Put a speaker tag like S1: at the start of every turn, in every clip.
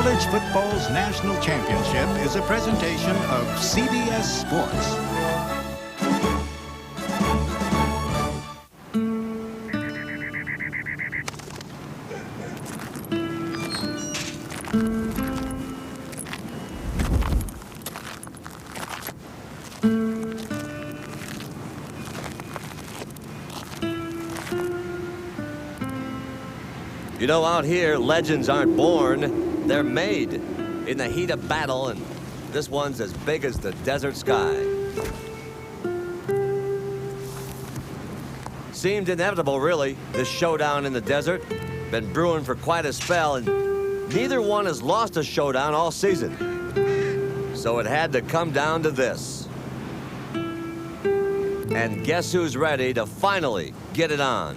S1: College football's national championship is a presentation of CBS Sports.
S2: You know, out here, legends aren't born, they're made in the heat of battle, and this one's as big as the desert sky. Seemed inevitable, really, this showdown in the desert. Been brewing for quite a spell, and neither one has lost a showdown all season. So it had to come down to this. And guess who's ready to finally get it on?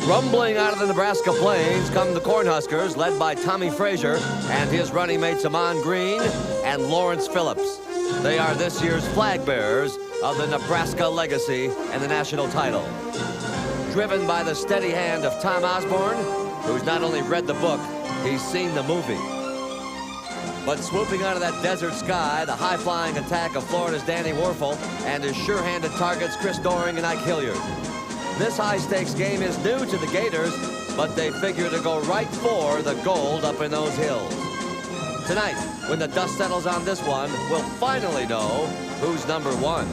S2: Rumbling out of the Nebraska plains come the Cornhuskers, led by Tommy Frazier and his running mates Amon Green and Lawrence Phillips. They are this year's flag bearers of the Nebraska legacy and the national title. Driven by the steady hand of Tom Osborne, who's not only read the book, he's seen the movie. But swooping out of that desert sky, the high-flying attack of Florida's Danny Werfel and his sure-handed targets Chris Doering and Ike Hilliard. This high-stakes game is new to the Gators, but they figure to go right for the gold up in those hills. Tonight, when the dust settles on this one, we'll finally know who's number one.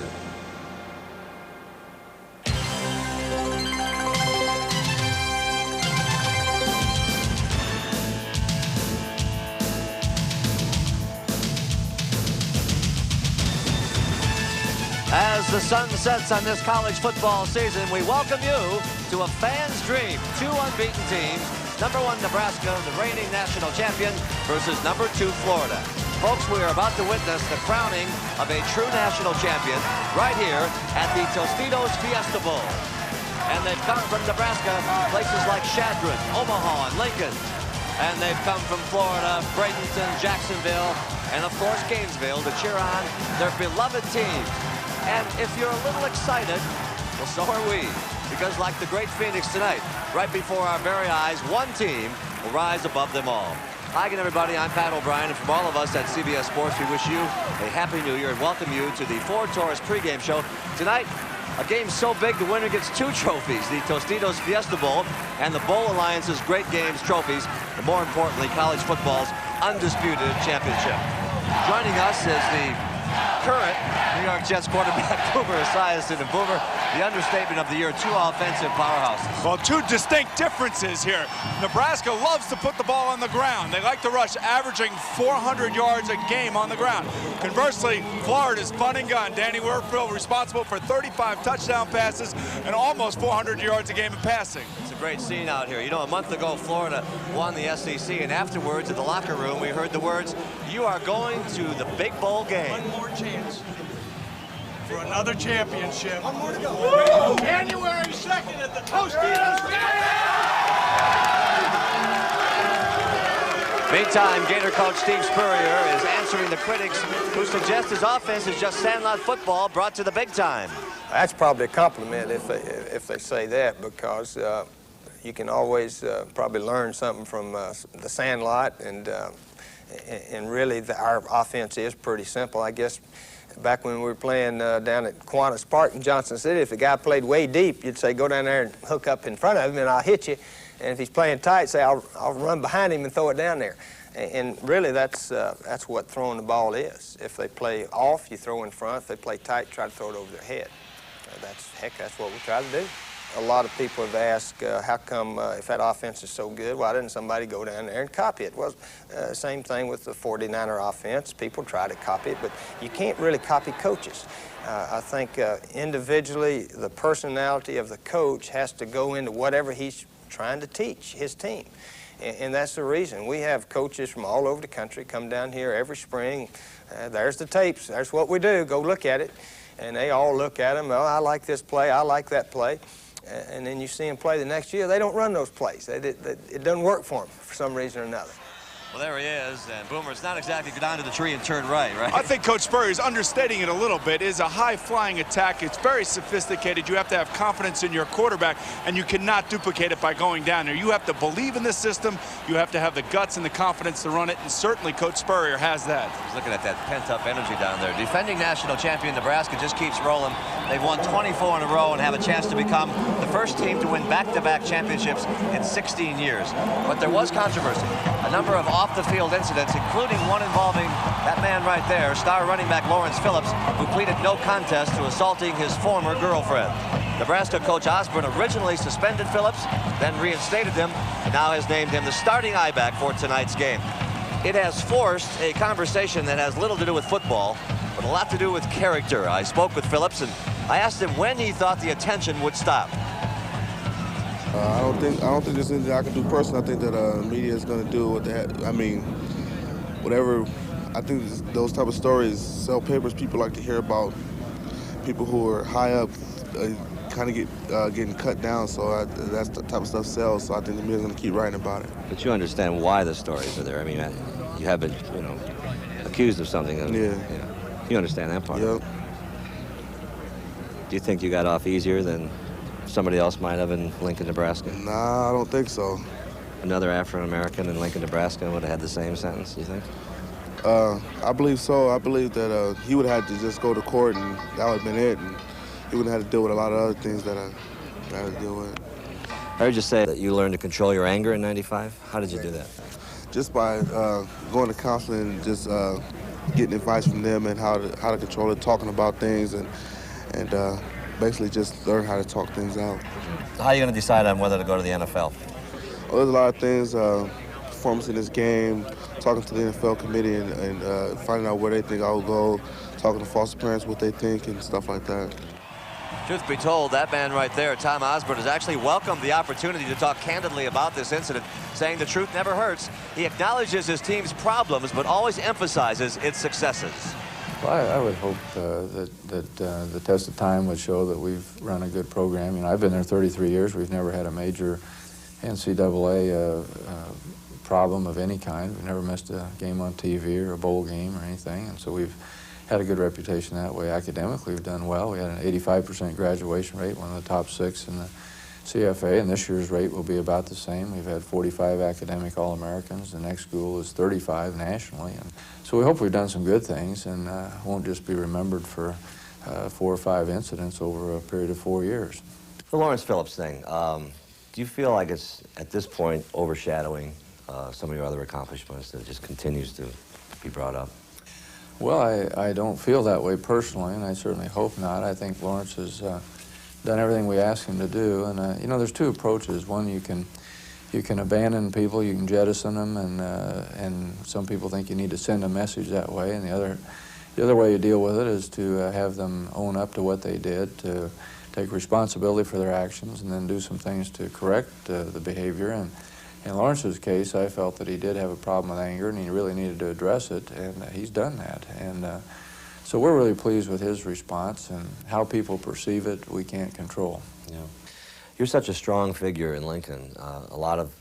S2: As the sun sets on this college football season, we welcome you to a fan's dream. Two unbeaten teams, number 1 Nebraska, the reigning national champion, versus number 2 Florida. Folks, we are about to witness the crowning of a true national champion right here at the Tostitos Fiesta Bowl. And they've come from Nebraska, places like Chadron, Omaha, and Lincoln. And they've come from Florida, Bradenton, Jacksonville, and of course Gainesville to cheer on their beloved teams. And if you're a little excited, well, so are we. Because like the great Phoenix tonight, right before our very eyes, one team will rise above them all. Hi again, everybody. I'm Pat O'Brien, and from all of us at CBS Sports, we wish you a Happy New Year and welcome you to the Ford Taurus pregame show. Tonight, a game so big the winner gets 2 trophies, the Tostitos Fiesta Bowl and the Bowl Alliance's Great Games trophies, and more importantly, college football's undisputed championship. Joining us is the current New York Jets quarterback Boomer Esiason, and Boomer, the understatement of the year, 2 offensive powerhouses.
S3: Well, 2 distinct differences here. Nebraska loves to put the ball on the ground. They like to rush, averaging 400 yards a game on the ground. Conversely, Florida's fun and gun. Danny Werfel responsible for 35 touchdown passes and almost 400 yards a game in passing.
S2: It's a great scene out here. You know, a month ago, Florida won the SEC, and afterwards at the locker room, we heard the words, "You are going to the big bowl game."
S4: One more chance for another championship. One more to go. January 2nd at the Tostitos.
S2: Meantime, Gator coach Steve Spurrier is answering the critics who suggest his offense is just sandlot football brought to the big time.
S5: That's probably a compliment if they say that, because you can always probably learn something from the sandlot, and really our offense is pretty simple. I guess back when we were playing down at Kiwanis Park in Johnson City, if the guy played way deep, you'd say, go down there and hook up in front of him and I'll hit you. And if he's playing tight, say, I'll run behind him and throw it down there. And really, that's what throwing the ball is. If they play off, you throw in front. If they play tight, try to throw it over their head. That's what we try to do. A lot of people have asked, how come if that offense is so good, why didn't somebody go down there and copy it? Well, same thing with the 49er offense. People try to copy it, but you can't really copy coaches. I think individually, the personality of the coach has to go into whatever he's trying to teach his team. And that's the reason. We have coaches from all over the country come down here every spring. There's the tapes. There's what we do. Go look at it. And they all look at them. Oh, I like this play. I like that play. And then you see them play the next year. They don't run those plays. It doesn't work for them for some reason or another.
S2: Well, there he is, and Boomer, it's not exactly go down to the tree and turn right, right?
S3: I think Coach Spurrier is understating it a little bit. It is a high-flying attack. It's very sophisticated. You have to have confidence in your quarterback, and you cannot duplicate it by going down there. You have to believe in the system. You have to have the guts and the confidence to run it, and certainly Coach Spurrier has that.
S2: He's looking at that pent-up energy down there. Defending national champion Nebraska just keeps rolling. They've won 24 in a row and have a chance to become the first team to win back-to-back championships in 16 years. But there was controversy. A number of off-the-field incidents, including one involving that man right there, star running back Lawrence Phillips, who pleaded no contest to assaulting his former girlfriend. Nebraska coach Osborne originally suspended Phillips, then reinstated him, and now has named him the starting I-back for tonight's game. It has forced a conversation that has little to do with football, but a lot to do with character. I spoke with Phillips, and I asked him when he thought the attention would stop.
S6: I don't think there's anything I can do personally. I think that the media is going to do what they have. I mean, whatever. I think those type of stories sell papers. People like to hear about people who are high up, kind of getting cut down. So that's the type of stuff sells. So I think the media is going to keep writing about it.
S2: But you understand why the stories are there. I mean, you have been, accused of something.
S6: Yeah.
S2: You understand that part.
S6: Yep.
S2: Do you think you got off easier than somebody else might have in Lincoln, Nebraska?
S6: Nah, I don't think so.
S2: Another African-American in Lincoln, Nebraska would have had the same sentence, you think?
S6: I believe so. I believe that he would have had to just go to court and that would have been it. And he wouldn't have to deal with a lot of other things that I had to deal with.
S2: I heard you say that you learned to control your anger in '95. How did you do that?
S6: Just by going to counseling and just getting advice from them and how to control it, talking about things and basically just learn how to talk things out.
S2: How are you going to decide on whether to go to the NFL?
S6: Well, there's a lot of things, performance in this game, talking to the NFL committee and finding out where they think I'll go, talking to foster parents what they think and stuff like that.
S2: Truth be told, that man right there, Tom Osborne, has actually welcomed the opportunity to talk candidly about this incident, saying the truth never hurts. He acknowledges his team's problems, but always emphasizes its successes.
S7: Well, I would hope that the test of time would show that we've run a good program. You know, I've been there 33 years. We've never had a major NCAA problem of any kind. We've never missed a game on TV or a bowl game or anything, and so we've had a good reputation that way. Academically, we've done well. We had an 85% graduation rate, one of the top 6 in the CFA, and this year's rate will be about the same. We've had 45 academic All-Americans. The next school is 35 nationally. And so we hope we've done some good things and won't just be remembered for 4 or 5 incidents over a period of 4 years.
S2: The Lawrence Phillips thing, do you feel like it's, at this point, overshadowing some of your other accomplishments that it just continues to be brought up?
S7: Well, I don't feel that way personally, and I certainly hope not. I think Lawrence has done everything we asked him to do, and you know, there's 2 approaches. One, you can abandon people, you can jettison them, and some people think you need to send a message that way, and the other way you deal with it is to have them own up to what they did, to take responsibility for their actions, and then do some things to correct the behavior. And in Lawrence's case, I felt that he did have a problem with anger, and he really needed to address it, and he's done that. And so we're really pleased with his response, and how people perceive it, we can't control.
S2: Yeah. You're such a strong figure in Lincoln. A lot of,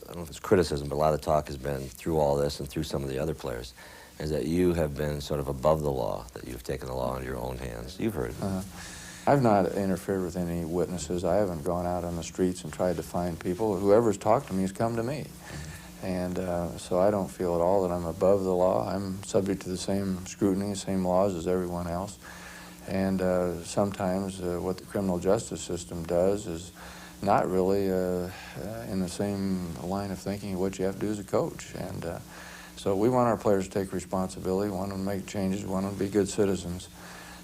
S2: I don't know if it's criticism, but a lot of the talk has been through all this and through some of the other players, is that you have been sort of above the law, that you've taken the law into your own hands. You've heard it.
S7: I've not interfered with any witnesses. I haven't gone out on the streets and tried to find people. Whoever's talked to me has come to me. And so I don't feel at all that I'm above the law. I'm subject to the same scrutiny, same laws as everyone else. And sometimes what the criminal justice system does is not really in the same line of thinking of what you have to do as a coach. And so we want our players to take responsibility, want them to make changes, want them to be good citizens.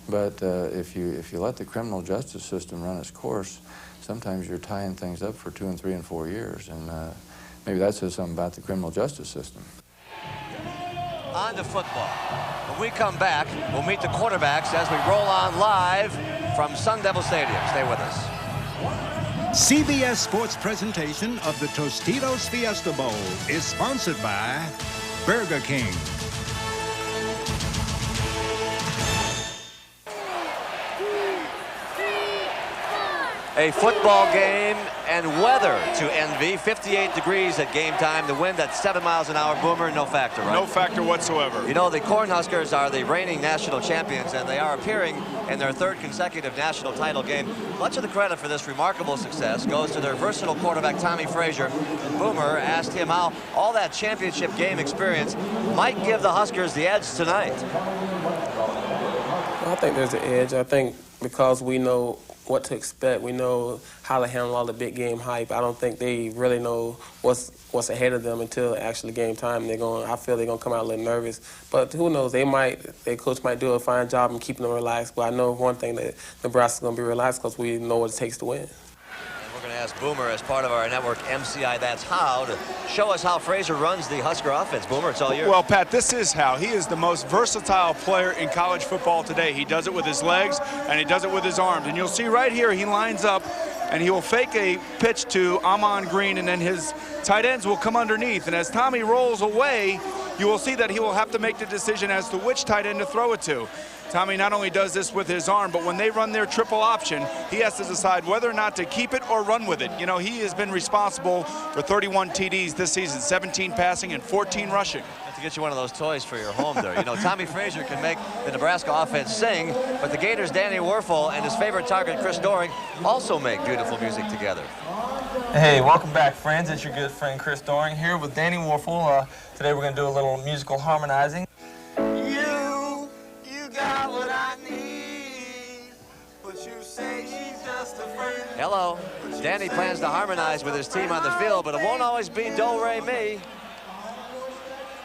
S7: But if you let the criminal justice system run its course, sometimes you're tying things up for 2 and 3 and 4 years. And maybe that says something about the criminal justice system.
S2: On to football. When we come back, we'll meet the quarterbacks as we roll on live from Sun Devil Stadium. Stay with us.
S1: CBS Sports presentation of the Tostitos Fiesta Bowl is sponsored by Burger King.
S2: A football game and weather to envy. 58 degrees at game time. The wind at 7 miles an hour. Boomer, no factor, right?
S3: No factor whatsoever.
S2: You know, the Cornhuskers are the reigning national champions, and they are appearing in their 3rd consecutive national title game. Much of the credit for this remarkable success goes to their versatile quarterback, Tommy Frazier. And Boomer asked him how all that championship game experience might give the Huskers the edge tonight.
S8: I think there's an edge. I think because we know what to expect, we know how to handle all the big game hype. I don't think they really know what's ahead of them until actually game time. I feel they're gonna come out a little nervous, but who knows? Their coach might do a fine job in keeping them relaxed. But I know one thing, that Nebraska's gonna be relaxed because we know what it takes to win.
S2: We're going to ask Boomer, as part of our network MCI That's How, to show us how Frazier runs the Husker offense. Boomer, it's all yours.
S3: Well, Pat, this is how. He is the most versatile player in college football today. He does it with his legs, and he does it with his arms. And you'll see right here, he lines up, and he will fake a pitch to Amon Green, and then his tight ends will come underneath. And as Tommy rolls away, you will see that he will have to make the decision as to which tight end to throw it to. Tommy not only does this with his arm, but when they run their triple option, he has to decide whether or not to keep it or run with it. You know, he has been responsible for 31 TDs this season, 17 passing and 14 rushing.
S2: To get you one of those toys for your home there. You know, Tommy Frazier can make the Nebraska offense sing, but the Gators' Danny Werfel and his favorite target, Chris Doering, also make beautiful music together.
S9: Hey, welcome back, friends. It's your good friend Chris Doering here with Danny Werfel. Today we're going to do a little musical harmonizing. You got what I need, but you say she's just a friend.
S2: Hello. Danny plans to harmonize with his team on the field, but it won't always be do-re-mi.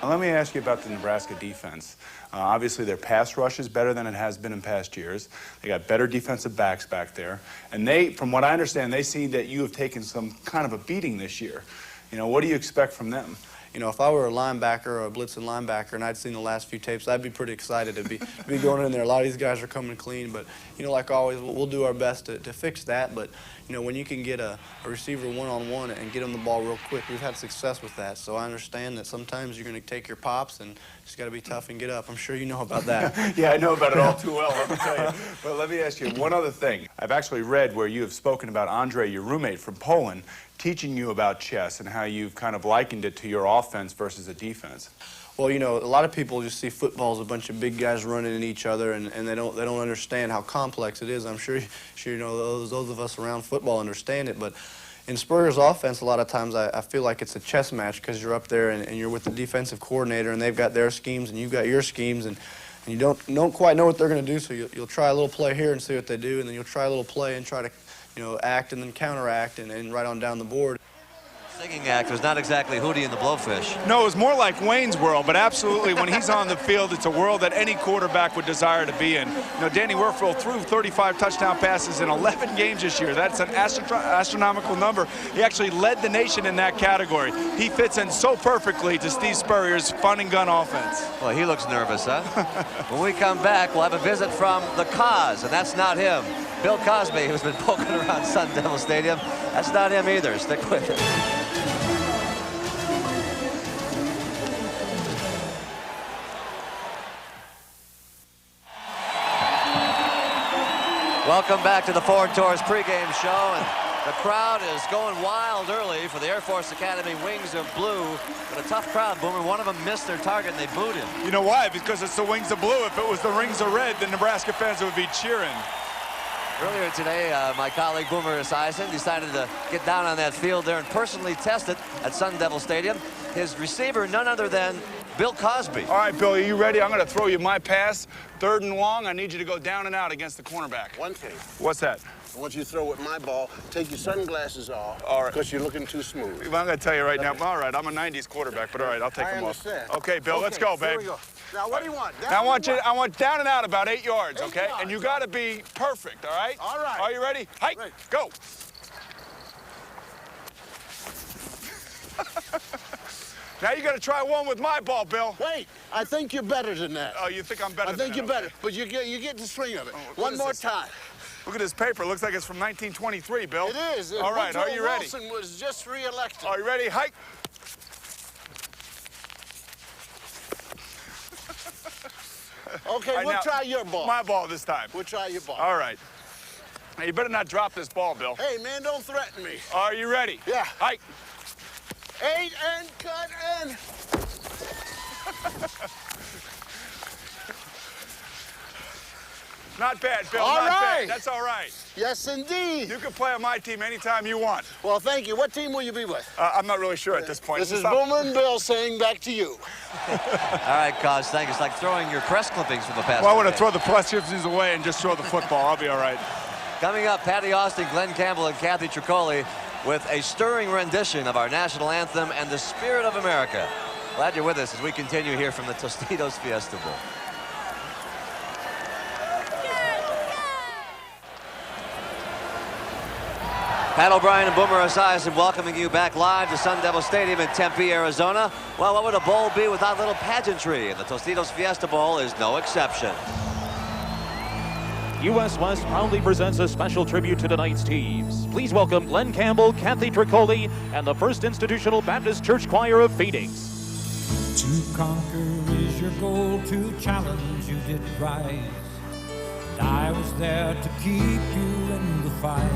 S3: Let me ask you about the Nebraska defense. Obviously, their pass rush is better than it has been in past years. They got better defensive backs back there. And they, from what I understand, they see that you have taken some kind of a beating this year. You know, what do you expect from them?
S10: You know, if I were a linebacker or a blitzing linebacker and I'd seen the last few tapes, I'd be pretty excited to be going in there. A lot of these guys are coming clean, but, you know, like always, we'll do our best to fix that. But, you know, when you can get a receiver one-on-one and get him the ball real quick, we've had success with that. So I understand that sometimes you're going to take your pops and just got to be tough and get up. I'm sure you know about that.
S3: Yeah, I know about it all too well, let me tell you. But let me ask you one other thing. I've actually read where you have spoken about Andre, your roommate from Poland, teaching you about chess and how you've kind of likened it to your offense versus a defense.
S10: Well, you know, a lot of people just see football as a bunch of big guys running at each other, and they don't understand how complex it is. I'm sure you know those of us around football understand it, but in Spurrier's offense, a lot of times I feel like it's a chess match because you're up there and you're with the defensive coordinator, and they've got their schemes and you've got your schemes, and you don't quite know what they're going to do, so you'll try a little play here and see what they do, and then you'll try a little play and try to, you know, act and then counteract and right on down the board.
S2: Singing act was not exactly Hootie and the Blowfish.
S3: No, it was more like Wayne's World, but absolutely when he's on the field, it's a world that any quarterback would desire to be in. You know, Danny Werfel threw 35 touchdown passes in 11 games this year. That's an astronomical number. He actually led the nation in that category. He fits in so perfectly to Steve Spurrier's fun and gun offense.
S2: Well, he looks nervous, huh? When we come back, we'll have a visit from the Cos, and that's not him. Bill Cosby, who's been poking around Sun Devil Stadium, that's not him either. Stick with it. Welcome back to the Ford Tours pregame show, and the crowd is going wild early for the Air Force Academy Wings of Blue. But a tough crowd, Boomer. One of them missed their target and they booed him.
S3: You know why? Because it's the Wings of Blue. If it was the Rings of Red, the Nebraska fans would be cheering.
S2: Earlier today, my colleague Boomer Esiason decided to get down on that field there and personally test it at Sun Devil Stadium. His receiver, none other than Bill Cosby.
S3: All right, Bill, are you ready? I'm going to throw you my pass. 3rd and long. I need you to go down and out against the cornerback.
S11: One thing.
S3: What's that?
S11: I want you to throw with my ball. Take your sunglasses off. All right. Because you're looking too smooth.
S3: I'm going to tell you right now. All right, I'm a 90s quarterback, but all right, I'll take them off. Okay, Bill, let's go, babe.
S11: Here we go. Now, what do you want?
S3: Now, I want down and out about 8 yards, okay? And you got to be perfect, all right?
S11: All right.
S3: Are you ready? Hike, go. Now you got to try one with my ball, Bill.
S11: Wait, I think you're better than that.
S3: Oh, you think I'm better than that?
S11: I think you're better, but you get the swing of it. One more time.
S3: Look at this paper. It looks like it's from 1923, Bill.
S11: It is.
S3: All right, are you ready?
S11: Wilson was just re-elected.
S3: Are you ready? Hike.
S11: Okay, we'll try your ball.
S3: My ball this time.
S11: We'll try your ball.
S3: All right. Now, you better not drop this ball, Bill.
S11: Hey, man, don't threaten me.
S3: Are you ready?
S11: Yeah.
S3: Hike.
S11: 8 and cut and...
S3: Not bad, Bill.
S11: All
S3: not
S11: right.
S3: bad. That's all right.
S11: Yes, indeed.
S3: You can play on my team anytime you want.
S11: Well, thank you. What team will you be with?
S3: I'm not really sure at this point.
S11: This is Boomer and Bill saying back to you.
S2: All right, Cos, thank you. It's like throwing your press clippings from the past.
S3: Well, I want to throw the press clippings away and just throw the football. I'll be all right.
S2: Coming up, Patty Austin, Glenn Campbell, and Kathy Tricoli with a stirring rendition of our national anthem and the spirit of America. Glad you're with us as we continue here from the Tostitos Fiesta Bowl. Pat O'Brien and Boomer Esiason welcoming you back live to Sun Devil Stadium in Tempe, Arizona. Well, what would a bowl be without a little pageantry? And the Tostitos Fiesta Bowl is no exception.
S12: U.S. West proudly presents a special tribute to tonight's teams. Please welcome Glenn Campbell, Kathy Tricoli, and the First Institutional Baptist Church Choir of Phoenix.
S13: To conquer is your goal, to challenge you did rise. And I was there to keep you in the fight.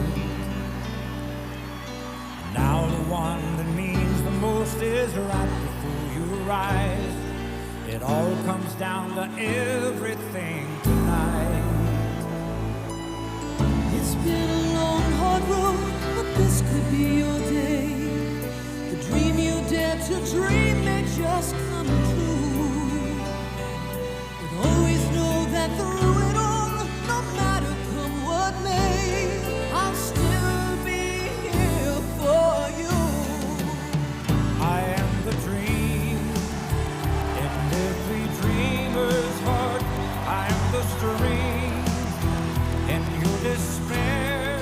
S13: Now the one that means the most is right before your eyes. It all comes down to everything tonight.
S14: It's been a long, hard road, but this could be your day. The dream you dared to dream may just come true. But always know that through it all, no matter come what may, I'll still be here for you.
S13: I am the dream in every dreamer's heart. I am the string in your despair.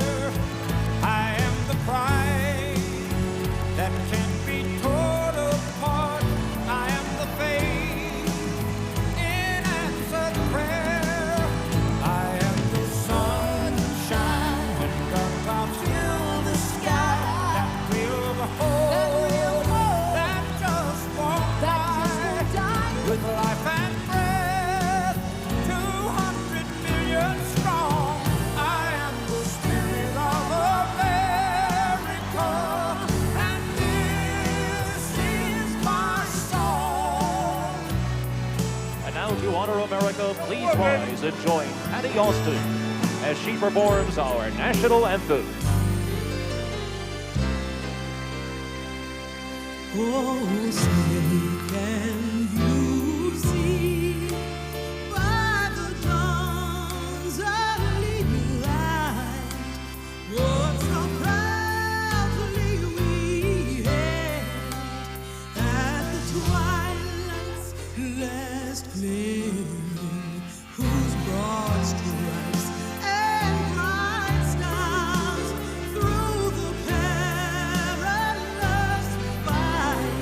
S13: I am the pride that can be torn apart. I am the faith in answered prayer. I am the sunshine when dark clouds fill the sky. That will the hope that just won't die. With life and breath, 200 million strong. I am the spirit of America, and this is my song.
S12: And now to honor America, please rise and join Patty Austin as she performs our national anthem.
S14: Oh, say can you see by the dawn's early light what so proudly we hailed at the twilight's last gleaming, whose broad stripes and bright stars through the perilous fight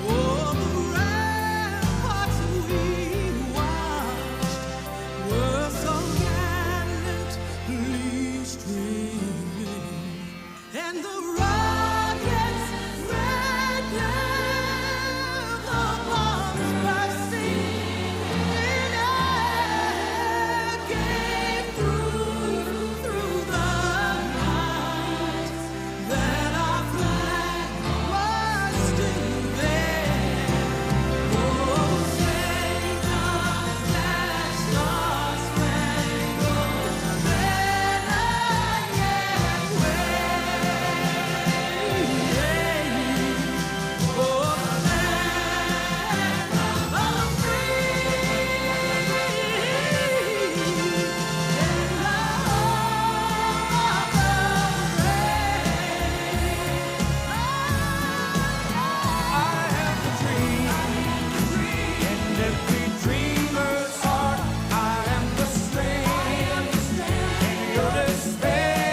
S14: o'er the ramparts we watched were so gallantly streaming, and the rockets' red never bombs bursting in air came through the night, that our flag was still there. Oh, sing us that star-spangled banner yet waving o'er the land of the free and the home of the
S13: I am the dream in every dreamer's heart. I am the strength in your despair.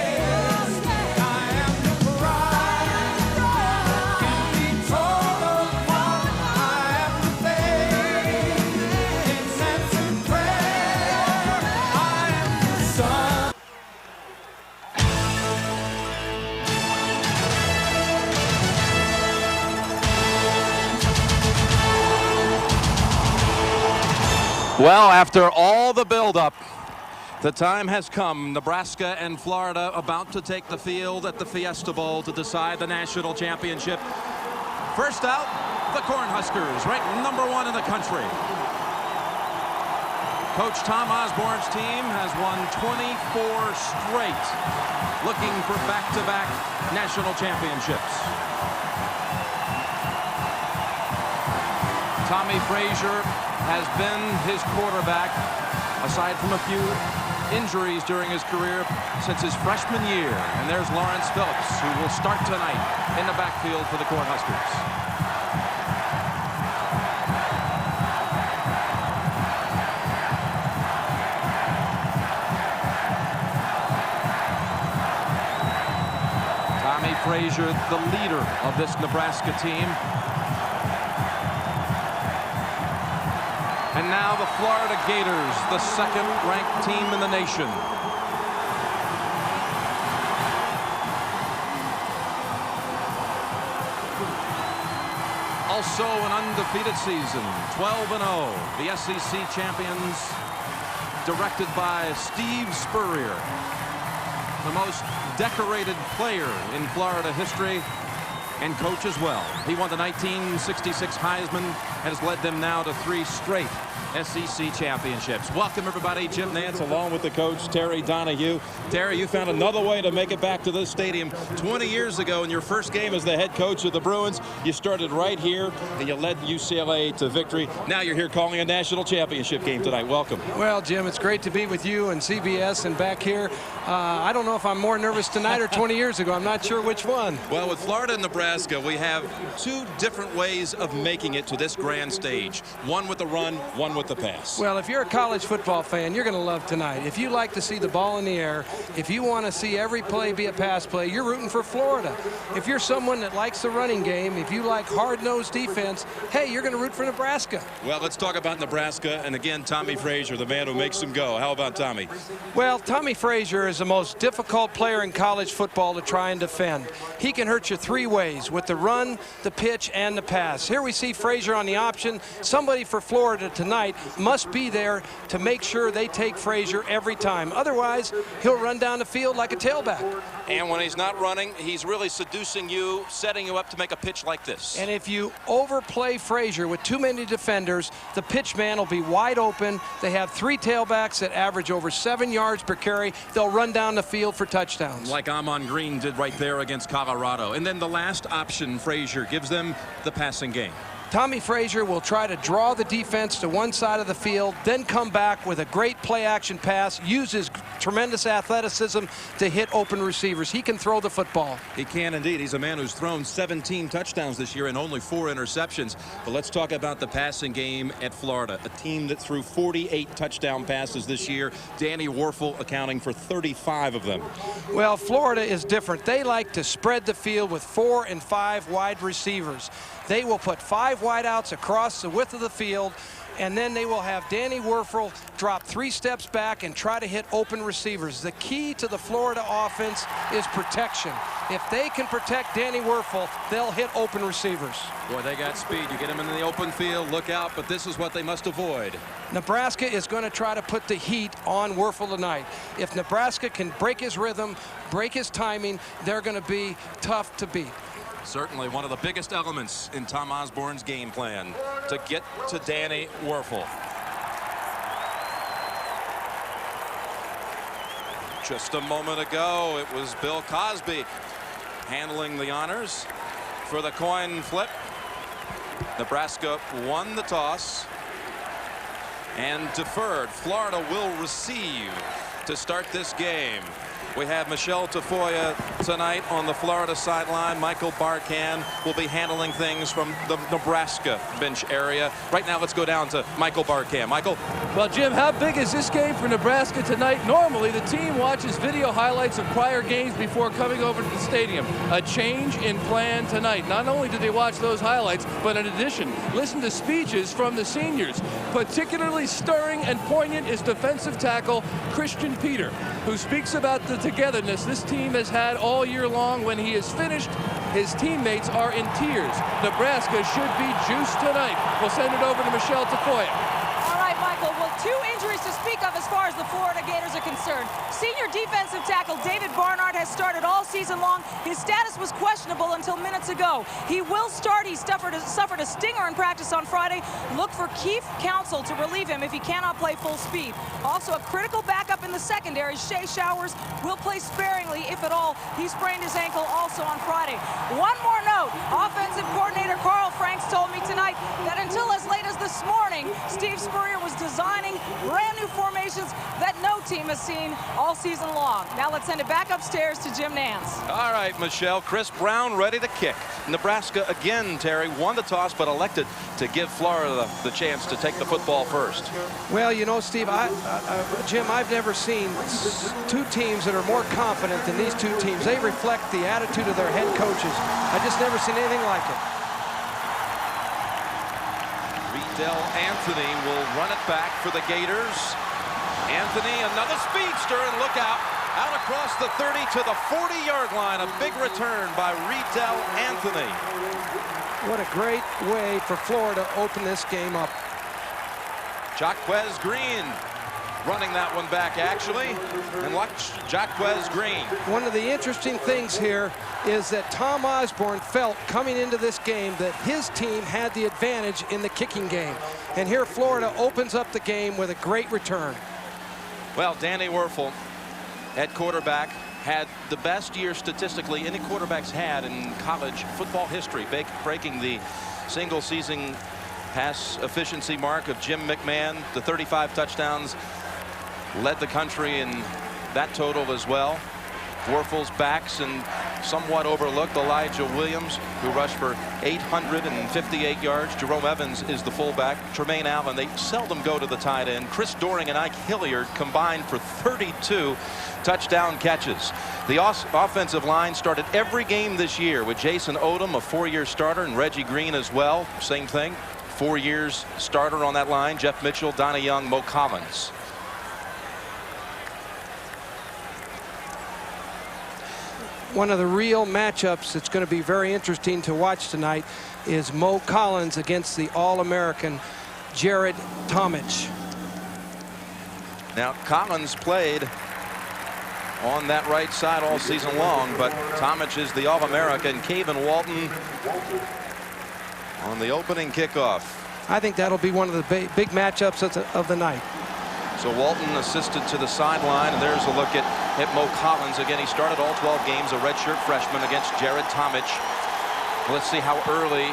S13: I am the pride that can be torn apart. I am the faith in answered prayer. I am the sun.
S3: Well, after all the buildup,
S15: The time has come. Nebraska and Florida about to take the field at the Fiesta Bowl to decide the national championship. First out, the Cornhuskers, ranked #1 in the country. Coach Tom Osborne's team has won 24 straight, looking for back-to-back national championships. Tommy Frazier has been his quarterback, aside from a few injuries during his career, since his freshman year. And there's Lawrence Phillips, who will start tonight in the backfield for the Cornhuskers. Tommy Frazier, the leader of this Nebraska team. And now the Florida Gators, the second-ranked team in the nation. Also an undefeated season, 12-0. The SEC champions, directed by Steve Spurrier, the most decorated player in Florida history, and coach as well. He won the 1966 Heisman and has led them now to 3 straight SEC championships. Welcome, everybody. Jim Nance along with the coach, Terry Donahue. Terry, you found another way to make it back to this stadium. 20 years ago, in your first game as the head coach of the Bruins, you started right here and you led UCLA to victory. Now you're here calling a national championship game tonight. Welcome.
S16: Well, Jim, it's great to be with you and CBS and back here. I don't know if I'm more nervous tonight or 20 years ago. I'm not sure which one.
S15: Well, with Florida and Nebraska, we have 2 different ways of making it to this grand stage. One with the run, one with the pass.
S16: Well, if you're a college football fan, you're going to love tonight. If you like to see the ball in the air, if you want to see every play be a pass play, you're rooting for Florida. If you're someone that likes the running game, if you like hard-nosed defense, hey, you're going to root for Nebraska.
S15: Well, let's talk about Nebraska. And again, Tommy Frazier, the man who makes them go. How about Tommy?
S16: Well, Tommy Frazier is the most difficult player in college football to try and defend. He can hurt you 3 ways, with the run, the pitch, and the pass. Here we see Frazier on the option. Somebody for Florida tonight must be there to make sure they take Frazier every time. Otherwise, he'll run down the field like a tailback.
S15: And when he's not running, he's really seducing you, setting you up to make a pitch like this.
S16: And if you overplay Frazier with too many defenders, the pitch man will be wide open. They have 3 tailbacks that average over 7 yards per carry. They'll run down the field for touchdowns.
S15: Like Amon Green did right there against Colorado. And then the last option, Frazier, gives them the passing game.
S16: Tommy Frazier will try to draw the defense to one side of the field, then come back with a great play-action pass, use his tremendous athleticism to hit open receivers. He can throw the football.
S15: He can indeed. He's a man who's thrown 17 touchdowns this year and only 4 interceptions. But let's talk about the passing game at Florida, a team that threw 48 touchdown passes this year. Danny Warfel accounting for 35 of them.
S16: Well, Florida is different. They like to spread the field with 4 and 5 wide receivers. They will put 5 wideouts across the width of the field, and then they will have Danny Werfel drop 3 steps back and try to hit open receivers. The key to the Florida offense is protection. If they can protect Danny Werfel, they'll hit open receivers.
S15: Boy, they got speed. You get them in the open field, look out, but this is what they must avoid.
S16: Nebraska is going to try to put the heat on Werfel tonight. If Nebraska can break his rhythm, break his timing, they're going to be tough to beat.
S15: Certainly one of the biggest elements in Tom Osborne's game plan, to get to Danny Werfel. Just a moment ago, it was Bill Cosby handling the honors for the coin flip. Nebraska won the toss and deferred. Florida will receive to start this game. We have Michelle Tafoya tonight on the Florida sideline. Michael Barkan will be handling things from the Nebraska bench area. Right now, let's go down to Michael Barkan. Michael?
S17: Well, Jim, how big is this game for Nebraska tonight? Normally, the team watches video highlights of prior games before coming over to the stadium. A change in plan tonight. Not only did they watch those highlights, but in addition, listen to speeches from the seniors. Particularly stirring and poignant is defensive tackle Christian Peter, who speaks about the togetherness this team has had all year long. When he is finished, his teammates are in tears. Nebraska should be juiced tonight. We'll send it over to Michelle Tafoya.
S18: All right, Michael, well, 2 injuries to speak of as far as the Florida Gators are concerned. Senior defensive tackle David Barnard has started all season long. His status was questionable until minutes ago. He will start. He suffered a stinger in practice on Friday. Look for Keith Council to relieve him if he cannot play full speed. Also, a critical backup in the secondary, Shea Showers, will play sparingly, if at all. He sprained his ankle also on Friday. One more note. Offensive coordinator Carl Franks told me tonight that until as late as this morning, Steve Spurrier was designing brand new formations that no team has seen all season long. Now let's send it back upstairs to Jim Nance.
S15: All right, Michelle. Chris Brown ready to kick. Nebraska again, Terry, won the toss but elected to give Florida the chance to take the football first.
S16: Well, you know, Steve, Jim, I've never seen 2 teams that are more confident than these 2 teams. They reflect the attitude of their head coaches. I just never seen anything like it.
S15: Riedel Anthony will run it back for the Gators. Anthony, another speedster, and look out. Out across the 30 to the 40-yard line. A big return by Riedel Anthony.
S16: What a great way for Florida to open this game up.
S15: Jaquez Green running that one back, actually. And watch Jaquez Green.
S16: One of the interesting things here is that Tom Osborne felt coming into this game that his team had the advantage in the kicking game. And here Florida opens up the game with a great return.
S15: Well, Danny Werfel at quarterback had the best year statistically any quarterbacks had in college football history, breaking the single season pass efficiency mark of Jim McMahon. The 35 touchdowns led the country in that total as well. Werfel's backs and somewhat overlooked Elijah Williams, who rushed for 858 yards. Jerome Evans is the fullback. Tremaine Allen, they seldom go to the tight end. Chris Doering and Ike Hilliard combined for 32 touchdown catches. The offensive line started every game this year with Jason Odom, a 4-year starter, and Reggie Green as well. Same thing. 4 years starter on that line. Jeff Mitchell, Donnie Young, Mo Collins.
S16: One of the real matchups that's going to be very interesting to watch tonight is Mo Collins against the All-American Jared Tomich.
S15: Now, Collins played on that right side all season long, but Tomich is the All-American. Caven Walton on the opening kickoff.
S16: I think that'll be one of the big matchups of the night.
S15: So Walton assisted to the sideline, and there's a look at Mo Collins. Again, he started all 12 games, a redshirt freshman against Jared Tomich. Let's see how early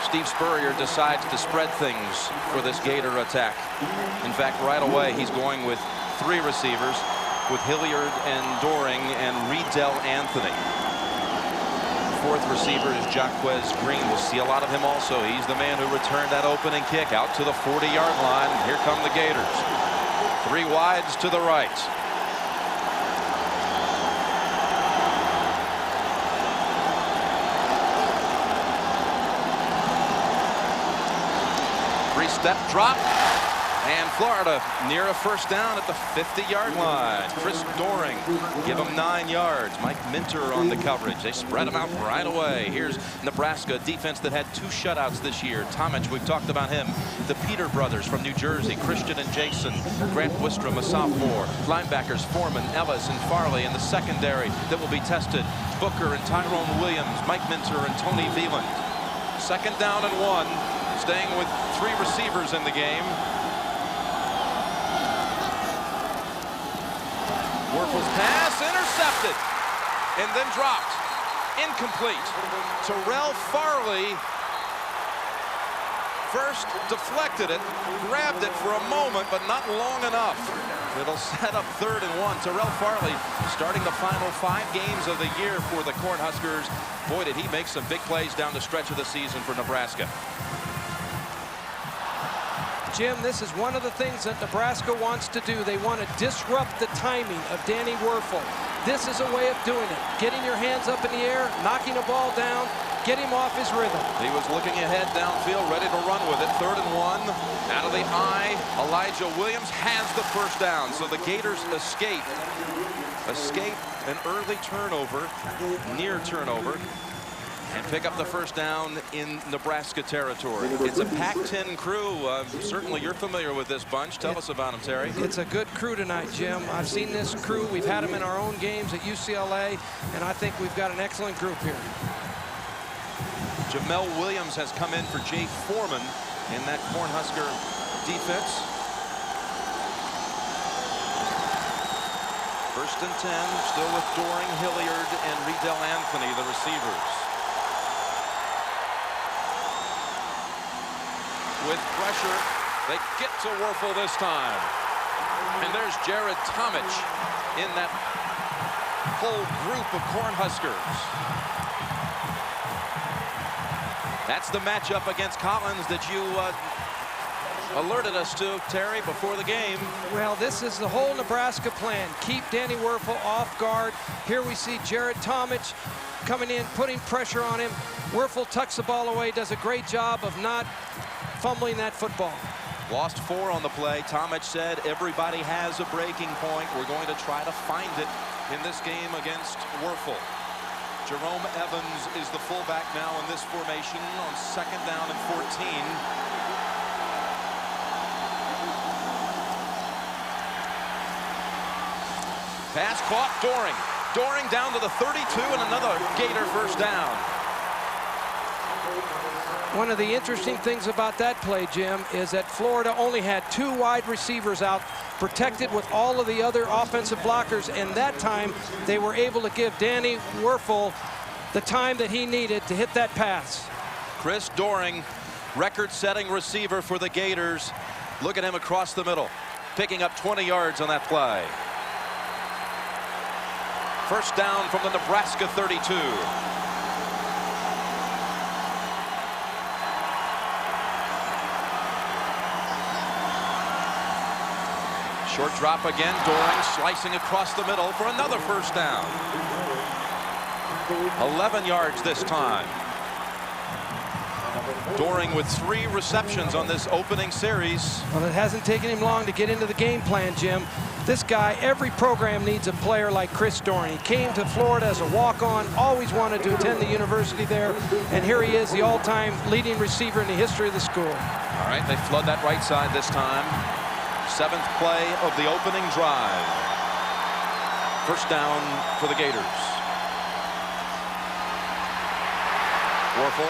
S15: Steve Spurrier decides to spread things for this Gator attack. In fact, right away, he's going with 3 receivers, with Hilliard and Doering and Riedel Anthony. 4th receiver is Jaquez Green. We'll see a lot of him also. He's the man who returned that opening kick out to the 40-yard line. And here come the Gators. 3 wides to the right. Three-step drop. And Florida near a first down at the 50-yard line. Chris Doering, give him 9 yards. Mike Minter on the coverage. They spread him out right away. Here's Nebraska, defense that had 2 shutouts this year. Tomich, we've talked about him. The Peter brothers from New Jersey, Christian and Jason. Grant Wistrom, a sophomore. Linebackers Foreman, Ellis, and Farley in the secondary that will be tested. Booker and Tyrone Williams, Mike Minter and Tony Veland. 2nd down and 1, staying with 3 receivers in the game. Werfel's pass intercepted and then dropped. Incomplete. Terrell Farley first deflected it, grabbed it for a moment, but not long enough. It'll set up 3rd and 1. Terrell Farley starting the final 5 games of the year for the Cornhuskers. Boy, did he make some big plays down the stretch of the season for Nebraska.
S16: Jim, this is one of the things that Nebraska wants to do. They want to disrupt the timing of Danny Werfel. This is a way of doing it. Getting your hands up in the air, knocking a ball down, get him off his rhythm.
S15: He was looking ahead downfield, ready to run with it. 3rd and 1. Out of the eye, Elijah Williams has the first down. So the Gators escape an early turnover, near turnover. and pick up the first down in Nebraska territory. It's a Pac-10 crew. Certainly you're familiar with this bunch. Tell us about them, Terry.
S16: It's a good crew tonight, Jim. I've seen this crew. We've had them in our own games at UCLA, and I think we've got an excellent group here.
S15: Jamel Williams has come in for Jay Foreman in that Cornhusker defense. First and 10, still with Doring, Hilliard, and Riedel Anthony, the receivers. With pressure, they get to Werfel this time. And there's Jared Tomich in that whole group of Cornhuskers. That's the matchup against Collins that you alerted us to, Terry, before the game.
S16: Well, this is the whole Nebraska plan. Keep Danny Werfel off guard. Here we see Jared Tomich coming in, putting pressure on him. Werfel tucks the ball away, does a great job of not fumbling that football.
S15: Lost 4 on the play. Tomich said everybody has a breaking point. We're going to try to find it in this game against Werfel. Jerome Evans is the fullback now in this formation on 2nd down and 14. Pass caught, Doring. Doring down to the 32 and another Gator first down.
S16: One of the interesting things about that play, Jim, is that Florida only had 2 wide receivers out, protected with all of the other offensive blockers, and that time they were able to give Danny Werfel the time that he needed to hit that pass.
S15: Chris Doring, record-setting receiver for the Gators. Look at him across the middle, picking up 20 yards on that play. First down from the Nebraska 32. Short drop again. Doring slicing across the middle for another first down. 11 yards this time. Doring with 3 receptions on this opening series.
S16: Well, it hasn't taken him long to get into the game plan, Jim. This guy, every program needs a player like Chris Doring. He came to Florida as a walk-on, always wanted to attend the university there, and here he is, the all-time leading receiver in the history of the school.
S15: All right, they flood that right side this time. 7th play of the opening drive. First down for the Gators. Werfel.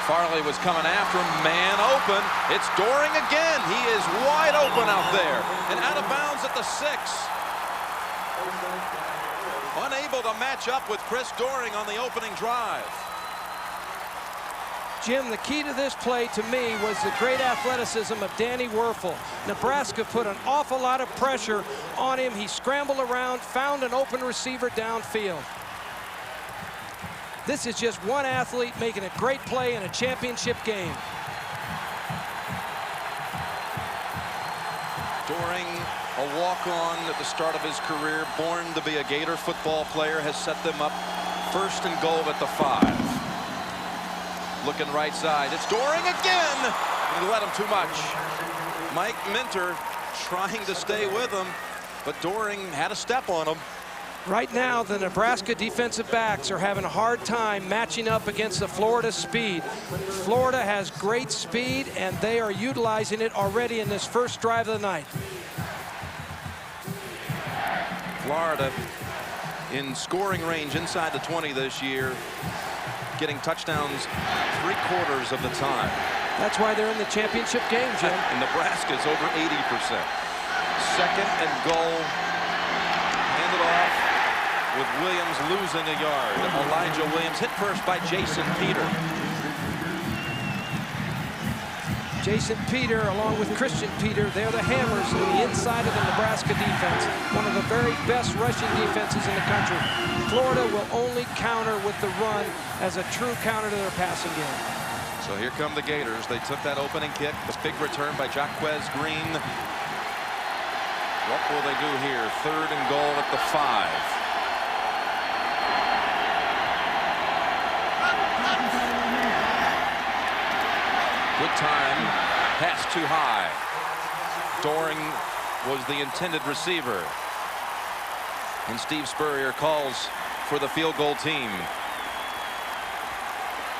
S15: Farley was coming after him, man open. It's Doring again. He is wide open out there and out of bounds at the 6. Unable to match up with Chris Doring on the opening drive.
S16: Jim, the key to this play to me was the great athleticism of Danny Werfel. Nebraska put an awful lot of pressure on him. He scrambled around, found an open receiver downfield. This is just one athlete making a great play in a championship game.
S15: Doring, a walk-on at the start of his career, born to be a Gator football player, has set them up 1st and goal at the 5. Looking right side. It's Doring again. He let him too much. Mike Minter trying to stay with him, but Doring had a step on him.
S16: Right now, the Nebraska defensive backs are having a hard time matching up against the Florida speed. Florida has great speed, and they are utilizing it already in this first drive of the night.
S15: Florida in scoring range inside the 20 this year, getting touchdowns 3/4 of the time.
S16: That's why they're in the championship game, Jim.
S15: And Nebraska's over 80%. 2nd and goal. Handed off with Williams losing a yard. Elijah Williams hit first by Jason Peter.
S16: Jason Peter, along with Christian Peter, they're the hammers on the inside of the Nebraska defense. One of the very best rushing defenses in the country. Florida will only counter with the run as a true counter to their passing game.
S15: So here come the Gators. They took that opening kick. This big return by Jaquez Green. What will they do here? 3rd and goal at the 5. Good time. Pass too high. Doring was the intended receiver. And Steve Spurrier calls for the field goal team.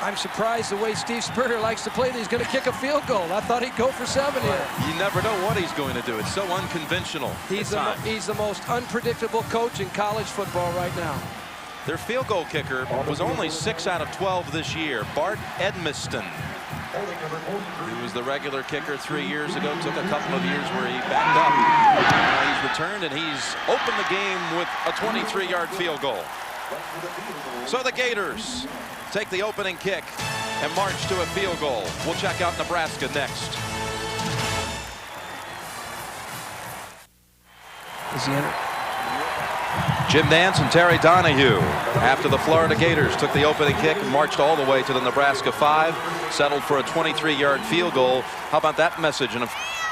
S16: I'm surprised the way Steve Spurrier likes to play that he's going to kick a field goal. I thought he'd go for 7 here.
S15: You never know what he's going to do. It's so unconventional.
S16: He's the most unpredictable coach in college football right now.
S15: Their field goal kicker was only 6 out of 12 this year. Bart Edmiston, who was the regular kicker 3 years ago, took a couple of years where he backed up. Now he's returned, and he's opened the game with a 23-yard field goal. So the Gators take the opening kick and march to a field goal. We'll check out Nebraska next.
S16: Is he in it?
S15: Jim Nance and Terry Donahue, after the Florida Gators took the opening kick and marched all the way to the Nebraska 5, settled for a 23-yard field goal. How about that message in a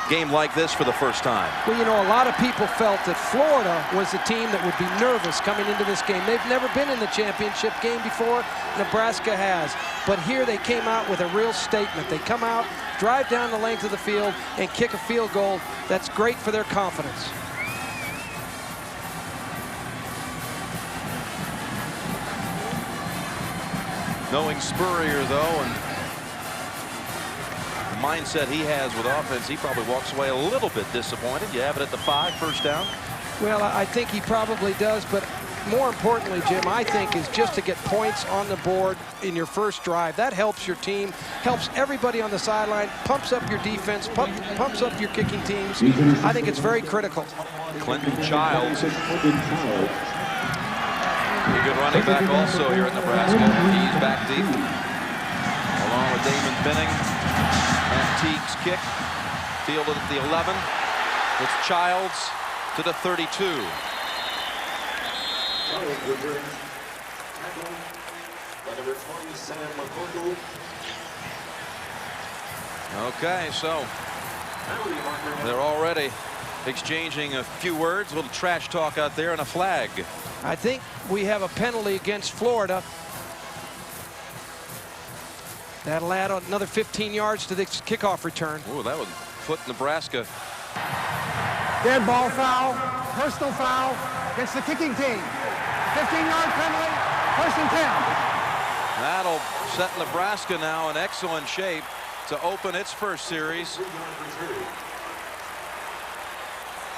S15: game like this for the first time?
S16: Well, you know, a lot of people felt that Florida was the team that would be nervous coming into this game. They've never been in the championship game before. Nebraska has. But here they came out with a real statement. They come out, drive down the length of the field, and kick a field goal. That's great for their confidence.
S15: Knowing Spurrier, though, and the mindset he has with offense, he probably walks away a little bit disappointed. You have it at the 5, first down.
S16: Well, I think he probably does, but more importantly, Jim, I think is just to get points on the board in your first drive. That helps your team, helps everybody on the sideline, pumps up your defense, pumps up your kicking teams. I think it's very critical.
S15: Clinton Childs, a good running back also here at Nebraska. He's back deep, along with Damon Benning. Matt Teague's kick, fielded at the 11. It's Childs to the 32. Okay, so they're already exchanging a few words, a little trash talk out there, and a flag.
S16: I think we have a penalty against Florida. That'll add another 15 yards to the kickoff return.
S15: Oh, that would put Nebraska.
S19: Dead ball foul, personal foul against the kicking team. 15-yard penalty, 1st and 10.
S15: That'll set Nebraska now in excellent shape to open its first series.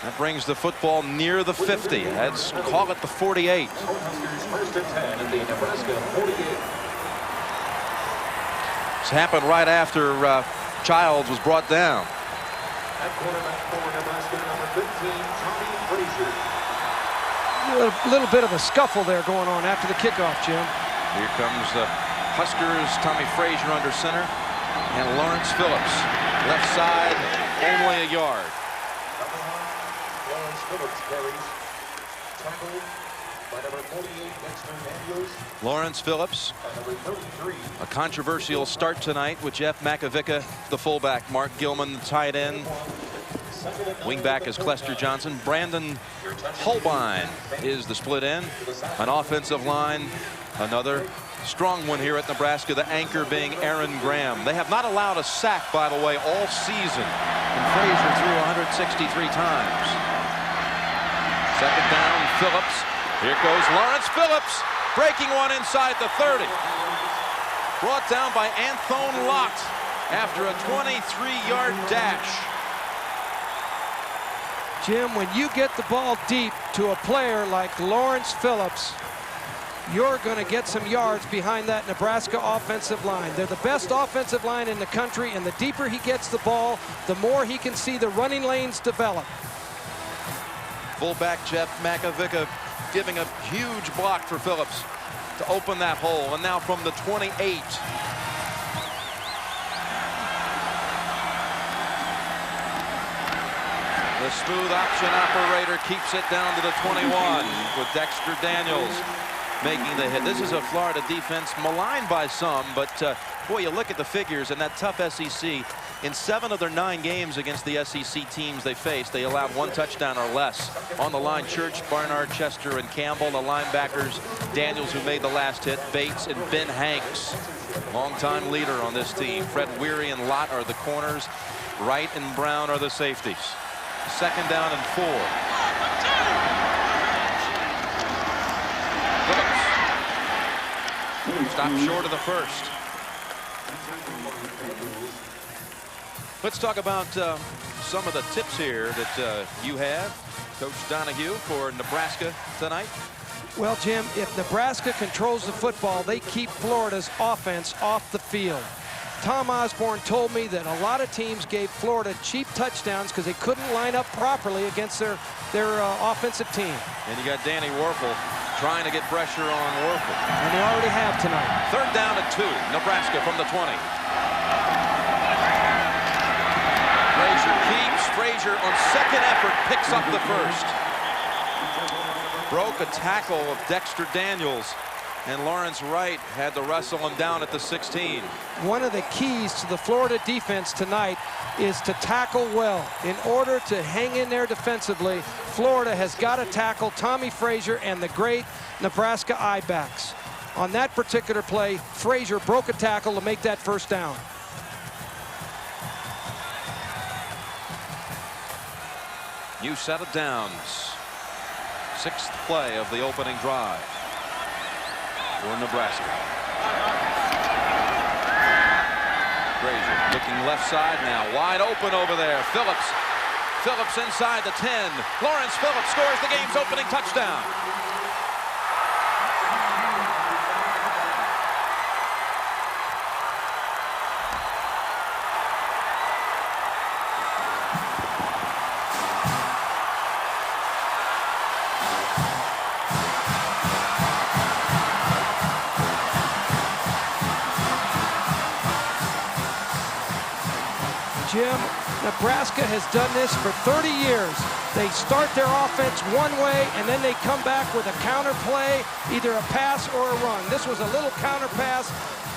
S15: That brings the football near the 50. Let's call it the 48. This happened right after Childs was brought down.
S16: A little bit of a scuffle there going on after the kickoff, Jim.
S15: Here comes the Huskers, Tommy Frazier under center, and Lawrence Phillips. Left side, only a yard. Lawrence Phillips, a controversial start tonight with Jeff Makovica, the fullback, Mark Gilman, the tight end. Wingback is Clester Johnson. Brandon Holbein is the split end. An offensive line, another strong one here at Nebraska, the anchor being Aaron Graham. They have not allowed a sack, by the way, all season. And Frazier threw 163 times. Second down, Phillips. Here goes Lawrence Phillips, breaking one inside the 30. Brought down by Anthone Lott after a 23-yard dash.
S16: Jim, when you get the ball deep to a player like Lawrence Phillips, you're going to get some yards behind that Nebraska offensive line. They're the best offensive line in the country, and the deeper he gets the ball, the more he can see the running lanes develop.
S15: Fullback Jeff Makovica giving a huge block for Phillips to open that hole. And now from the 28. The smooth option operator keeps it down to the 21 with Dexter Daniels making the hit. This is a Florida defense maligned by some, but boy, you look at the figures and that tough SEC. In 7 of their 9 games against the SEC teams they faced, they allowed 1 touchdown or less. On the line, Church, Barnard, Chester, and Campbell. The linebackers, Daniels, who made the last hit, Bates, and Ben Hanks. Longtime leader on this team. Fred Weary and Lott are the corners. Wright and Brown are the safeties. Second down and 4. Phillips stopped short of the first. Let's talk about some of the tips here that you have, Coach Donahue, for Nebraska tonight.
S16: Well, Jim, if Nebraska controls the football, they keep Florida's offense off the field. Tom Osborne told me that a lot of teams gave Florida cheap touchdowns because they couldn't line up properly against their offensive team.
S15: And you got Danny Werfel trying to get pressure on Werfel.
S16: And they already have tonight.
S15: 3rd down and 2, Nebraska from the 20. Frazier keeps. Frazier on 2nd effort picks up the 1st. Broke a tackle of Dexter Daniels, and Lawrence Wright had to wrestle him down at the 16.
S16: One of the keys to the Florida defense tonight is to tackle well. In order to hang in there defensively, Florida has got to tackle Tommy Frazier and the great Nebraska I-backs. On that particular play, Frazier broke a tackle to make that 1st down.
S15: New set of downs. 6th play of the opening drive for Nebraska. Frazier looking left side now, wide open over there. Phillips inside the 10. Lawrence Phillips scores the game's opening touchdown.
S16: Jim, Nebraska has done this for 30 years. They start their offense one way, and then they come back with a counter play, either a pass or a run. This was a little counter pass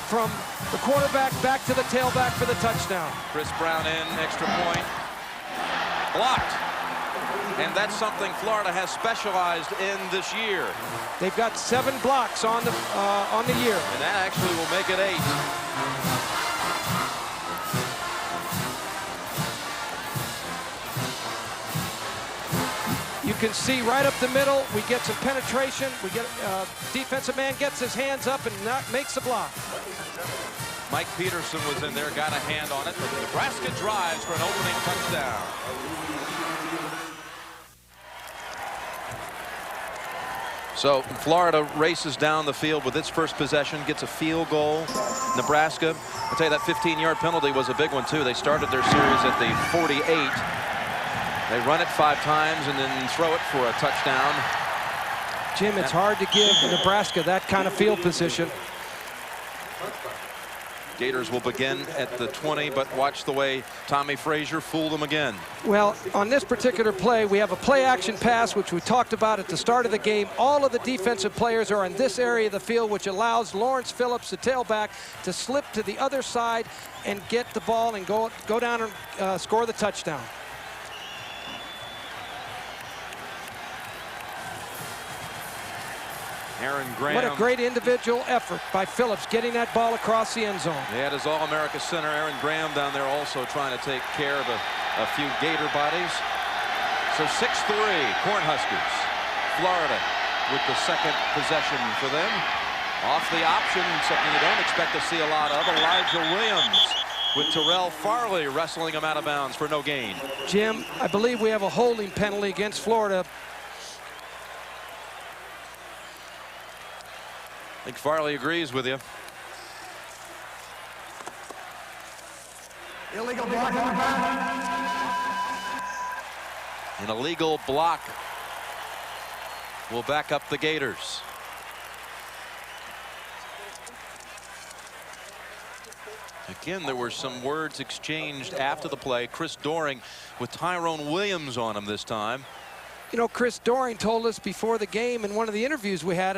S16: from the quarterback back to the tailback for the touchdown.
S15: Chris Brown in, extra point. Blocked. And that's something Florida has specialized in this year.
S16: They've got 7 blocks on the year.
S15: And that actually will make it 8.
S16: You can see right up the middle, we get some penetration. We get defensive man gets his hands up and makes the block.
S15: Mike Peterson was in there, got a hand on it, but Nebraska drives for an opening touchdown. So Florida races down the field with its first possession, gets a field goal. Nebraska, I'll tell you that 15-yard penalty was a big one too. They started their series at the 48. They run it 5 times and then throw it for a touchdown.
S16: Jim, it's hard to give Nebraska that kind of field position.
S15: Gators will begin at the 20, but watch the way Tommy Frazier fooled them again.
S16: Well, on this particular play, we have a play-action pass, which we talked about at the start of the game. All of the defensive players are in this area of the field, which allows Lawrence Phillips, the tailback, to slip to the other side and get the ball and go down and score the touchdown.
S15: Aaron Graham.
S16: What a great individual effort by Phillips getting that ball across the end zone.
S15: They had his All-America center, Aaron Graham, down there also trying to take care of a few Gator bodies. So 6-3, Cornhuskers. Florida with the 2nd possession for them. Off the option, something you don't expect to see a lot of, Elijah Williams with Terrell Farley wrestling him out of bounds for no gain.
S16: Jim, I believe we have a holding penalty against Florida.
S15: I think Farley agrees with you.
S19: Illegal block on the back.
S15: An illegal block will back up the Gators. Again, there were some words exchanged after the play. Chris Doring with Tyrone Williams on him this time.
S16: You know, Chris Doring told us before the game in one of the interviews we had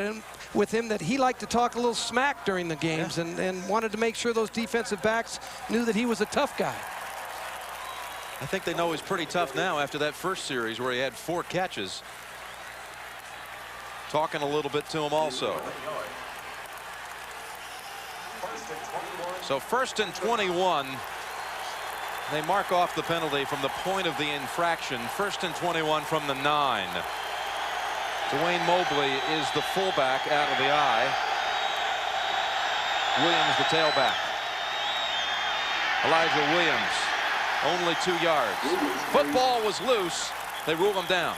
S16: with him that he liked to talk a little smack during the games and wanted to make sure those defensive backs knew that he was a tough guy.
S15: I think they know he's pretty tough now after that first series where he had 4 catches. Talking a little bit to him also. So 1st and 21. They mark off the penalty from the point of the infraction. 1st and 21 from the 9. Dwayne Mobley is the fullback out of the I. Williams the tailback. Elijah Williams, only 2 yards. Football was loose. They rule him down.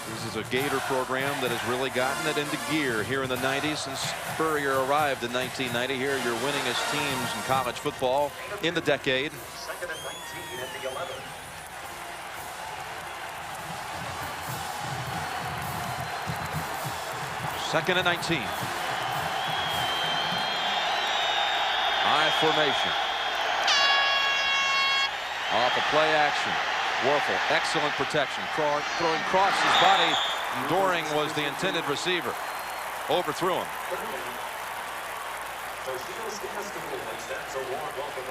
S15: This is a Gator program that has really gotten it into gear here in the 90s since Spurrier arrived in 1990. Here, your winningest teams in college football in the decade.
S12: Second and 19 at the 11.
S15: Second and 19. High formation. Off a play action. Werfel, excellent protection. Throwing across his body. And Doring was the intended receiver. Overthrew him.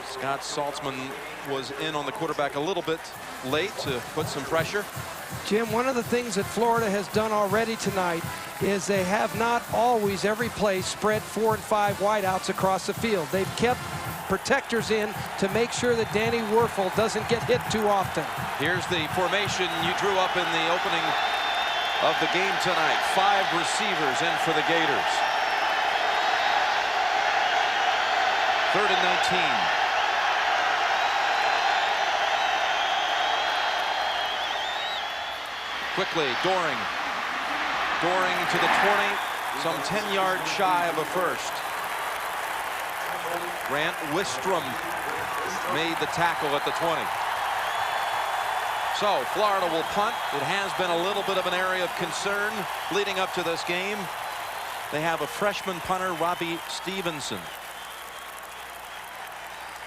S15: Scott Saltzman was in on the quarterback a little bit late to put some pressure.
S16: Jim, one of the things that Florida has done already tonight is they have not always every play spread 4 and 5 wideouts across the field. They've kept protectors in to make sure that Danny Werfel doesn't get hit too often.
S15: Here's the formation you drew up in the opening of the game tonight. 5 receivers in for the Gators. 3rd and 19. Quickly, Doring. Doring to the 20, some 10 yards shy of a first. Grant Wistrom made the tackle at the 20. So Florida will punt. It has been a little bit of an area of concern leading up to this game. They have a freshman punter, Robbie Stevenson,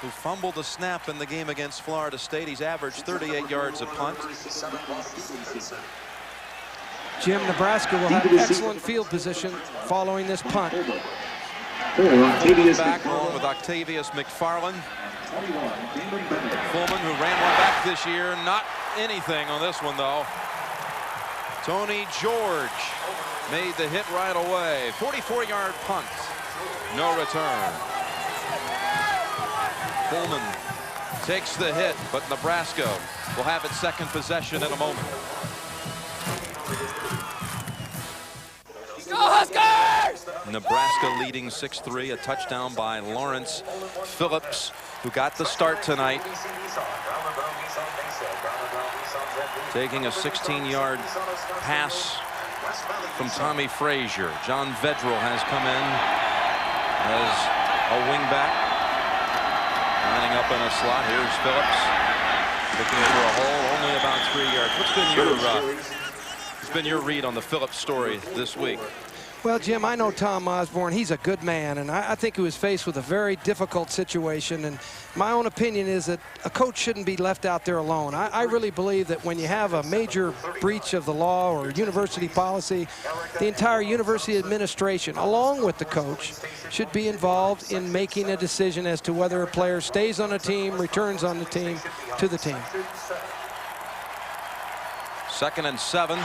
S15: who fumbled the snap in the game against Florida State. He's averaged 38 yards a punt.
S16: Jim, Nebraska will have excellent field position following this punt.
S15: Fullman back along with Octavius McFarland. Fullman, who ran one back this year, not anything on this one though. Tony George made the hit right away. 44-yard punt. No return. Fullman takes the hit, but Nebraska will have its second possession in a moment.
S17: Go Huskers!
S15: Nebraska leading 6-3, a touchdown by Lawrence Phillips, who got the start tonight. Taking a 16-yard pass from Tommy Frazier. John Vedral has come in as a wingback, lining up in a slot. Here's Phillips looking for a hole, only about 3 yards. What's been your read on the Phillips story this week?
S16: Well, Jim, I know Tom Osborne. He's a good man, and I think he was faced with a very difficult situation. And my own opinion is that a coach shouldn't be left out there alone. I really believe that when you have a major breach of the law or university policy, the entire university administration, along with the coach, should be involved in making a decision as to whether a player stays on a team, returns on the team, to the team.
S15: 2nd and 7.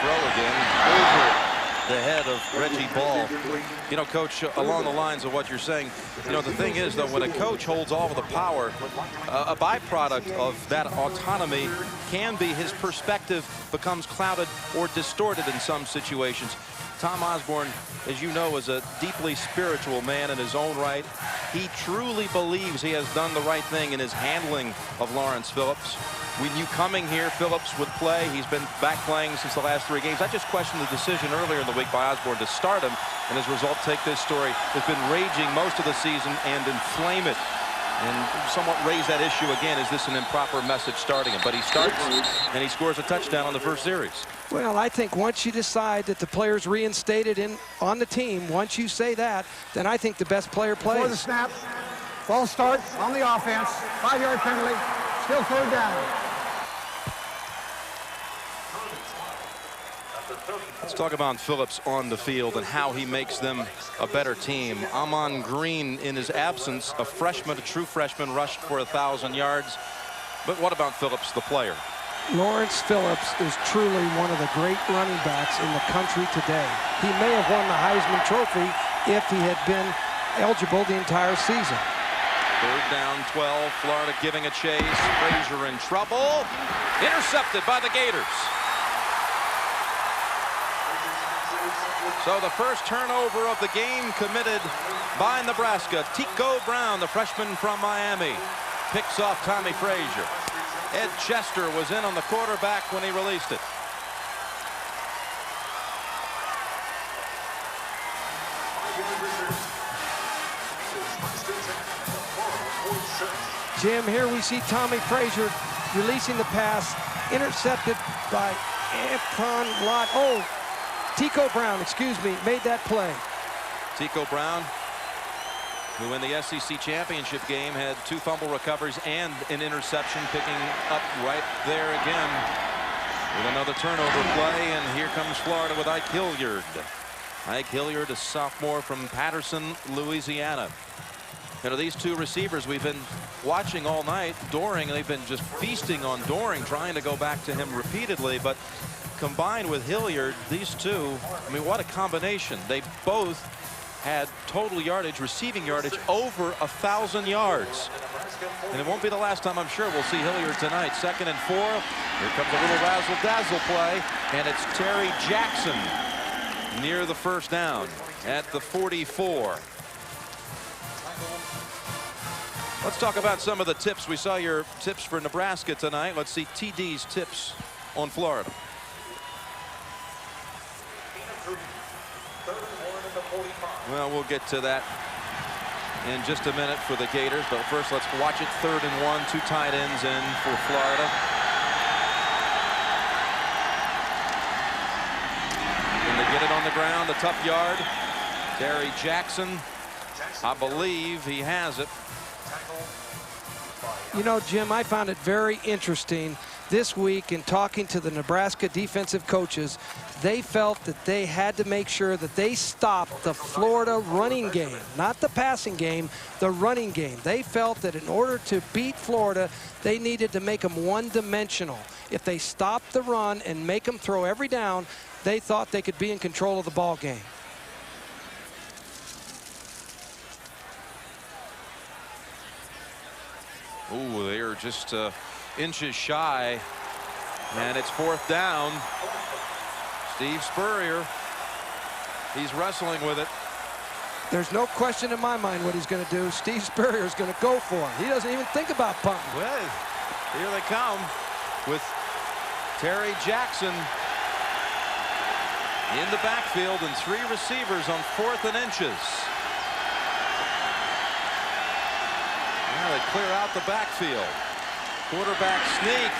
S15: Throw again over the head of Reggie Ball. You know, Coach, along the lines of what you're saying, you know, the thing is, though, when a coach holds all of the power, a byproduct of that autonomy can be his perspective becomes clouded or distorted in some situations. Tom Osborne, as you know, is a deeply spiritual man in his own right. He truly believes he has done the right thing in his handling of Lawrence Phillips. We knew coming here Phillips would play. He's been back playing since the last 3 games. I just questioned the decision earlier in the week by Osborne to start him, and as a result, take this story that's been raging most of the season and inflame it and somewhat raise that issue again. Is this an improper message starting him? But he starts and he scores a touchdown on the first series.
S16: Well, I think once you decide that the player's reinstated on the team, once you say that, then I think the best player plays.
S19: Before the snap, false start on the offense, 5-yard penalty, still 3rd down.
S15: Let's talk about Phillips on the field and how he makes them a better team. Amon Green, in his absence, a freshman, a true freshman, rushed for 1,000 yards. But what about Phillips, the player?
S16: Lawrence Phillips is truly one of the great running backs in the country today. He may have won the Heisman Trophy if he had been eligible the entire season.
S15: 3rd down, 12. Florida giving a chase. Frazier in trouble. Intercepted by the Gators. So the first turnover of the game committed by Nebraska. Tico Brown, the freshman from Miami, picks off Tommy Frazier. Ed Chester was in on the quarterback when he released it.
S16: Jim, here we see Tommy Frazier releasing the pass, intercepted by Anton Lott. Oh, Tico Brown, excuse me, made that play.
S15: Tico Brown, who in the SEC championship game had 2 fumble recoveries and an interception, picking up right there again with another turnover play. And here comes Florida with Ike Hilliard. Ike Hilliard, a sophomore from Patterson, Louisiana. You know, these 2 receivers we've been watching all night. Doring, they've been just feasting on Doring, trying to go back to him repeatedly. But combined with Hilliard, these 2, I mean, what a combination. They both had total yardage, receiving yardage, over 1,000 yards. And it won't be the last time, I'm sure, we'll see Hilliard tonight. 2nd and 4. Here comes a little razzle-dazzle play, and it's Terry Jackson near the first down at the 44. Let's talk about some of the tips. We saw your tips for Nebraska tonight. Let's see TD's tips on Florida. Well, we'll get to that in just a minute for the Gators, but first let's watch it. 3rd and 1, 2 tight ends in for Florida. And they get it on the ground, a tough yard. Terry Jackson, I believe he has it.
S16: You know, Jim, I found it very interesting this week in talking to the Nebraska defensive coaches. They felt that they had to make sure that they stopped the Florida running game, not the passing game, the running game. They felt that in order to beat Florida, they needed to make them one-dimensional. If they stopped the run and make them throw every down, they thought they could be in control of the ball game.
S15: Ooh, they are just inches shy, and it's 4th down. Steve Spurrier, he's wrestling with it.
S16: There's no question in my mind what he's going to do. Steve Spurrier is going to go for it. He doesn't even think about punting.
S15: Well, here they come with Terry Jackson in the backfield and 3 receivers on 4th and inches. They clear out the backfield. Quarterback sneak.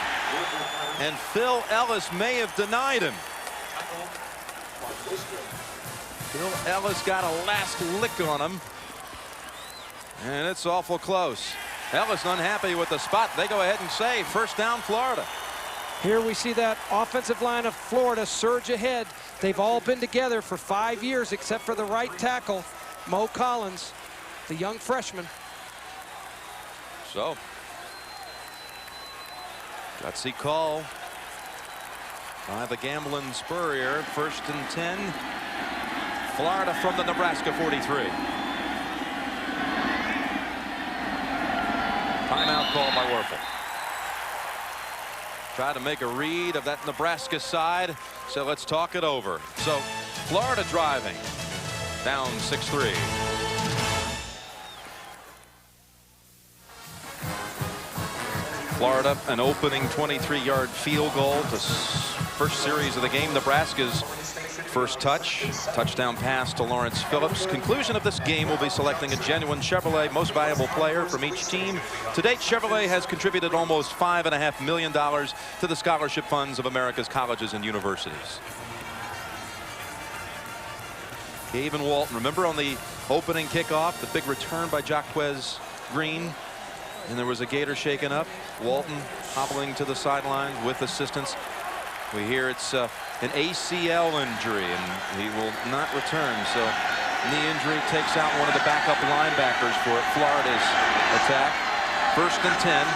S15: And Phil Ellis may have denied him. Phil Ellis got a last lick on him. And it's awful close. Ellis unhappy with the spot. They go ahead and say 1st down Florida.
S16: Here we see that offensive line of Florida surge ahead. They've all been together for 5 years except for the right tackle, Mo Collins, the young freshman.
S15: So, gutsy call by the gambling Spurrier. 1st and 10. Florida from the Nebraska 43. Timeout call by Werfel. Try to make a read of that Nebraska side. So let's talk it over. So Florida driving. Down 6-3. Florida, an opening 23-yard field goal. The first series of the game. Nebraska's first touchdown pass to Lawrence Phillips. Conclusion of this game will be selecting a genuine Chevrolet most valuable player from each team. To date, Chevrolet has contributed almost $5.5 million to the scholarship funds of America's colleges and universities. Gabe and Walton, remember on the opening kickoff, the big return by Jaquez Green, and there was a Gator shaken up. Walton hobbling to the sideline with assistance. We hear it's an ACL injury, and he will not return. So knee injury takes out one of the backup linebackers for Florida's attack. 1st and 10.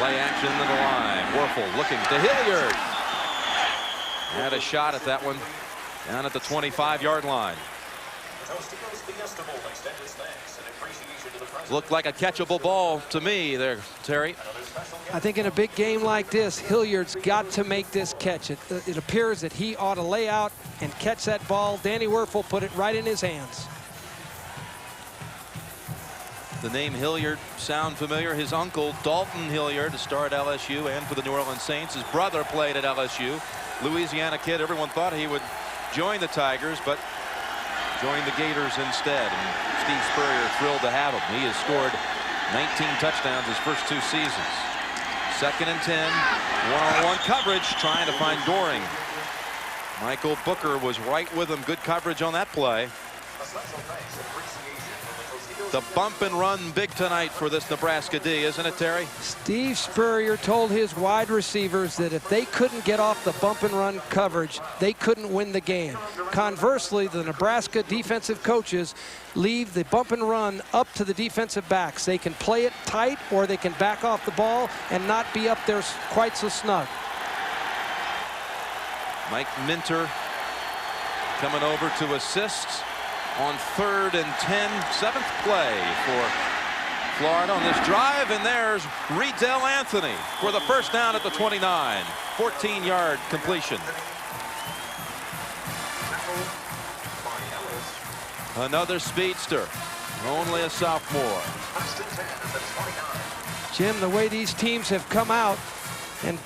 S15: Play action to the line. Werfel looking to Hilliard. Had a shot at that one down at the 25-yard line. Looked like a catchable ball to me there, Terry.
S16: I think in a big game like this, Hilliard's got to make this catch. It appears that he ought to lay out and catch that ball. Danny Werfel put it right in his hands.
S15: The name Hilliard sound familiar. His uncle, Dalton Hilliard, starred at LSU and for the New Orleans Saints. His brother played at LSU. Louisiana kid. Everyone thought he would join the Tigers, but joined the Gators instead. And Steve Spurrier thrilled to have him. He has scored 19 touchdowns his first 2 seasons. 2nd and 10. One-on-one coverage, trying to find Doring. Michael Booker was right with him. Good coverage on that play. The bump and run big tonight for this Nebraska D, isn't it, Terry?
S16: Steve Spurrier told his wide receivers that if they couldn't get off the bump and run coverage, they couldn't win the game. Conversely, the Nebraska defensive coaches leave the bump and run up to the defensive backs. They can play it tight or they can back off the ball and not be up there quite so snug.
S15: Mike Minter coming over to assist on 3rd and 10, 7th play for Florida on this drive, and there's Riedel Anthony for the first down at the 29. 14-yard completion. Another speedster, only a sophomore.
S16: Jim, the way these teams have come out and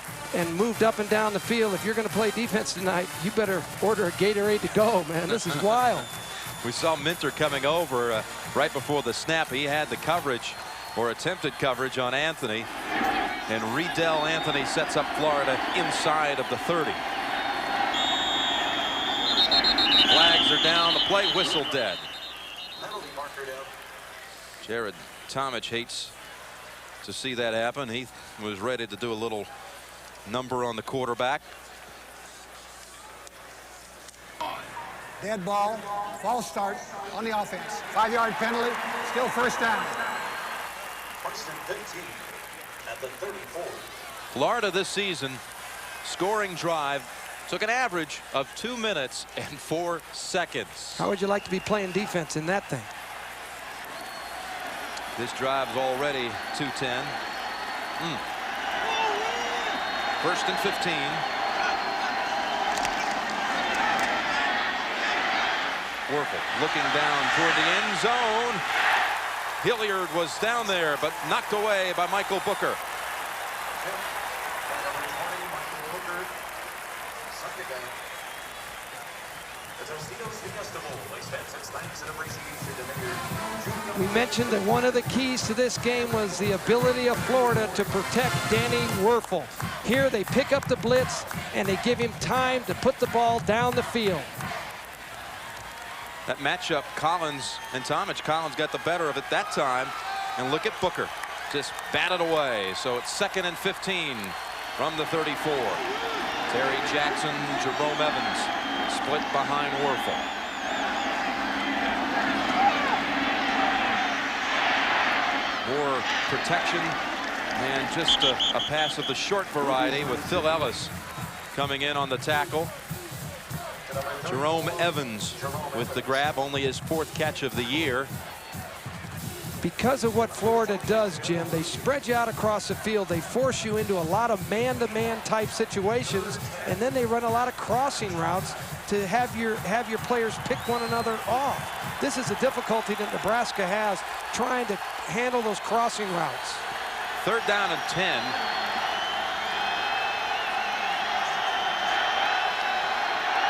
S16: moved up and down the field, if you're going to play defense tonight, you better order a Gatorade to go, man. This is wild.
S15: We saw Minter coming over right before the snap. He had the coverage, or attempted coverage, on Anthony. And Riedel Anthony sets up Florida inside of the 30. Flags are down. The play whistle dead. Jared Tomich hates to see that happen. He was ready to do a little number on the quarterback.
S19: Dead ball, false start on the offense. 5-yard penalty, still first down.
S15: Florida this season, scoring drive, took an average of 2 minutes and 4 seconds.
S16: How would you like to be playing defense in that thing?
S15: This drive's already 2:10. 1st and 15. Werfel looking down toward the end zone. Hilliard was down there, but knocked away by Michael Booker.
S16: We mentioned that one of the keys to this game was the ability of Florida to protect Danny Werfel. Here they pick up the blitz and they give him time to put the ball down the field.
S15: That matchup, Collins and Tomich. Collins got the better of it that time. And look at Booker, just batted away. So it's 2nd and 15 from the 34. Terry Jackson, Jerome Evans split behind Werfel. More protection and just a pass of the short variety with Phil Ellis coming in on the tackle. Jerome Evans with the grab, only his 4th catch of the year.
S16: Because of what Florida does, Jim, they spread you out across the field. They force you into a lot of man-to-man type situations, and then they run a lot of crossing routes to have your players pick one another off. This is a difficulty that Nebraska has trying to handle those crossing routes.
S15: 3rd down and 10.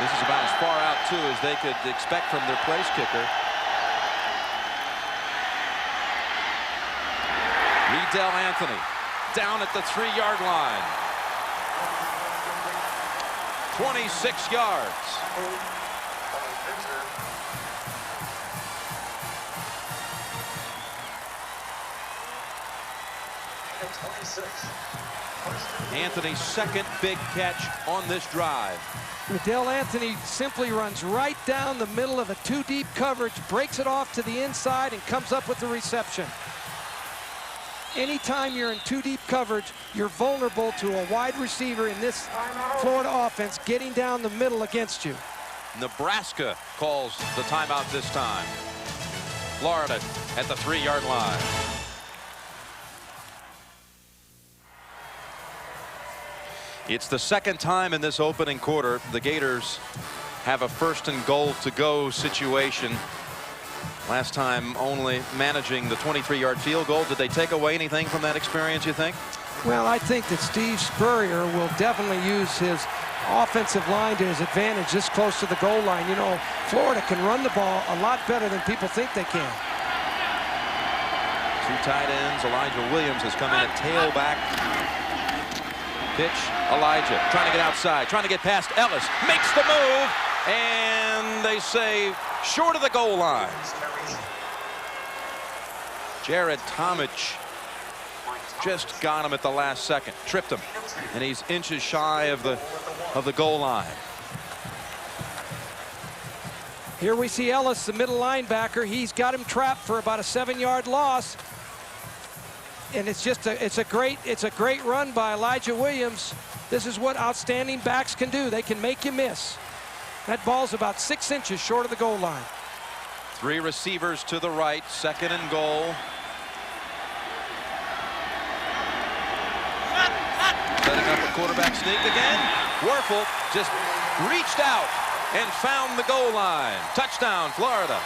S15: This is about as far out, too, as they could expect from their place kicker. Riedel Anthony down at the 3-yard line. 26 yards. Anthony's 2nd big catch on this drive.
S16: Riedel Anthony simply runs right down the middle of a 2-deep coverage, breaks it off to the inside, and comes up with the reception. Anytime you're in 2-deep coverage, you're vulnerable to a wide receiver in this Florida offense getting down the middle against you.
S15: Nebraska calls the timeout this time. Florida at the 3-yard line. It's the second time in this opening quarter the Gators have a 1st and goal to go situation. Last time only managing the 23-yard field goal. Did they take away anything from that experience, you think?
S16: Well, I think that Steve Spurrier will definitely use his offensive line to his advantage this close to the goal line. You know, Florida can run the ball a lot better than people think they can.
S15: 2 tight ends. Elijah Williams has come in at tailback. Pitch, Elijah trying to get outside, trying to get past Ellis. Makes the move, and they say short of the goal line. Jared Tomich just got him at the last second, tripped him, and he's inches shy of the goal line.
S16: Here we see Ellis, the middle linebacker. He's got him trapped for about a 7-yard loss. And it's just it's a great run by Elijah Williams. This is what outstanding backs can do. They can make you miss. That ball's about 6 inches short of the goal line.
S15: 3 receivers to the right, 2nd and goal. Setting up a quarterback sneak again. Werfel just reached out and found the goal line. Touchdown, Florida.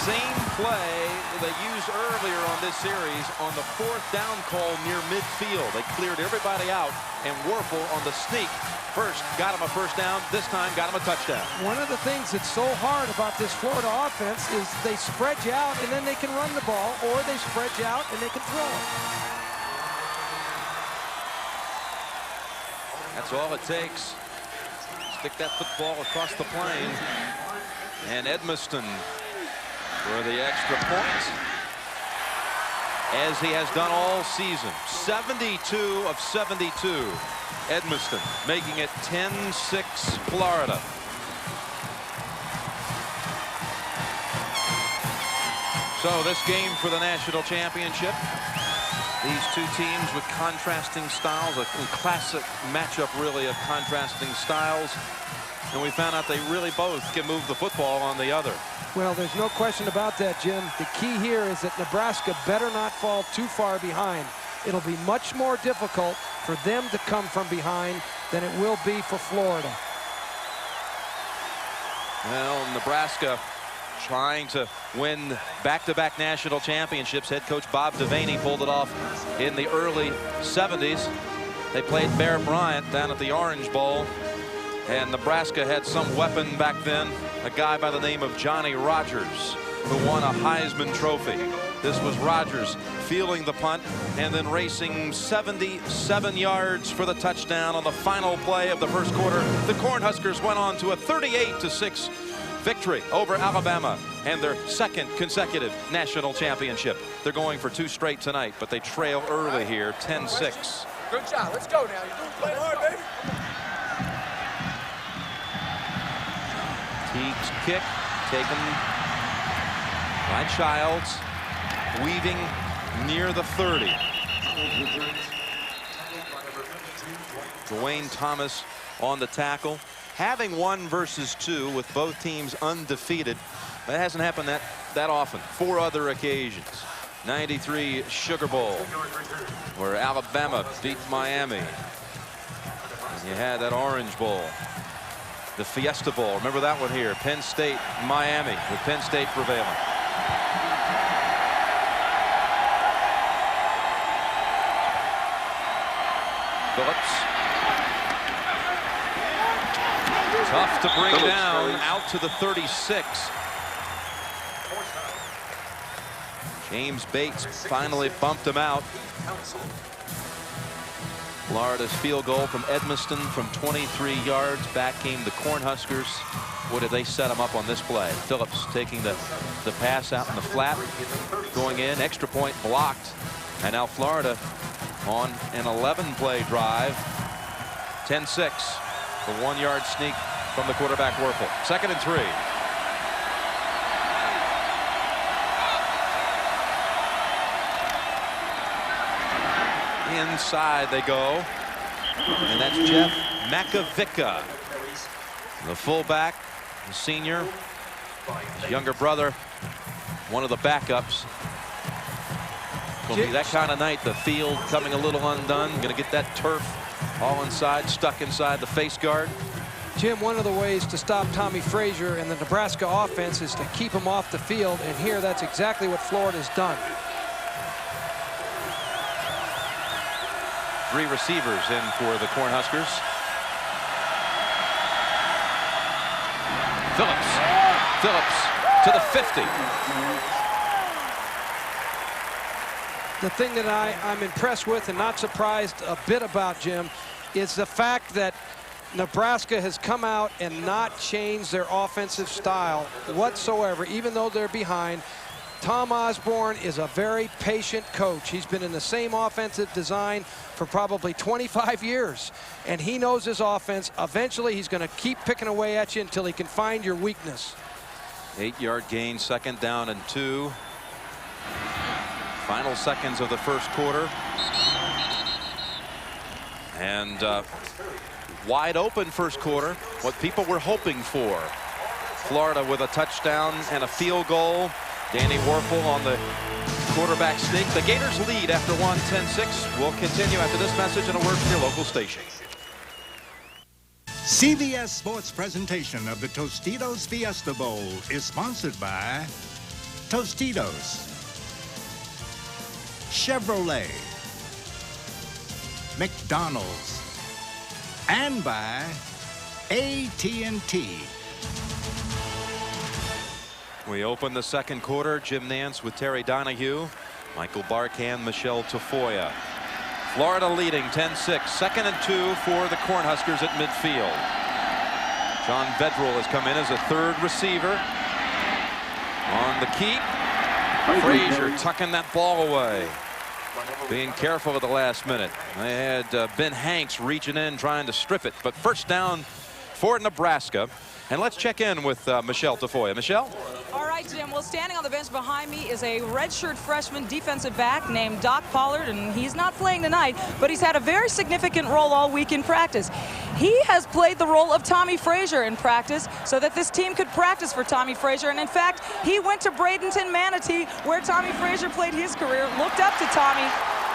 S15: Same play they used earlier on this series on the 4th down call near midfield. They cleared everybody out, and Werfel on the sneak first got him a 1st down. This time got him a touchdown.
S16: One of the things that's so hard about this Florida offense is they spread you out and then they can run the ball, or they spread you out and they can throw it.
S15: That's all it takes. Stick that football across the plane. And Edmiston for the extra point, as he has done all season. 72 of 72. Edmiston making it 10-6 Florida. So this game for the national championship. These 2 teams with contrasting styles, a classic matchup really of contrasting styles. And we found out they really both can move the football on the other.
S16: Well, there's no question about that, Jim. The key here is that Nebraska better not fall too far behind. It'll be much more difficult for them to come from behind than it will be for Florida.
S15: Well, Nebraska trying to win back-to-back national championships. Head coach Bob Devaney pulled it off in the early 70s. They played Bear Bryant down at the Orange Bowl. And Nebraska had some weapon back then, a guy by the name of Johnny Rogers, who won a Heisman Trophy. This was Rogers fielding the punt and then racing 77 yards for the touchdown on the final play of the 1st quarter. The Cornhuskers went on to a 38-6 victory over Alabama and their 2nd consecutive national championship. They're going for 2 straight tonight, but they trail early here, 10-6.
S4: Good job. Let's go now. You're doing playing hard, baby.
S15: Teague's kick taken by Childs, weaving near the 30. Dwayne Thomas on the tackle. Having 1 versus 2 with both teams undefeated, that hasn't happened that often. 4 other occasions. 93 Sugar Bowl, where Alabama beat Miami. And you had that Orange Bowl. The Fiesta Bowl, remember that one here. Penn State, Miami, with Penn State prevailing. Phillips. Tough to bring down, out to the 36. James Bates finally bumped him out. Florida's field goal from Edmiston from 23 yards. Back came the Cornhuskers. What did they set him up on this play? Phillips taking the pass out in the flat, going in, extra point blocked. And now Florida on an 11-play drive. 10-6. The 1-yard sneak from the quarterback Werfel. 2nd and 3. Inside they go. And that's Jeff Makovica, the fullback, the senior. His younger brother, one of the backups. Going to be that kind of night. The field coming a little undone. Going to get that turf all inside, stuck inside the face guard.
S16: Jim, one of the ways to stop Tommy Frazier and the Nebraska offense is to keep him off the field. And here, that's exactly what Florida's done.
S15: 3 receivers in for the Cornhuskers. Phillips to the 50.
S16: The thing that I'm impressed with and not surprised a bit about, Jim, is the fact that Nebraska has come out and not changed their offensive style whatsoever, even though they're behind. Tom Osborne is a very patient coach. He's been in the same offensive design for probably 25 years, and he knows his offense. Eventually, he's going to keep picking away at you until he can find your weakness.
S15: 8-yard gain, 2nd down and 2. Final seconds of the first quarter. And wide open first quarter, what people were hoping for. Florida with a touchdown and a field goal. Danny Werfel on the quarterback sneak. The Gators lead after 1, 10-6. We'll continue after this message and a word from your local station.
S1: CBS Sports presentation of the Tostitos Fiesta Bowl is sponsored by Tostitos, Chevrolet, McDonald's, and by AT&T.
S15: We open the second quarter. Jim Nance with Terry Donahue, Michael Barkan, Michelle Tafoya. Florida leading 10-6. 2nd and 2 for the Cornhuskers at midfield. John Vedral has come in as a 3rd receiver. On the keep, Frazier tucking that ball away. Being careful at the last minute. They had Ben Hanks reaching in trying to strip it, but first down for Nebraska. And let's check in with Michelle Tafoya. Michelle?
S18: All right, Jim. Well, standing on the bench behind me is a redshirt freshman defensive back named Doc Pollard, and he's not playing tonight, but he's had a very significant role all week in practice. He has played the role of Tommy Frazier in practice so that this team could practice for Tommy Frazier. And in fact, he went to Bradenton, Manatee, where Tommy Frazier played his career, looked up to Tommy.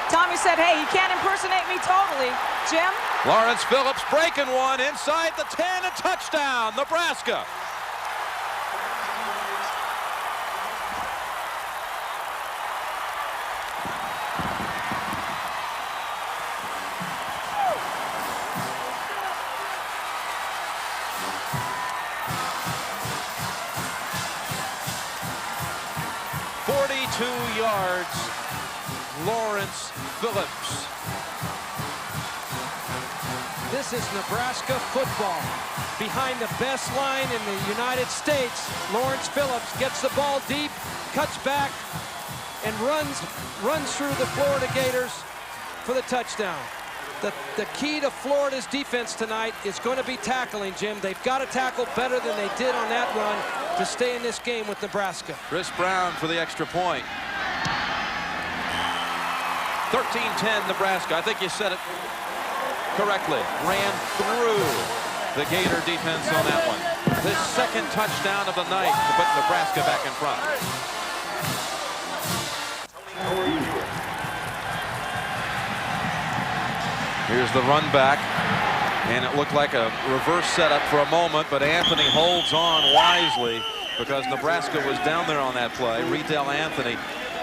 S18: Tommy said, hey, he can't impersonate me totally. Jim?
S15: Lawrence Phillips breaking one inside the 10, a touchdown, Nebraska. Yards, Lawrence Phillips.
S16: This is Nebraska football. Behind the best line in the United States, Lawrence Phillips gets the ball deep, cuts back, and runs through the Florida Gators for the touchdown. The key to Florida's defense tonight is going to be tackling, Jim. They've got to tackle better than they did on that run to stay in this game with Nebraska.
S15: Chris Brown for the extra point. 13-10 Nebraska. I think you said it correctly. Ran through the Gator defense on that one. His 2nd touchdown of the night to put Nebraska back in front. Here's the run back, and it looked like a reverse setup for a moment, but Anthony holds on wisely because Nebraska was down there on that play. Riedel Anthony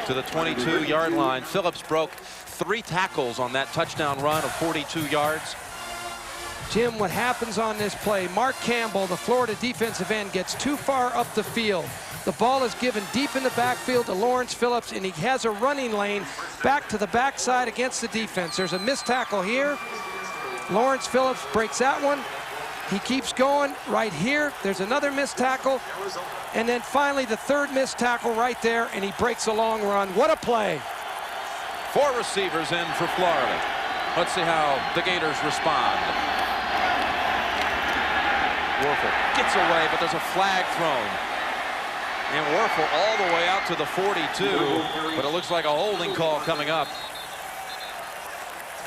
S15: to the 22-yard line. Phillips broke 3 tackles on that touchdown run of 42 yards.
S16: Jim, what happens on this play, Mark Campbell, the Florida defensive end, gets too far up the field. The ball is given deep in the backfield to Lawrence Phillips, and he has a running lane back to the backside against the defense. There's a missed tackle here. Lawrence Phillips breaks that one. He keeps going right here. There's another missed tackle. And then finally the 3rd missed tackle right there, and he breaks a long run. What a play.
S15: 4 receivers in for Florida. Let's see how the Gators respond. Werfel gets away, but there's a flag thrown. And Werfel all the way out to the 42, but it looks like a holding call coming up.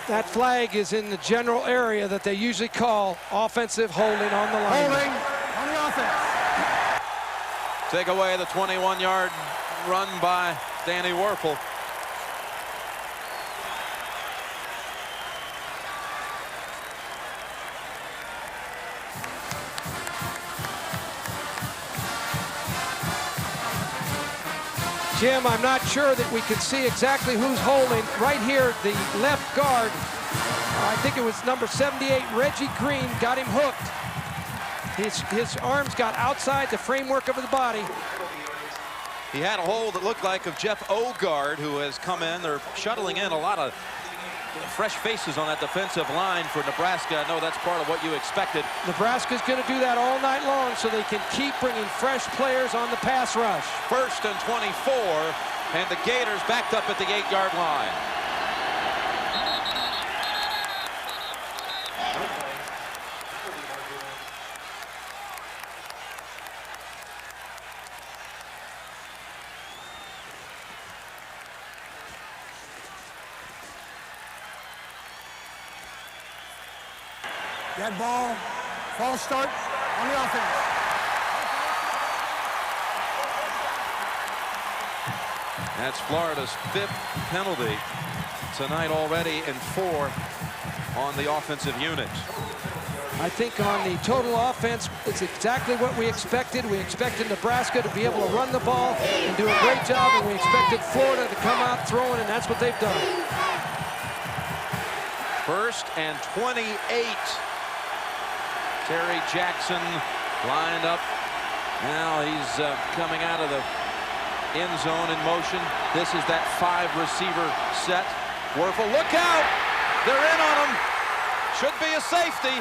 S16: That flag is in the general area that they usually call offensive holding on the line.
S19: Holding on the offense.
S15: Take away the 21-yard run by Danny Werfel.
S16: Jim, I'm not sure that we can see exactly who's holding. Right here, the left guard, I think it was number 78, Reggie Green, got him hooked. His arms got outside the framework of the body.
S15: He had a hold that looked like of Jeff Ogard, who has come in. They're shuttling in a lot of fresh faces on that defensive line for Nebraska. I know that's part of what you expected.
S16: Nebraska's going to do that all night long so they can keep bringing fresh players on the pass rush.
S15: 1st and 24, and the Gators backed up at the 8-yard line.
S19: Dead ball, false start on the offense.
S15: That's Florida's 5th penalty tonight already, and 4 on the offensive unit.
S16: I think on the total offense, it's exactly what we expected. We expected Nebraska to be able to run the ball and do a great job, and we expected Florida to come out throwing, and that's what they've done.
S15: 1st and 28. Terry Jackson lined up. Now he's coming out of the end zone in motion. This is that 5-receiver set. Werfel, look out! They're in on him. Should be a safety.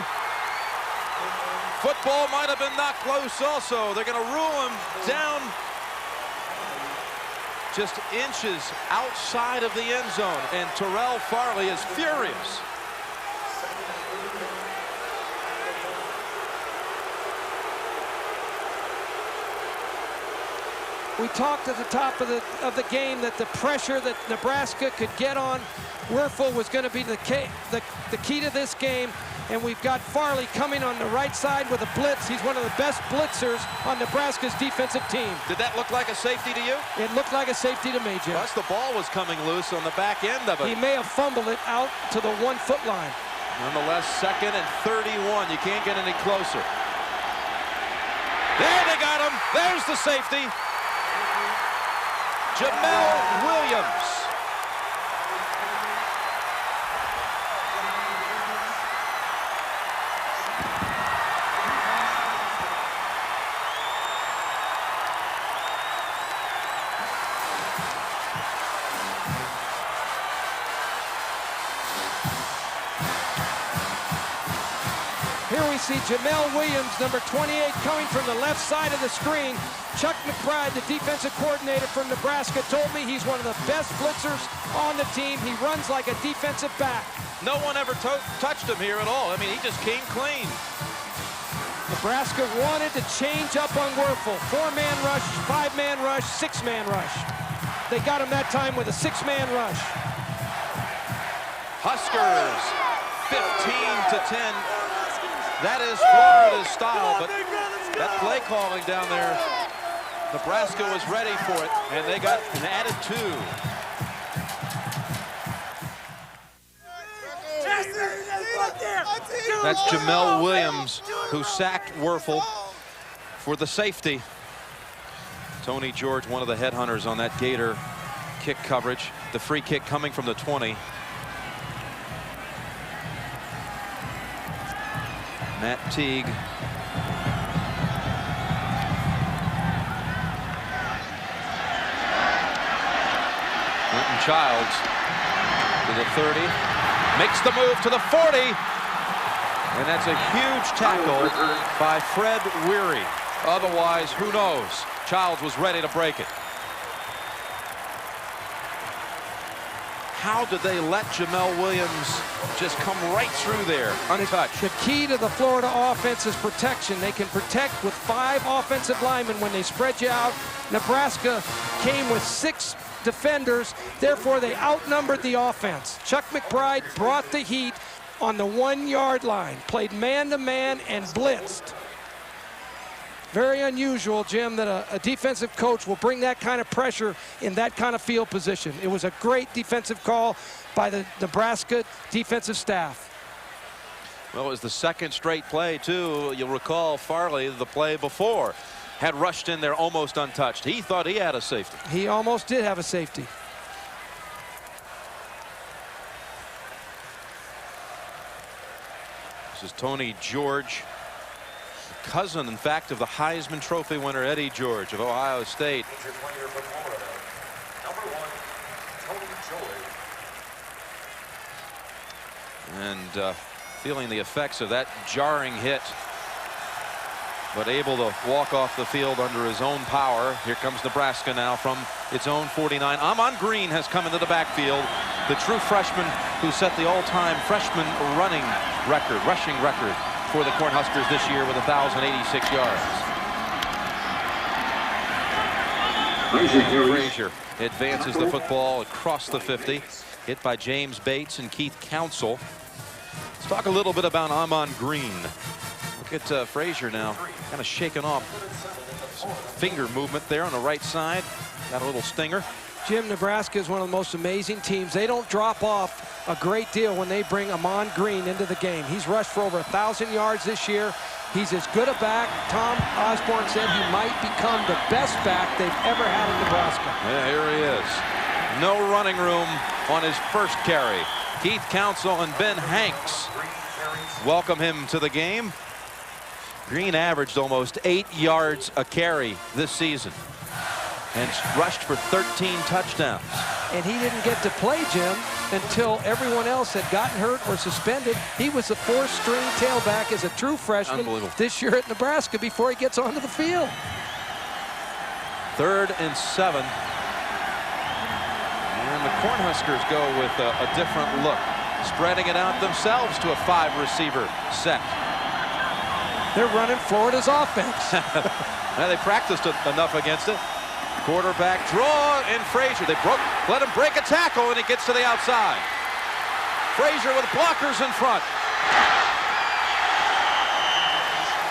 S15: Football might have been knocked loose also. They're going to rule him down just inches outside of the end zone. And Terrell Farley is furious.
S16: We talked at the top of the game that the pressure that Nebraska could get on Werfel was going to be the key to this game, and we've got Farley coming on the right side with a blitz. He's one of the best blitzers on Nebraska's defensive team.
S15: Did that look like a safety to you?
S16: It looked like a safety to me, Jim.
S15: Plus the ball was coming loose on the back end of it.
S16: He may have fumbled it out to the 1-foot line.
S15: Nonetheless, 2nd and 31. You can't get any closer. There they got him. There's the safety. Jamel Williams.
S16: Here we see Jamel Williams, number 28, coming from the left side of the screen. Chuck McBride, the defensive coordinator from Nebraska, told me he's one of the best blitzers on the team. He runs like a defensive back.
S15: No one ever touched him here at all. I mean, he just came clean.
S16: Nebraska wanted to change up on Werfel. 4-man rush, 5-man rush, 6-man rush. They got him that time with a 6-man rush.
S15: Huskers, 15-10. That is Florida's style, but that play calling down there, Nebraska was ready for it, and they got an added 2. That's Jamel Williams, who sacked Werfel for the safety. Tony George, one of the headhunters on that Gator kick coverage. The free kick coming from the 20. Matt Teague. Quentin Childs to the 30. Makes the move to the 40. And that's a huge tackle by Fred Weary. Otherwise, who knows? Childs was ready to break it. How did they let Jamel Williams just come right through there, untouched?
S16: The key to the Florida offense is protection. They can protect with 5 offensive linemen when they spread you out. Nebraska came with 6 defenders, therefore they outnumbered the offense. Chuck McBride brought the heat on the 1-yard line, played man-to-man and blitzed. Very unusual, Jim, that a defensive coach will bring that kind of pressure in that kind of field position. It was a great defensive call by the Nebraska defensive staff.
S15: Well, it was the second straight play, too. You'll recall Farley, the play before, had rushed in there almost untouched. He thought he had a safety.
S16: He almost did have a safety.
S15: This is Tony George, cousin, in fact, of the Heisman Trophy winner Eddie George of Ohio State. And feeling the effects of that jarring hit, but able to walk off the field under his own power. Here comes Nebraska now from its own 49. Amon Green has come into the backfield, the true freshman who set the all-time freshman rushing record for the Cornhuskers this year with 1,086 yards. Frazier advances the football across the 50, hit by James Bates and Keith Council. Let's talk a little bit about Amon Green. Look at Frazier now, kind of shaking off some finger movement there on the right side. Got a little stinger.
S16: Jim, Nebraska is one of the most amazing teams. They don't drop off a great deal when they bring Amon Green into the game. He's rushed for over 1,000 yards this year. He's as good a back. Tom Osborne said he might become the best back they've ever had in Nebraska.
S15: Yeah, here he is. No running room on his first carry. Keith Council and Ben Hanks welcome him to the game. Green averaged almost 8 yards a carry this season and rushed for 13 touchdowns.
S16: And he didn't get to play, Jim, until everyone else had gotten hurt or suspended. He was the 4th-string tailback as a true freshman this year at Nebraska before he gets onto the field.
S15: 3rd and 7. And the Cornhuskers go with a different look, spreading it out themselves to a 5-receiver set.
S16: They're running Florida's offense.
S15: Now, they practiced enough against it. Quarterback draw, and Frazier. Let him break a tackle, and he gets to the outside. Frazier with blockers in front.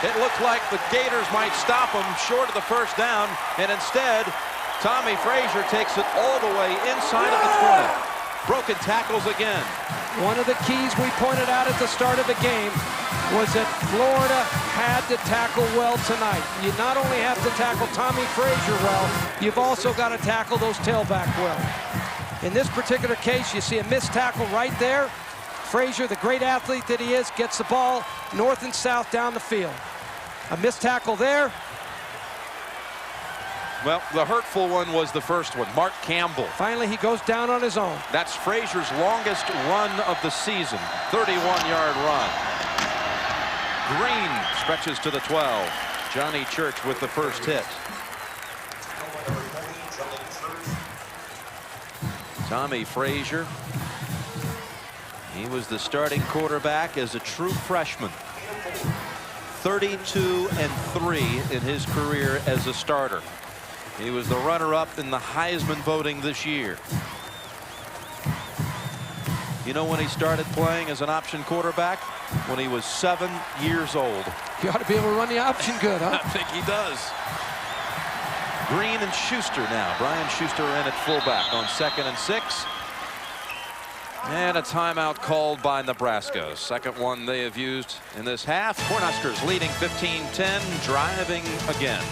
S15: It looked like the Gators might stop him short of the first down, and instead, Tommy Frazier takes it all the way inside of the 20. Broken tackles again.
S16: One of the keys we pointed out at the start of the game was that Florida had to tackle well tonight. You not only have to tackle Tommy Frazier well, you've also got to tackle those tailback well. In this particular case, you see a missed tackle right there. Frazier, the great athlete that he is, gets the ball north and south down the field. A missed tackle there.
S15: Well, the hurtful one was the first one, Mark Campbell.
S16: Finally, he goes down on his own.
S15: That's Frazier's longest run of the season, 31-yard run. Green stretches to the 12. Johnny Church with the first hit. Tommy Frazier. He was the starting quarterback as a true freshman. 32-3 in his career as a starter. He was the runner-up in the Heisman voting this year. You know when he started playing as an option quarterback? When he was 7 years old.
S16: You ought to be able to run the option good, huh?
S15: I think he does. Green and Schuster now. Brian Schuster in at fullback on 2nd and 6. And a timeout called by Nebraska. Second one they have used in this half. Cornhuskers leading 15-10, driving again.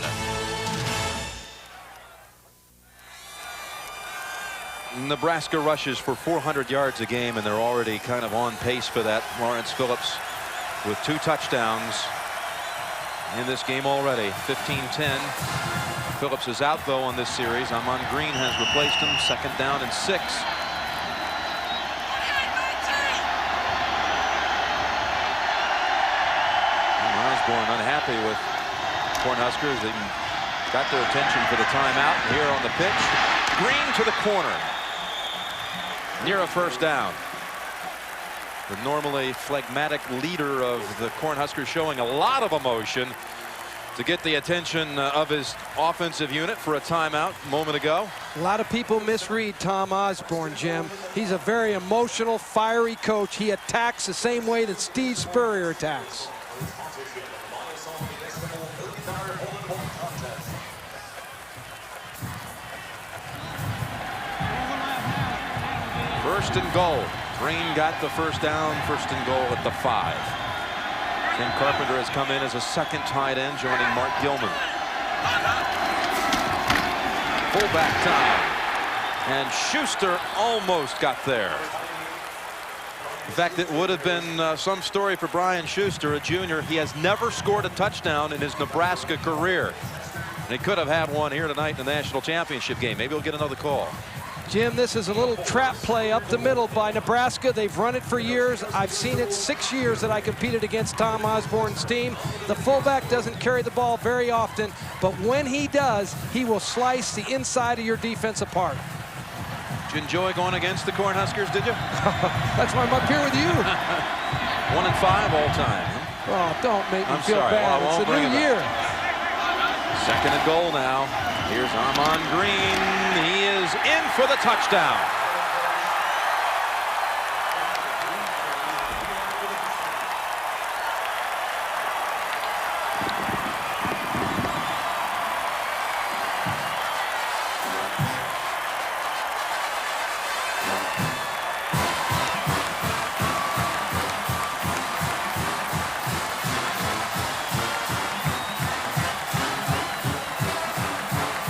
S15: Nebraska rushes for 400 yards a game, and they're already kind of on pace for that. Lawrence Phillips with 2 touchdowns in this game already. 15-10. Phillips is out, though, on this series. Amon Green has replaced him. 2nd down and 6. Osborne unhappy with Cornhuskers. They got their attention for the timeout. Here on the pitch, Green to the corner. Near a first down. The normally phlegmatic leader of the Cornhuskers showing a lot of emotion. to get the attention of his offensive unit for a timeout a moment ago.
S16: A lot of people misread Tom Osborne, Jim. He's a very emotional, fiery coach. He attacks the same way that Steve Spurrier attacks.
S15: First and goal. Green got the first down, first and goal at the 5. Tim Carpenter has come in as a second tight end, joining Mark Gilman. Fullback time. And Schuster almost got there. In fact, it would have been some story for Brian Schuster, a junior. He has never scored a touchdown in his Nebraska career. And he could have had one here tonight in the national championship game. Maybe he'll get another call.
S16: Jim, this is a little trap play up the middle by Nebraska. They've run it for years. I've seen it 6 years that I competed against Tom Osborne's team. The fullback doesn't carry the ball very often, but when he does, he will slice the inside of your defense apart.
S15: Did you enjoy going against the Cornhuskers, did you?
S16: That's why I'm up here with you.
S15: 1-5 all time.
S16: Oh, don't make me
S15: I'm
S16: feel
S15: sorry.
S16: bad.
S15: Well,
S16: It's a new year.
S15: Second and goal now. Here's Amon Green. He is in for the touchdown.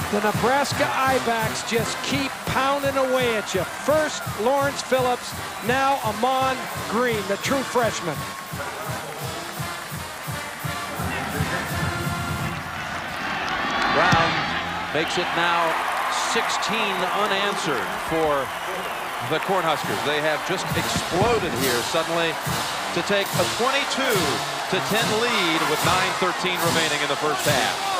S16: The Nebraska I-backs just keep pounding away at you. First, Lawrence Phillips, now Amon Green, the true freshman.
S15: Brown makes it now 16 unanswered for the Cornhuskers. They have just exploded here suddenly to take a 22-10 lead with 9:13 remaining in the first half.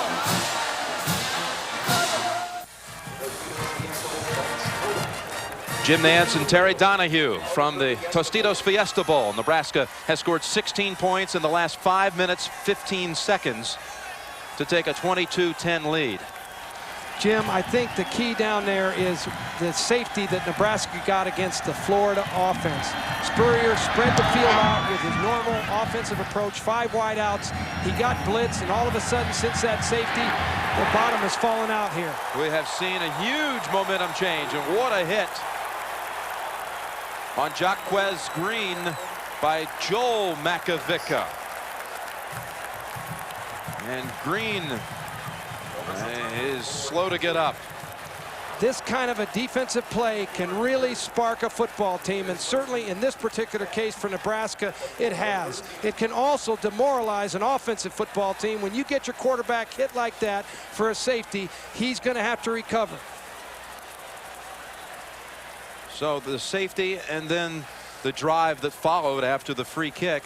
S15: Jim Nance and Terry Donahue from the Tostitos Fiesta Bowl. Nebraska has scored 16 points in the last 5 minutes, 15 seconds to take a 22-10 lead.
S16: Jim, I think the key down there is the safety that Nebraska got against the Florida offense. Spurrier spread the field out with his normal offensive approach, 5 wide outs. He got blitzed, and all of a sudden, since that safety, the bottom has fallen out here.
S15: We have seen a huge momentum change, and what a hit on Jaquez Green by Joel Makovica. And Green is slow to get up.
S16: This kind of a defensive play can really spark a football team, and certainly in this particular case for Nebraska, it has. It can also demoralize an offensive football team. When you get your quarterback hit like that for a safety, he's going to have to recover.
S15: So the safety and then the drive that followed after the free kick.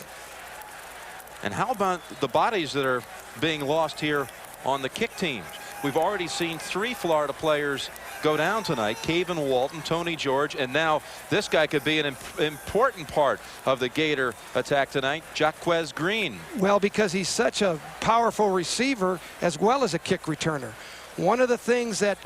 S15: And how about the bodies that are being lost here on the kick teams? We've already seen 3 Florida players go down tonight. Caven Walton, Tony George, and now this guy could be an important part of the Gator attack tonight, Jaquez Green.
S16: Well, because he's such a powerful receiver as well as a kick returner. One of the things that...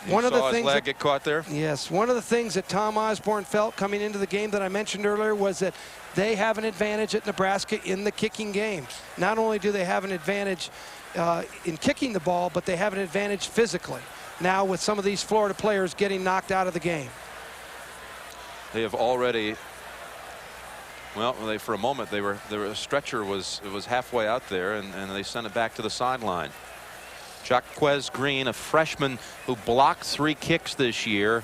S15: One of the things his leg get caught there.
S16: Yes, one of the things that Tom Osborne felt coming into the game that I mentioned earlier was that they have an advantage at Nebraska in the kicking game. Not only do they have an advantage in kicking the ball, but they have an advantage physically. Now with some of these Florida players getting knocked out of the game.
S15: They have already, well, for a moment they were stretcher was halfway out there, and they sent it back to the sideline. Jaquez Green, a freshman who blocked 3 kicks this year,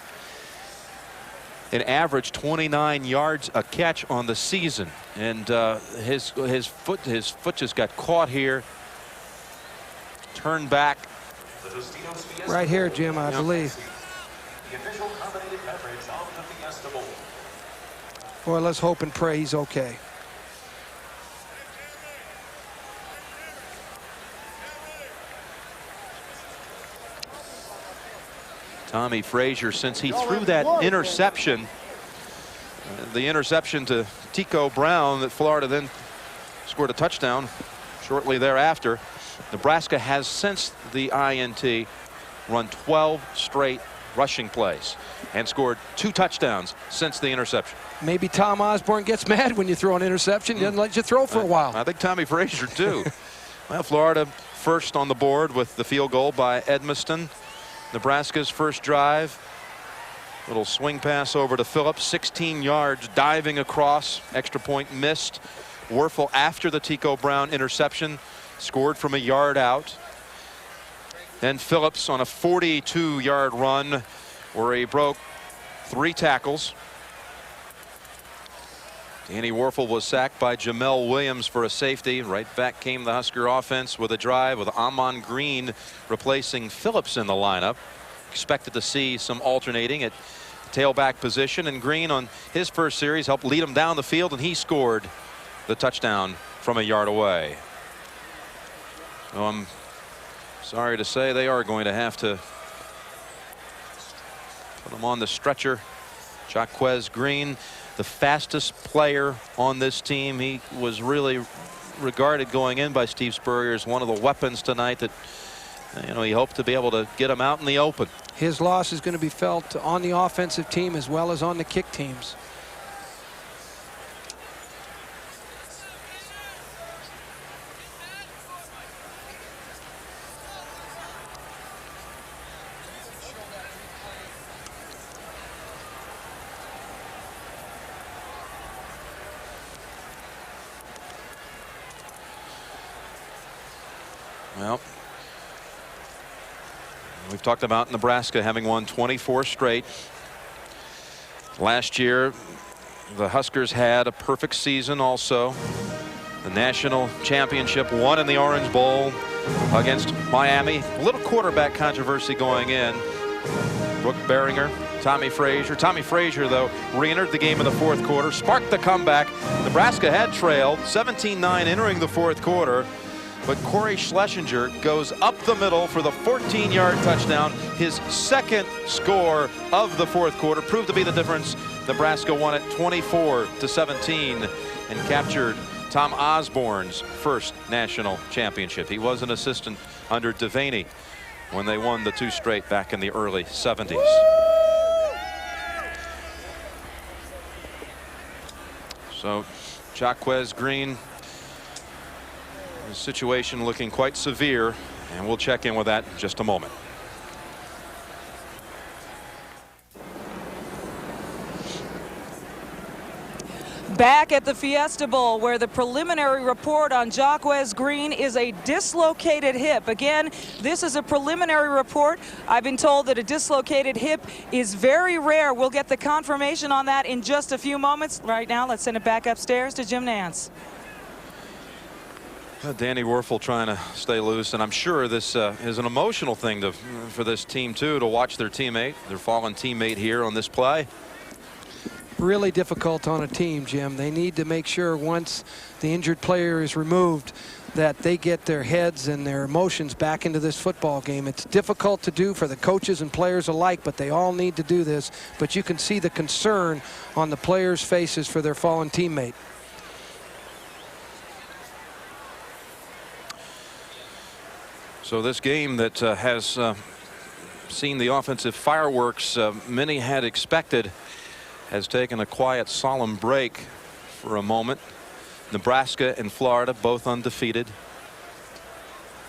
S15: an average 29 yards a catch on the season, and his foot just got caught here. Turned back.
S16: Right here, Jim, I believe.
S12: The official carbonated beverage of the Fiesta Bowl.
S16: Boy, let's hope and pray he's okay.
S15: Tommy Frazier, since he threw that interception, the interception to Tico Brown that Florida then scored a touchdown shortly thereafter, Nebraska has, since the INT, run 12 straight rushing plays and scored 2 touchdowns since the interception.
S16: Maybe Tom Osborne gets mad when you throw an interception. He doesn't let you throw for a while.
S15: I think Tommy Frazier too. Well, Florida first on the board with the field goal by Edmiston. Nebraska's first drive. Little swing pass over to Phillips, 16 yards, diving across. Extra point missed. Werfel, after the Tico Brown interception, scored from a yard out. Then Phillips on a 42-yard run where he broke 3 tackles. Danny Werfel was sacked by Jamel Williams for a safety. Right back came the Husker offense with a drive with Amon Green replacing Phillips in the lineup. Expected to see some alternating at tailback position, and Green on his first series helped lead him down the field, and he scored the touchdown from a yard away. So I'm sorry to say they are going to have to put him on the stretcher. Jaquez Green, the fastest player on this team. He was really regarded going in by Steve Spurrier as one of the weapons tonight that, you know, he hoped to be able to get him out in the open.
S16: His loss is going to be felt on the offensive team as well as on the kick teams.
S15: Well, we've talked about Nebraska having won 24 straight. Last year, the Huskers had a perfect season also. The national championship, won in the Orange Bowl against Miami. A little quarterback controversy going in. Brooke Behringer, Tommy Frazier. Tommy Frazier, though, re-entered the game in the fourth quarter, sparked the comeback. Nebraska had trailed 17-9 entering the fourth quarter. But Corey Schlesinger goes up the middle for the 14-yard touchdown. His second score of the fourth quarter proved to be the difference. Nebraska won it 24-17 and captured Tom Osborne's first national championship. He was an assistant under Devaney when they won the 2 straight back in the early 70s. So Jaquez Green, the situation looking quite severe, and we'll check in with that in just a moment.
S18: Back at the Fiesta Bowl, where the preliminary report on Jaquez Green is a dislocated hip. Again, this is a preliminary report. I've been told that a dislocated hip is very rare. We'll get the confirmation on that in just a few moments. Right now, let's send it back upstairs to Jim Nance.
S15: Danny Werfel trying to stay loose, and I'm sure this is an emotional thing for this team too, to watch their teammate, their fallen teammate here on this play.
S16: Really difficult on a team, Jim. They need to make sure once the injured player is removed that they get their heads and their emotions back into this football game. It's difficult to do for the coaches and players alike, but they all need to do this. But you can see the concern on the players' faces for their fallen teammate.
S15: So this game that has seen the offensive fireworks many had expected has taken a quiet, solemn break for a moment. Nebraska and Florida both undefeated.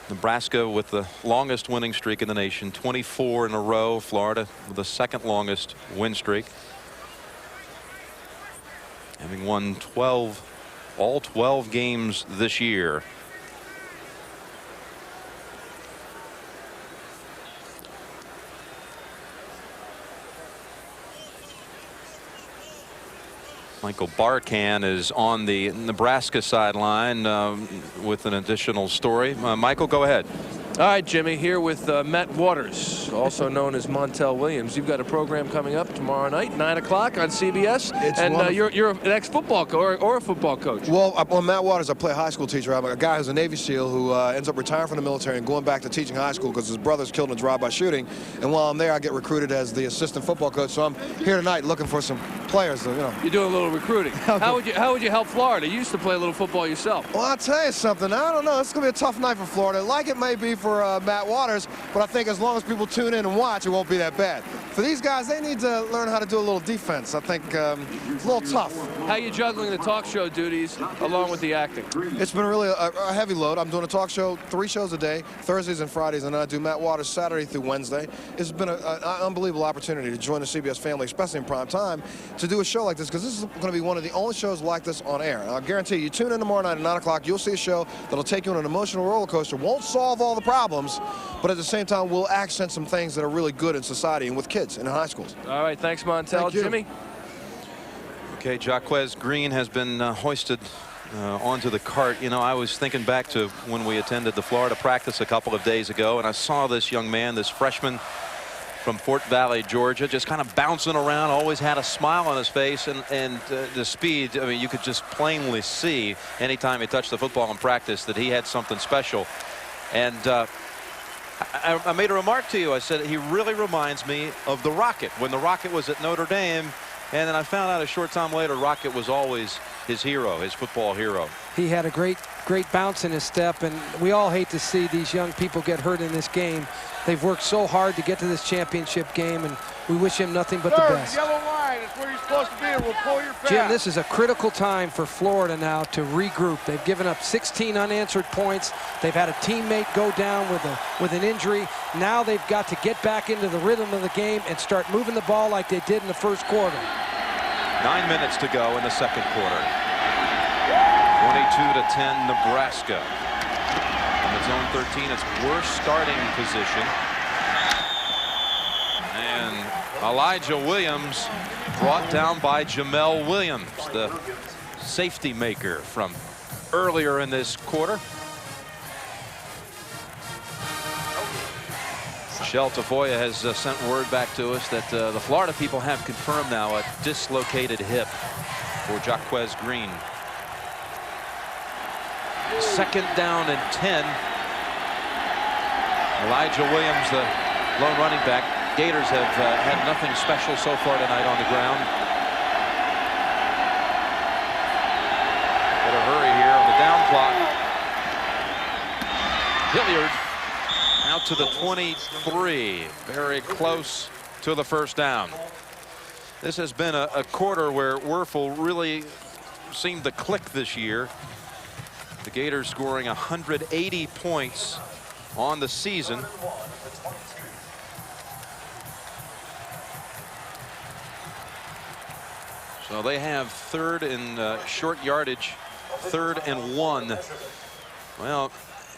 S15: Nebraska with the longest winning streak in the nation, 24 in a row. Florida with the second longest win streak, having won all 12 games this year. Michael Barkan is on the Nebraska sideline with an additional story. Michael, go ahead.
S17: All right, Jimmy, here with Matt Waters, also known as Montel Williams. You've got a program coming up tomorrow night, 9 o'clock on CBS. You're an ex-football coach or a football coach.
S20: Well, I'm Matt Waters. I play high school teacher. I'm a guy who's a Navy SEAL who ends up retiring from the military and going back to teaching high school because his brother's killed in a drive-by shooting. And while I'm there, I get recruited as the assistant football coach. So I'm here tonight looking for some players. You know.
S17: You're doing a little recruiting. How would you help Florida? You used to play a little football yourself.
S20: Well, I'll tell you something. I don't know. It's going to be a tough night for Florida. Like it may be for Matt Waters, but I think as long as people tune in and watch, it won't be that bad. For these guys, they need to learn how to do a little defense. I think it's a little tough.
S17: How are you juggling the talk show duties along with the acting?
S20: It's been really a heavy load. I'm doing a talk show, 3 shows a day, Thursdays and Fridays, and then I do Matt Waters Saturday through Wednesday. It's been an unbelievable opportunity to join the CBS family, especially in prime time, to do a show like this, because this is going to be one of the only shows like this on air. And I'll guarantee you tune in tomorrow night at 9 o'clock, you'll see a show that'll take you on an emotional roller coaster, won't solve all the problems, but at the same time will accent some things that are really good in society and with kids and in high schools.
S17: All right, thanks, Montel.
S20: Thank you.
S17: Jimmy?
S15: Okay, Jaquez Green has been hoisted onto the cart. You know, I was thinking back to when we attended the Florida practice a couple of days ago, and I saw this young man, this freshman from Fort Valley, Georgia, just kind of bouncing around, always had a smile on his face, and the speed, I mean, you could just plainly see anytime he touched the football in practice that he had something special. And I made a remark to you. I said he really reminds me of the Rocket when the Rocket was at Notre Dame, and then I found out a short time later Rocket was always his hero, his football hero.
S16: He had a great bounce in his step, and we all hate to see these young people get hurt in this game. They've worked so hard to get to this championship game, and we wish him nothing but the best.
S11: Yellow line is where you're supposed to be, and we'll pull your fast.
S16: Jim, this is a critical time for Florida now to regroup. They've given up 16 unanswered points. They've had a teammate go down with an injury. Now they've got to get back into the rhythm of the game and start moving the ball like they did in the first quarter.
S15: 9 minutes to go in the second quarter. 22-10 Nebraska. From its own 13, its worst starting position. And Elijah Williams brought down by Jamel Williams, the safety maker from earlier in this quarter. Michelle Tafoya has sent word back to us that the Florida people have confirmed now a dislocated hip for Jaquez Green. Second down and 10. Elijah Williams, the lone running back. Gators have had nothing special so far tonight on the ground. Better hurry here on the down clock. Hilliard out to the 23, very close to the first down. This has been a quarter where Wuerffel really seemed to click this year. The Gators scoring 180 points on the season. So they have third in short yardage, 3rd and 1. Well,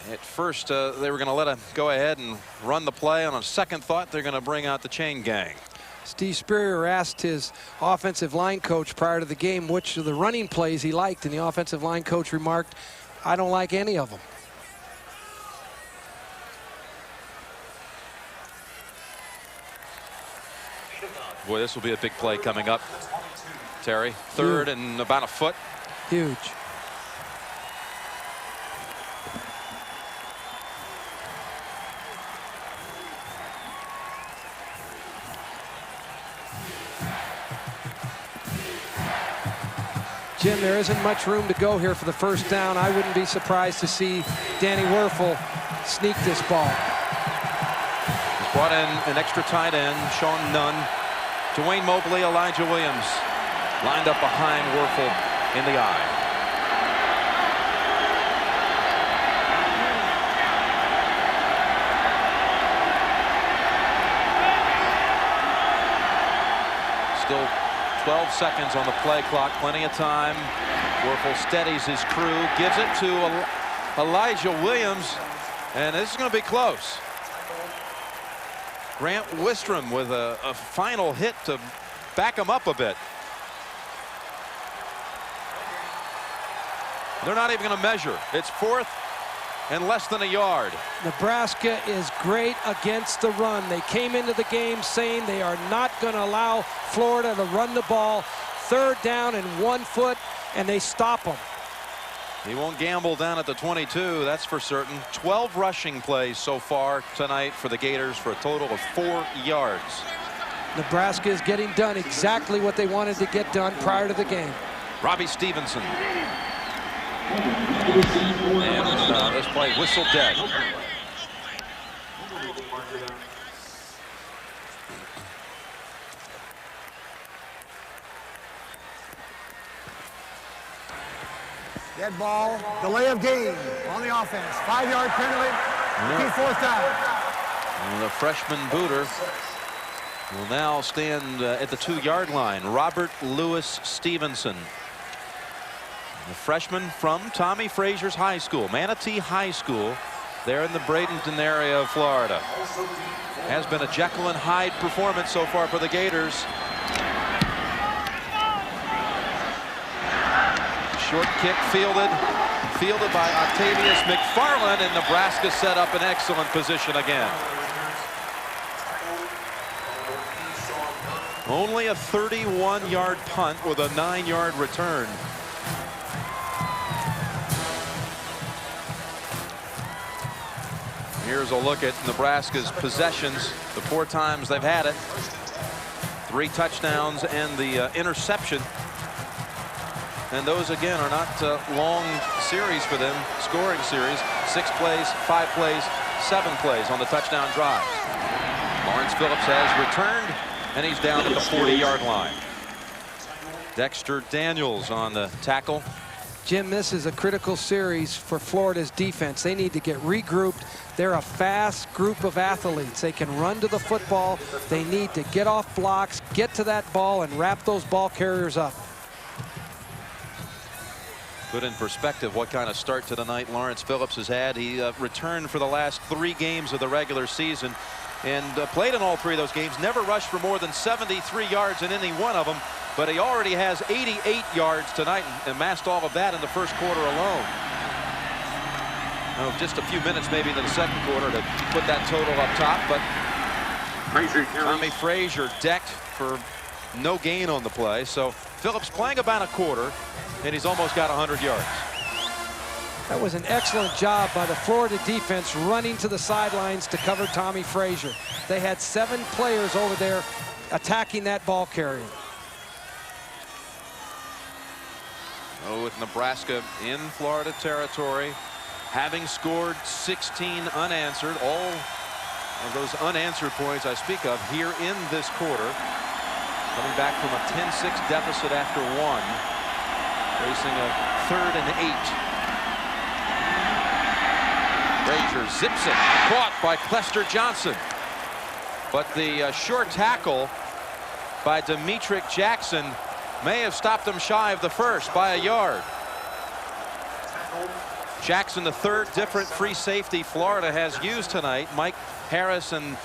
S15: at first they were going to let him go ahead and run the play. On a second thought, they're going to bring out the chain gang.
S16: Steve Spurrier asked his offensive line coach prior to the game which of the running plays he liked, and the offensive line coach remarked, "I don't like any of them."
S15: Boy, this will be a big play coming up. Terry, 3rd and about a foot.
S16: Huge. Jim, there isn't much room to go here for the first down. I wouldn't be surprised to see Danny Wuerffel sneak this ball.
S15: He's brought in an extra tight end, Sean Nunn. Dwayne Mobley, Elijah Williams lined up behind Wuerffel in the eye. Still 12 seconds on the play clock, plenty of time. Wuerffel steadies his crew, gives it to Elijah Williams, and this is going to be close. Grant Wistrom with a final hit to back him up a bit. They're not even going to measure. It's 4th and less than a yard.
S16: Nebraska is great against the run. They came into the game saying they are not going to allow Florida to run the ball. 3rd down and 1 foot, and they stop them.
S15: He won't gamble down at the 22, that's for certain. 12 rushing plays so far tonight for the Gators for a total of 4 yards.
S16: Nebraska is getting done exactly what they wanted to get done prior to the game.
S15: Robbie Stevenson. And this play whistled dead.
S19: Dead ball, delay of game on the offense. 5-yard penalty, key 4th down.
S15: And the freshman booter will now stand at the 2-yard line. Robert Louis Stevenson. The freshman from Tommy Frazier's high school, Manatee High School, there in the Bradenton area of Florida. Has been a Jekyll and Hyde performance so far for the Gators. Short kick fielded by Octavius McFarland, and Nebraska set up an excellent position again. Only a 31-yard punt with a 9-yard return. Here's a look at Nebraska's possessions, the 4 times they've had it. 3 touchdowns and the interception. And those, again, are not long series for them, scoring series. 6 plays, 5 plays, 7 plays on the touchdown drives. Lawrence Phillips has returned, and he's down at the 40-yard line. Dexter Daniels on the tackle.
S16: Jim, this is a critical series for Florida's defense. They need to get regrouped. They're a fast group of athletes. They can run to the football. They need to get off blocks, get to that ball, and wrap those ball carriers up.
S15: Put in perspective what kind of start to the night Lawrence Phillips has had. He returned for the last 3 games of the regular season and played in all 3 of those games. Never rushed for more than 73 yards in any one of them, but he already has 88 yards tonight and amassed all of that in the first quarter alone. Just a few minutes maybe in the second quarter to put that total up top, but Tommy Frazier decked for no gain on the play. So Phillips playing about a quarter, and he's almost got 100 yards.
S16: That was an excellent job by the Florida defense running to the sidelines to cover Tommy Frazier. They had 7 players over there attacking that ball carrier.
S15: With Nebraska in Florida territory, having scored 16 unanswered, all of those unanswered points I speak of here in this quarter, coming back from a 10-6 deficit after 1, facing a 3rd and 8. Frazier zips it, caught by Clester Johnson, but the short tackle by Demetric Jackson may have stopped him shy of the first by a yard. Jackson, the 3rd different free safety Florida has used tonight. Mike Harris and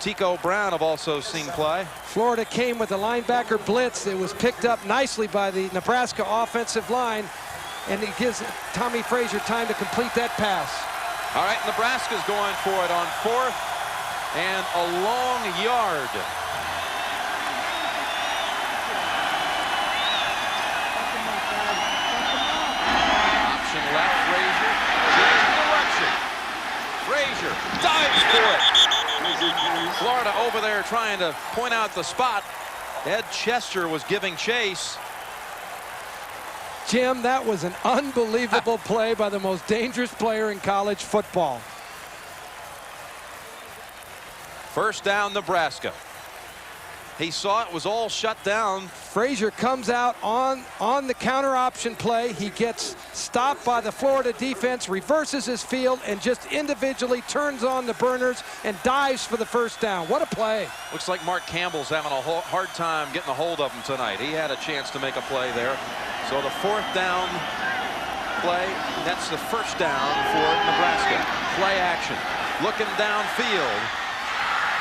S15: Tico Brown have also seen play.
S16: Florida came with a linebacker blitz. It was picked up nicely by the Nebraska offensive line, and it gives Tommy Frazier time to complete that pass.
S15: All right, Nebraska's going for it on 4th and a long yard. Option left, Frazier. Change direction. Frazier dives for it. Florida over there trying to point out the spot. Ed Chester was giving chase.
S16: Jim, that was an unbelievable play by the most dangerous player in college football.
S15: First down, Nebraska. He saw it was all shut down.
S16: Frazier comes out on the counter option play. He gets stopped by the Florida defense, reverses his field, and just individually turns on the burners and dives for the first down. What a play.
S15: Looks like Mark Campbell's having a hard time getting a hold of him tonight. He had a chance to make a play there. So the 4th down play, that's the first down for Nebraska. Play action, looking downfield,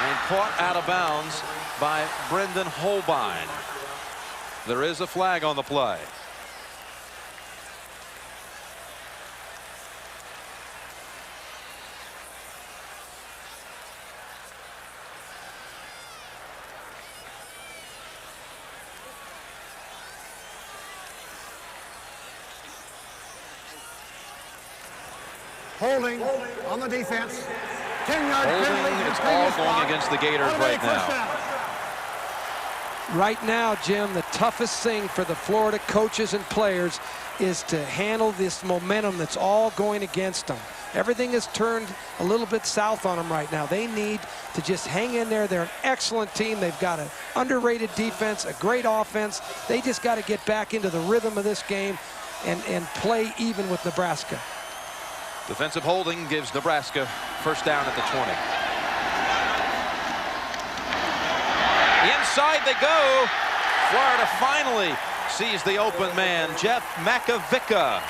S15: and caught out of bounds by Brendan Holbein. There is a flag on the play.
S19: Holding on the defense. 10-yard penalty.
S15: Holding is all going against the Gators right now.
S16: Right now, Jim, the toughest thing for the Florida coaches and players is to handle this momentum that's all going against them. Everything is turned a little bit south on them right now. They need to just hang in there. They're an excellent team. They've got an underrated defense, a great offense. They just got to get back into the rhythm of this game and play even with Nebraska.
S15: Defensive holding gives Nebraska first down at the 20. Inside they go. Florida finally sees the open man, Jeff Makovica.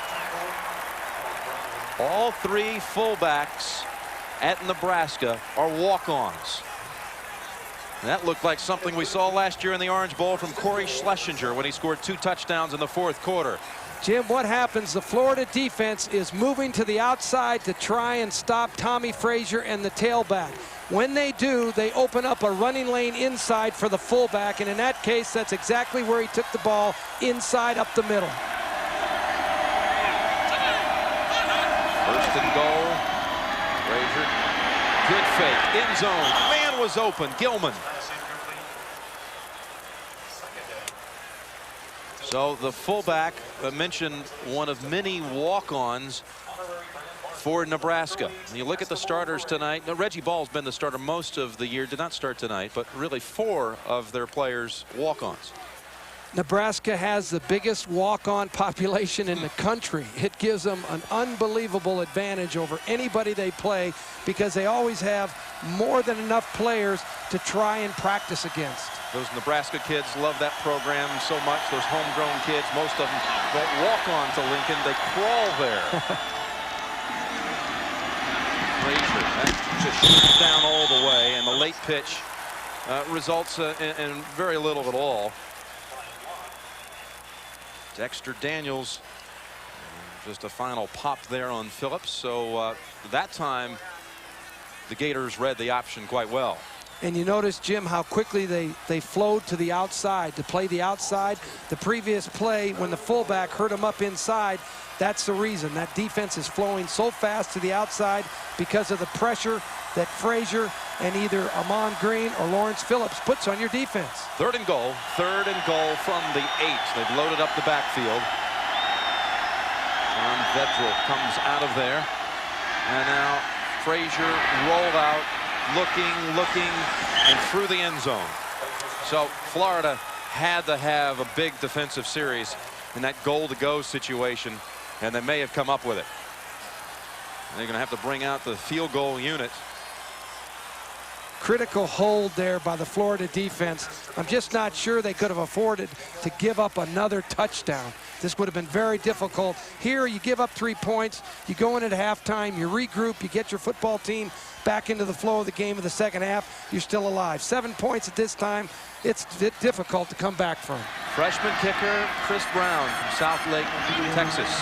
S15: All three fullbacks at Nebraska are walk-ons. That looked like something we saw last year in the Orange Bowl from Corey Schlesinger when he scored 2 touchdowns in the 4th quarter.
S16: Jim, what happens? The Florida defense is moving to the outside to try and stop Tommy Frazier and the tailback. When they do, they open up a running lane inside for the fullback, and in that case, that's exactly where he took the ball, inside up the middle.
S15: First and goal. Frazier. Good fake. End zone. Man was open. Gilman. So the fullback mentioned one of many walk-ons for Nebraska. You look at the starters tonight. Now, Reggie Ball's been the starter most of the year. Did not start tonight, but really 4 of their players walk-ons.
S16: Nebraska has the biggest walk-on population in the country. It gives them an unbelievable advantage over anybody they play because they always have more than enough players to try and practice against.
S15: Those Nebraska kids love that program so much. Those homegrown kids, most of them don't walk on to Lincoln. They crawl there. Frazier, that just shoots down all the way, and the late pitch results in very little at all. Dexter Daniels, just a final pop there on Phillips. So that time, the Gators read the option quite well.
S16: And you notice, Jim, how quickly they flowed to the outside to play the outside. The previous play, when the fullback hurt him up inside, that's the reason. That defense is flowing so fast to the outside because of the pressure that Frazier and either Amon Green or Lawrence Phillips puts on your defense.
S15: 3rd and goal. 3rd and goal from the 8. They've loaded up the backfield. John Vedral comes out of there. And now Frazier rolled out, looking, and through the end zone. So Florida had to have a big defensive series in that goal-to-go situation, and they may have come up with it. They're going to have to bring out the field goal unit.
S16: Critical hold there by the Florida defense. I'm just not sure they could have afforded to give up another touchdown. This would have been very difficult. Here you give up 3 points, you go in at halftime, you regroup, you get your football team back into the flow of the game of the second half, you're still alive. 7 points at this time, it's difficult to come back from.
S15: Freshman kicker Chris Brown from South Lake, Texas.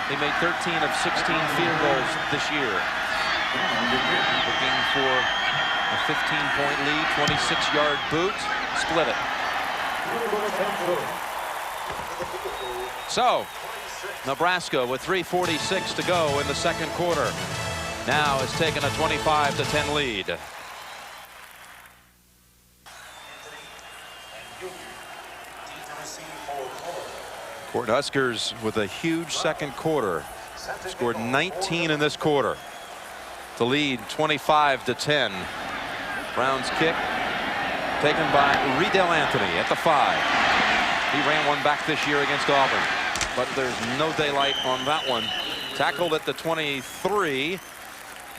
S15: He made 13 of 16 field goals this year. Looking for a 15-point lead, 26-yard boot, split it. So, Nebraska with 3:46 to go in the 2nd quarter. Now has taken a 25-10 lead. Cornhuskers with a huge 2nd quarter. Scored 19 in this quarter to lead 25-10. Brown's kick taken by Riedel Anthony at the 5. He ran one back this year against Auburn, but there's no daylight on that one. Tackled at the 23.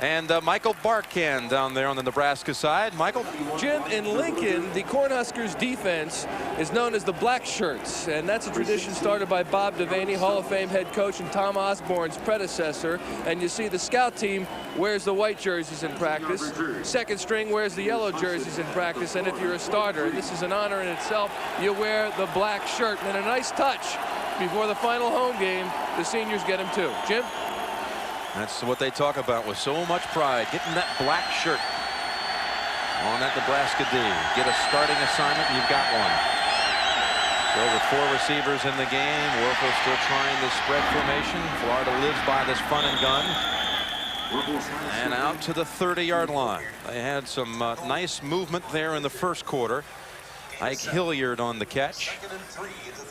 S15: And Michael Barkan down there on the Nebraska side. Michael?
S17: Jim, in Lincoln, the Cornhuskers defense is known as the Black Shirts, and that's a tradition started by Bob Devaney, Hall of Fame head coach, and Tom Osborne's predecessor. And you see the scout team wears the white jerseys in practice. 2nd string wears the yellow jerseys in practice. And if you're a starter, and this is an honor in itself, you wear the black shirt. And a nice touch before the final home game, the seniors get him too. Jim?
S15: That's what they talk about with so much pride, getting that black shirt on that Nebraska D. Get a starting assignment, you've got one. So with 4 receivers in the game, Werfel still trying the spread formation. Florida lives by this front and gun. And out to the 30-yard line. They had some nice movement there in the first quarter. Ike Hilliard on the catch.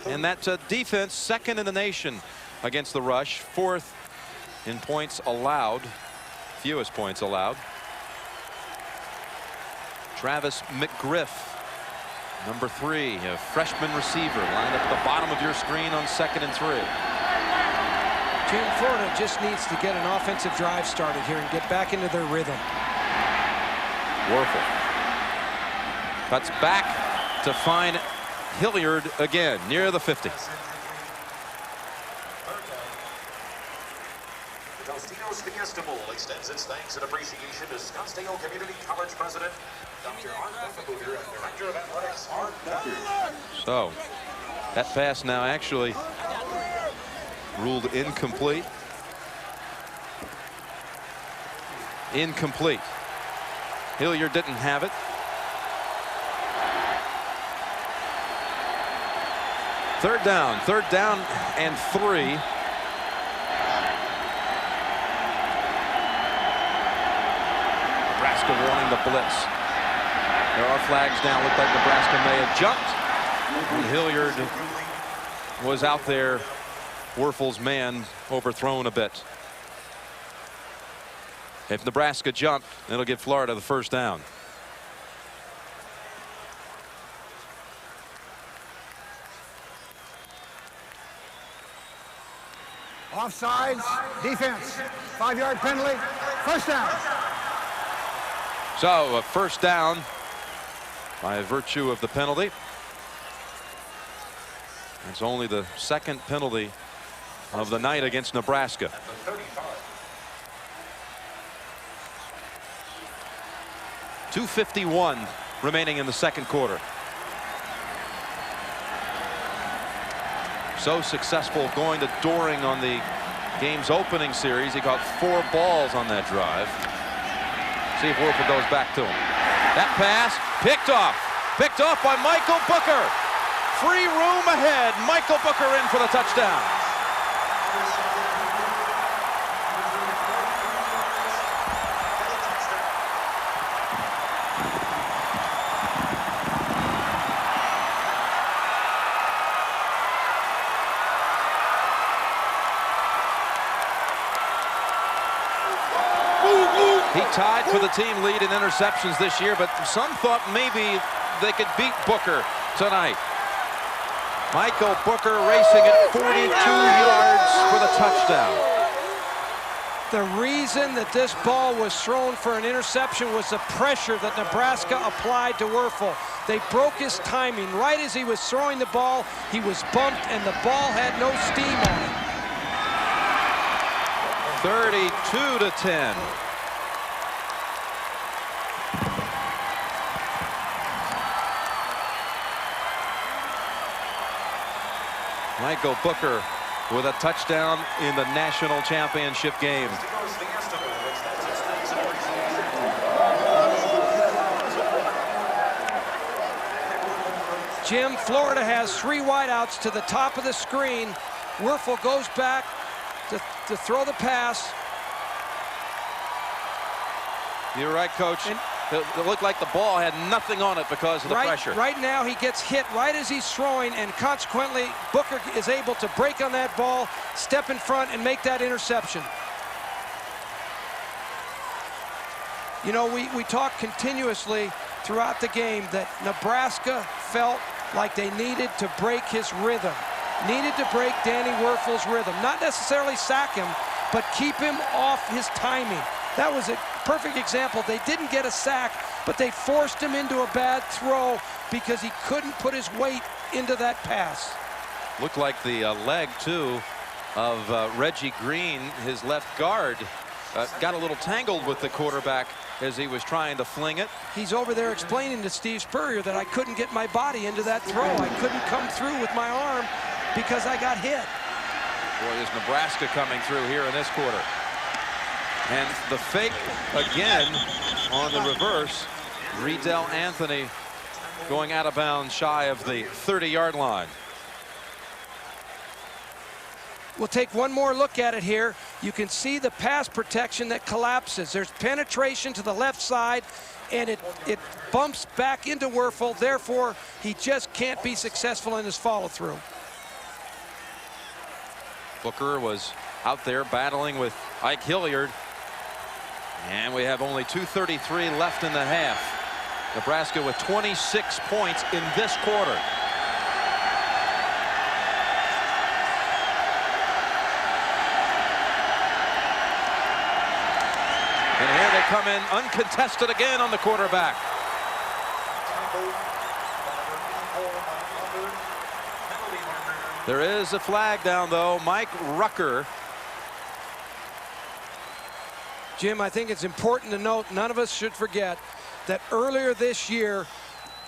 S15: And that defense, second in the nation against the rush, fourth in points allowed, fewest points allowed. Travis McGriff, number 3, a freshman receiver, lined up at the bottom of your screen on 2nd and 3.
S16: Jim, Florida just needs to get an offensive drive started here and get back into their rhythm.
S15: Werfel cuts back to find Hilliard again near the 50.
S21: The Tostitos Fiesta Bowl extends its thanks and appreciation to Scottsdale Community College President Dr. Art Buffabooter and Director of Athletics Art Duffy.
S15: So that pass now actually ruled incomplete. Incomplete. Hilliard didn't have it. Third down and 3. Nebraska wanting the blitz. There are flags down. Looked like Nebraska may have jumped. And Hilliard was out there. Werfel's man overthrown a bit. If Nebraska jumped, it'll give Florida the first down.
S19: Offsides, defense, 5-yard penalty, first down.
S15: So a first down by virtue of the penalty. It's only the second penalty of the night against Nebraska. 2:51 remaining in the second quarter. So successful going to Doring on the game's opening series. He got 4 balls on that drive. See if Werfel goes back to him. That pass picked off by Michael Booker. Free room ahead. Michael Booker in for the touchdown. He tied for the team lead in interceptions this year, but some thought maybe they could beat Booker tonight. Michael Booker racing at 42 yards for the touchdown.
S16: The reason that this ball was thrown for an interception was the pressure that Nebraska applied to Werfel. They broke his timing. Right as he was throwing the ball, he was bumped, and the ball had no steam on it.
S15: 32-10. Michael Booker with a touchdown in the national championship game.
S16: Jim, Florida has 3 wideouts to the top of the screen. Werfel goes back to throw the pass.
S15: You're right, Coach. It looked like the ball had nothing on it because of the pressure.
S16: Right now, he gets hit right as he's throwing, and consequently, Booker is able to break on that ball, step in front, and make that interception. You know, we talk continuously throughout the game that Nebraska felt like they needed to break his rhythm, needed to break Danny Werfel's rhythm, not necessarily sack him, but keep him off his timing. That was a perfect example. They didn't get a sack, but they forced him into a bad throw because he couldn't put his weight into that pass.
S15: Looked like the leg, too, of Reggie Green, his left guard, got a little tangled with the quarterback as he was trying to fling it.
S16: He's over there explaining to Steve Spurrier that I couldn't get my body into that throw. I couldn't come through with my arm because I got hit.
S15: Boy, is Nebraska coming through here in this quarter. And the fake again on the reverse. Riedel Anthony going out of bounds shy of the 30-yard line.
S16: We'll take one more look at it here. you can see the pass protection that collapses. There's penetration to the left side, and it bumps back into Wuerffel. Therefore, he just can't be successful in his follow-through.
S15: Booker was out there battling with Ike Hilliard. And we have only 2:33 left in the half. Nebraska with 26 points in this quarter. And here they come in uncontested again on the quarterback. There is a flag down, though. Mike Rucker.
S16: Jim, I think it's important to note, none of us should forget that earlier this year,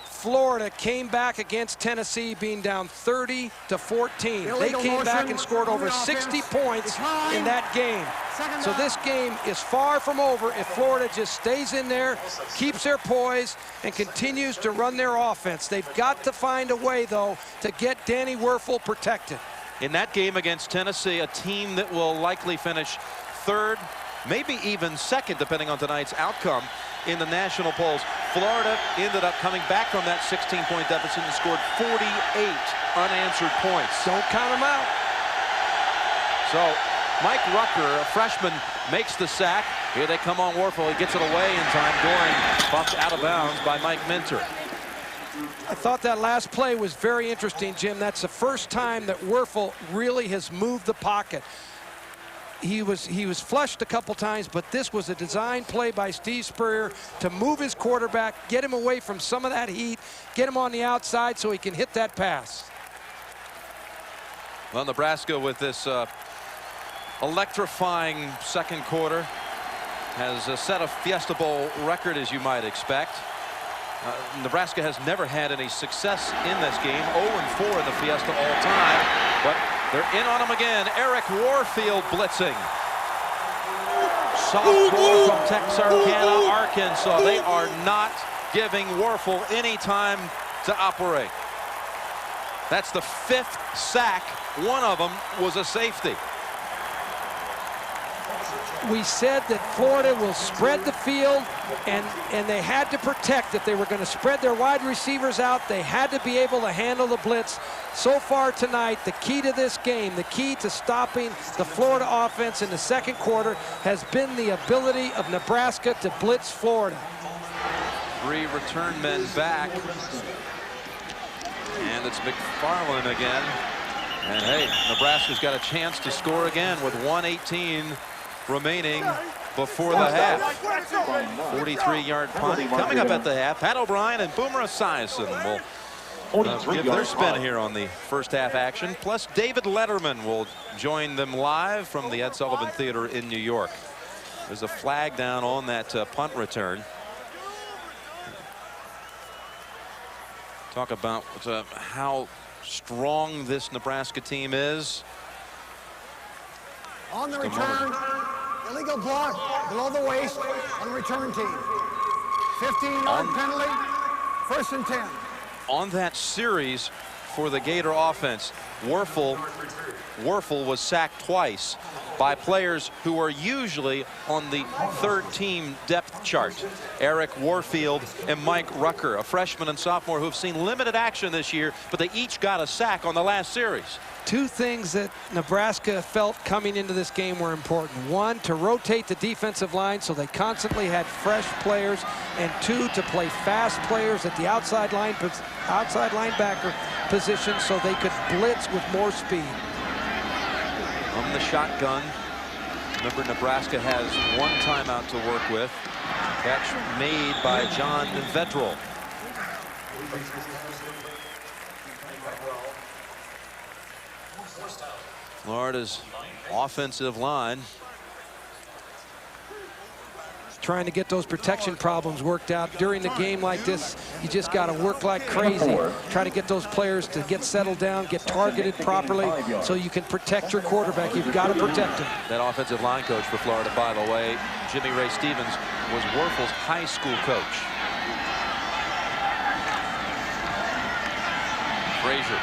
S16: Florida came back against Tennessee being down 30-14. They came back and scored over 60 points in that game. So this game is far from over if Florida just stays in there, keeps their poise, and continues to run their offense. They've got to find a way, though, to get Danny Wuerffel protected.
S15: In that game against Tennessee, a team that will likely finish third, maybe even second, depending on tonight's outcome in the national polls. Florida ended up coming back from that 16-point deficit and scored 48 unanswered points.
S16: Don't count them out.
S15: So Mike Rucker, a freshman, makes the sack. Here they come on Wuerffel. He gets it away in time. Doring bumped out of bounds by Mike Minter.
S16: I thought that last play was very interesting, Jim. That's the first time that Wuerffel really has moved the pocket. He was flushed a couple times, but this was a design play by Steve Spurrier to move his quarterback, get him away from some of that heat, get him on the outside so he can hit that pass.
S15: Well, Nebraska with this electrifying second quarter has set a Fiesta Bowl record, as you might expect. Nebraska has never had any success in this game, 0-4 in the Fiesta all time, but they're in on him again. Eric Warfield blitzing. Sophomore from Texarkana, Arkansas. They are not giving Wuerffel any time to operate. That's the 5th sack. One of them was a safety.
S16: We said that Florida will spread the field, and they had to protect. If they were going to spread their wide receivers out, they had to be able to handle the blitz. So far tonight, the key to this game, the key to stopping the Florida offense in the second quarter has been the ability of Nebraska to blitz Florida.
S15: 3 return men back. And it's McFarland again. And hey, Nebraska's got a chance to score again with 1:18 remaining before the half. 43-yard punt coming up at the half. Pat O'Brien and Boomer Esiason will give their spin here on the first half action. Plus David Letterman will join them live from the Ed Sullivan Theater in New York. There's a flag down on that punt return. Talk about how strong this Nebraska team is.
S19: On the return, illegal block below the waist on the return team. 15-yard penalty, 1st and 10.
S15: On that series for the Gator offense, Wuerffel was sacked twice by players who are usually on the 3rd team depth chart. Eric Warfield and Mike Rucker, a freshman and sophomore who have seen limited action this year, but they each got a sack on the last series.
S16: 2 things that Nebraska felt coming into this game were important. 1, to rotate the defensive line so they constantly had fresh players, and 2, to play fast players at the outside linebacker position so they could blitz with more speed.
S15: From the shotgun, remember Nebraska has 1 timeout to work with. Catch made by John Vedral. Florida's offensive line
S16: trying to get those protection problems worked out during the game like this. You just got to work like crazy. Try to get those players to get settled down, get targeted properly so you can protect your quarterback. You've got to protect him.
S15: That offensive line coach for Florida, by the way, Jimmy Ray Stevens, was Wuerffel's high school coach. Frazier.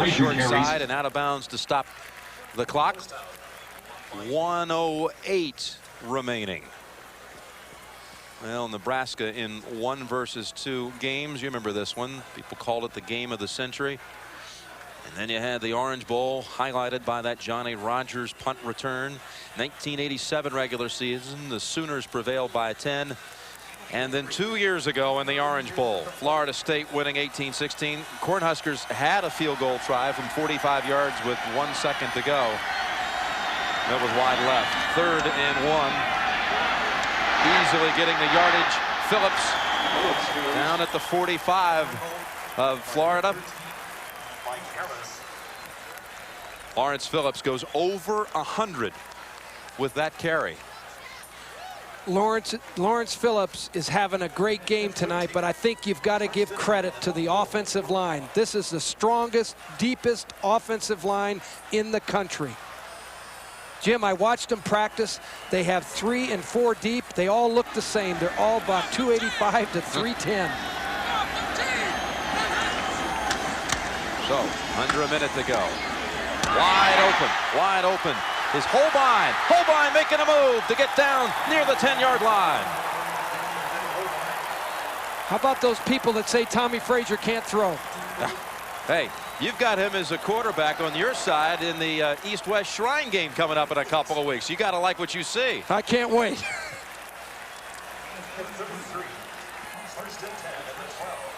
S15: Short side and out of bounds to stop the clock. 1:08 remaining. Well, Nebraska in 1 versus 2 games. You remember this one. People called it the game of the century. And then you had the Orange Bowl, highlighted by that Johnny Rodgers punt return. 1987 regular season, the Sooners prevailed by 10. And then 2 years ago in the Orange Bowl, Florida State winning 18-16. Cornhuskers had a field goal try from 45 yards with 1 second to go. That was wide left. 3rd and 1. Easily getting the yardage. Phillips down at the 45 of Florida. Lawrence Phillips goes over 100 with that carry.
S16: Lawrence Phillips is having a great game tonight, but I think you've got to give credit to the offensive line. This is the strongest, deepest offensive line in the country. Jim, I watched them practice. They have 3 and 4 deep. They all look the same. They're all about 285 to 310.
S15: So, under a minute to go. Wide open, wide open. Is Holbein. Holbein making a move to get down near the 10-yard line.
S16: How about those people that say Tommy Frazier can't throw?
S15: Hey, you've got him as a quarterback on your side in the East-West Shrine game coming up in a couple of weeks. You got to like what you see.
S16: I can't wait.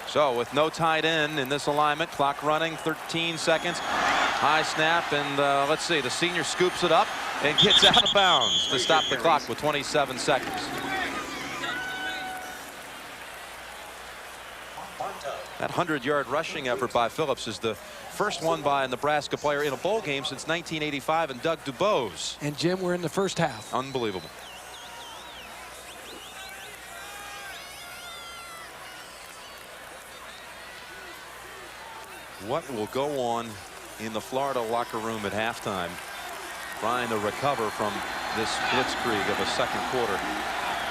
S15: So with no tight end in this alignment, clock running, 13 seconds. High snap, and let's see, the senior scoops it up and gets out of bounds to stop the clock with 27 seconds. That 100-yard rushing effort by Phillips is the first one by a Nebraska player in a bowl game since 1985, and Doug Dubose.
S16: And Jim, we're in the first half.
S15: Unbelievable. What will go on in the Florida locker room at halftime, trying to recover from this blitzkrieg of a second quarter?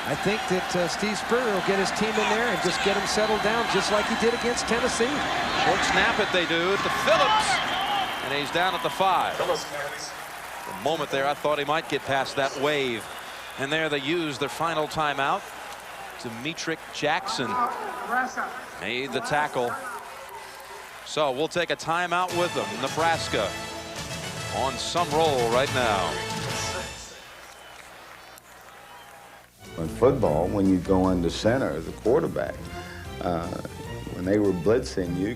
S16: I think that Steve Spurrier will get his team in there and just get them settled down, just like he did against Tennessee.
S15: Short snap it they do to Phillips, and he's down at the 5. For a moment there, I thought he might get past that wave. And there they use their final timeout. Demetric Jackson made the tackle. So we'll take a timeout with them. Nebraska on some roll right now.
S5: In football, when you go under center as a quarterback, when they were blitzing, you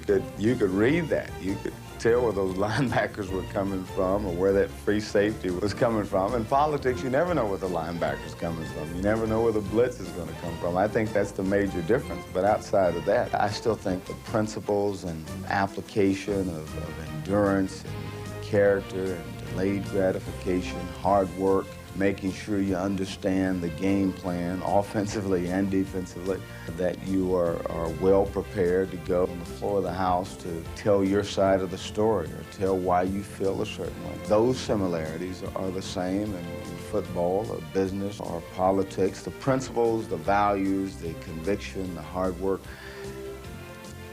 S5: could read that. You could tell where those linebackers were coming from or where that free safety was coming from. In politics, you never know where the linebacker's coming from. You never know where the blitz is going to come from. I think that's the major difference. But outside of that, I still think the principles and application of endurance and character and delayed gratification, hard work, making sure you understand the game plan offensively and defensively, that you are well prepared to go on the floor of the house to tell your side of the story or tell why you feel a certain way. Those similarities are the same in football or business or politics. The principles, the values, the conviction, the hard work.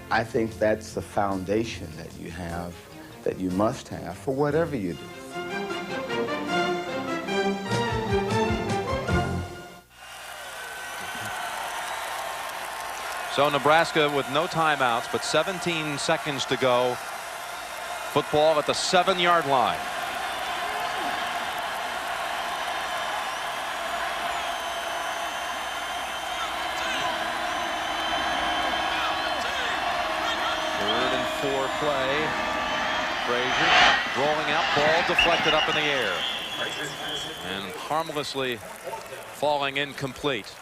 S5: I think that's the foundation that you have, that you must have for whatever you do.
S15: So Nebraska with no timeouts, but 17 seconds to go. Football at the 7-yard line. Third and 4 play. Frazier rolling out, ball deflected up in the air. And harmlessly falling incomplete.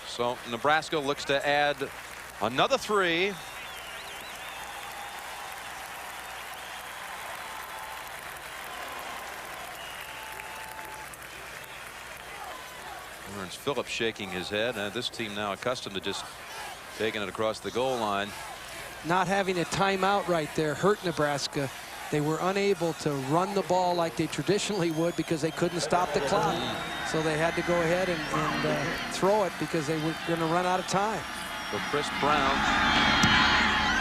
S15: So Nebraska looks to add another 3. Lawrence Phillips shaking his head, and this team now accustomed to just taking it across the goal line.
S16: Not having a timeout right there hurt Nebraska. They were unable to run the ball like they traditionally would because they couldn't stop the clock. So they had to go ahead and throw it because they were going to run out of time.
S15: So Chris Brown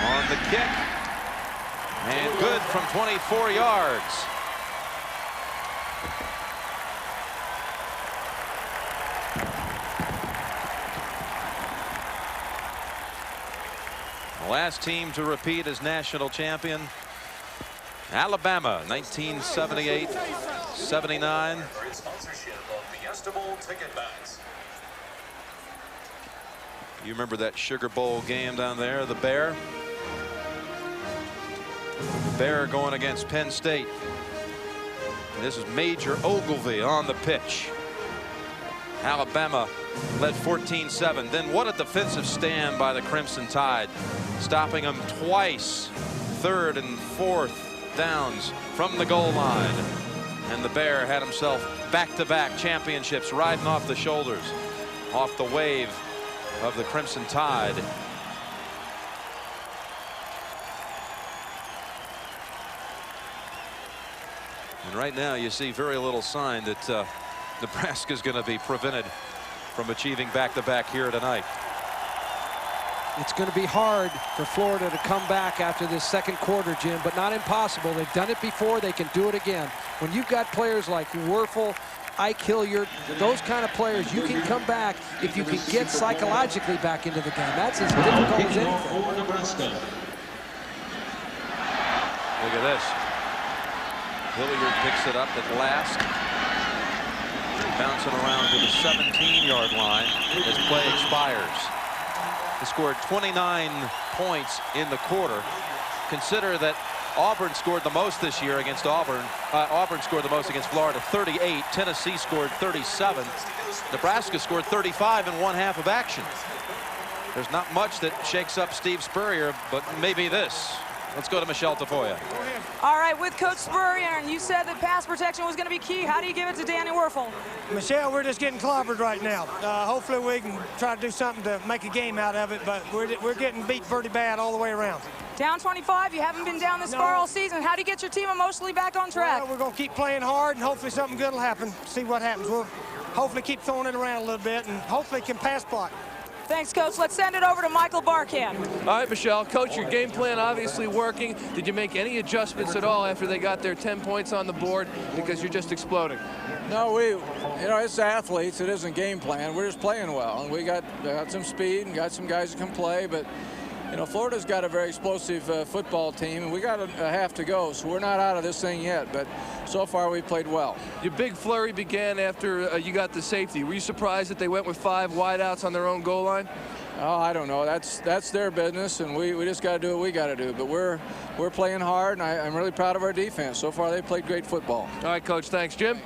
S15: on the kick. And good from 24 yards. The last team to repeat as national champion, Alabama, 1978, 79.
S21: Sponsorship of Fiesta Bowl ticket backs.
S15: You remember that Sugar Bowl game down there, the Bear? Bear going against Penn State. And this is Major Ogilvie on the pitch. Alabama led 14-7. Then what a defensive stand by the Crimson Tide, stopping them twice, 3rd and 4th downs from the goal line. And the Bear had himself back-to-back championships riding off the shoulders, off the wave of the Crimson Tide. And right now you see very little sign that Nebraska is going to be prevented from achieving back-to-back here tonight.
S16: It's going to be hard for Florida to come back after this second quarter, Jim, but not impossible. They've done it before. They can do it again. When you've got players like Werfel, Ike Hilliard, those kind of players, you can come back if you can get psychologically back into the game. That's as difficult as anything.
S15: Look at this. Hilliard picks it up at last. Bouncing around to the 17-yard line as play expires. He scored 29 points in the quarter. Consider that Auburn scored the most this year against Auburn. Auburn scored the most against Florida, 38. Tennessee scored 37. Nebraska scored 35 in one half of action. There's not much that shakes up Steve Spurrier, but maybe this. Let's go to Michelle Tafoya.
S18: All right, with Coach Spurrier, and you said that pass protection was going to be key. How do you give it to Danny Werfel?
S4: Michelle, we're just getting clobbered right now. Hopefully we can try to do something to make a game out of it, but we're getting beat pretty bad all the way around.
S18: Down 25, you haven't been down this far all season. How do you get your team emotionally back on track?
S4: Well, we're going to keep playing hard, and hopefully something good will happen. See what happens. We'll hopefully keep throwing it around a little bit, and hopefully can pass block.
S18: Thanks, Coach. Let's send it over to Michael Barkan.
S17: All right, Michelle. Coach, your game plan obviously working. Did you make any adjustments at all after they got their 10 points on the board? Because you're just exploding.
S7: No, it's athletes. It isn't game plan. We're just playing well, and we got some speed and got some guys that can play. But Florida's got a very explosive football team, and we got a half to go, so we're not out of this thing yet. But so far, we played well.
S17: Your big flurry began after you got the safety. Were you surprised that they went with 5 wideouts on their own goal line?
S7: Oh, I don't know. That's their business, and we just got to do what we got to do. But we're playing hard, and I'm really proud of our defense. So far, they played great football.
S17: All right, Coach. Thanks, Jim.